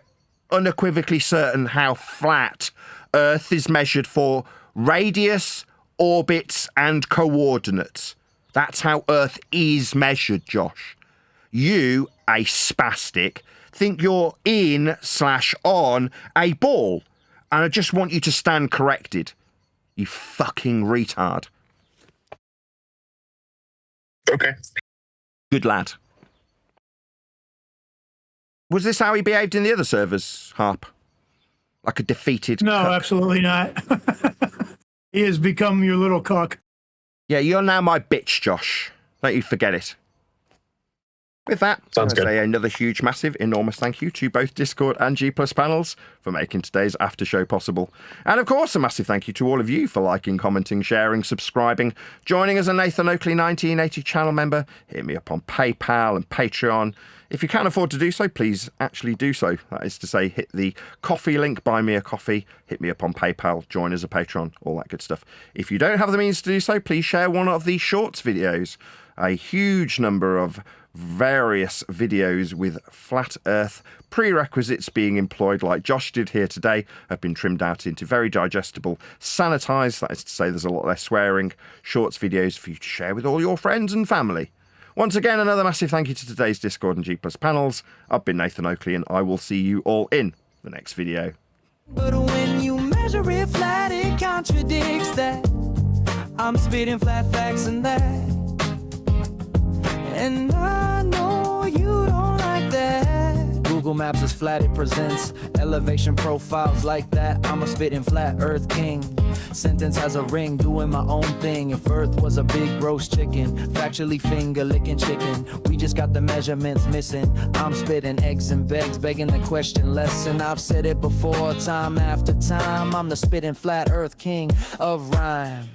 unequivocally certain how flat Earth is measured for radius, orbits, and coordinates. That's how Earth is measured, Josh. You, a spastic, think you're in/on a ball, and I just want you to stand corrected. You fucking retard. Okay. Good lad. Was this how he behaved in the other servers, Harp? Like a defeated No, cuck? absolutely not. He has become your little cock. Yeah, you're now my bitch, Josh. Don't you forget it. With that, Sounds good. I say another huge, massive, enormous thank you to both Discord and G Plus panels for making today's after show possible. And of course, a massive thank you to all of you for liking, commenting, sharing, subscribing, joining as a Nathan Oakley 1980 channel member. Hit me up on PayPal and Patreon. If you can afford to do so, please actually do so. That is to say, hit the coffee link, buy me a coffee, hit me up on PayPal, join as a patron, all that good stuff. If you don't have the means to do so, please share one of these shorts videos. A huge number of various videos with flat earth prerequisites being employed, like Josh did here today, have been trimmed out into very digestible, sanitized, that is to say there's a lot less swearing, shorts videos for you to share with all your friends and family. Once again, another massive thank you to today's Discord and G Plus panels. I've been Nathan Oakley, and I will see you all in the next video. But when you measure it flat, it contradicts that. I'm spitting flat facts and that. And I know you don't like that. Google Maps is flat, it presents elevation profiles like that. I'm a spitting flat earth king. Sentence has a ring, doing my own thing. If Earth was a big roast chicken, factually finger licking chicken, we just got the measurements missing. I'm spitting eggs and begs, begging the question lesson. I've said it before, time after time. I'm the spitting flat earth king of rhyme.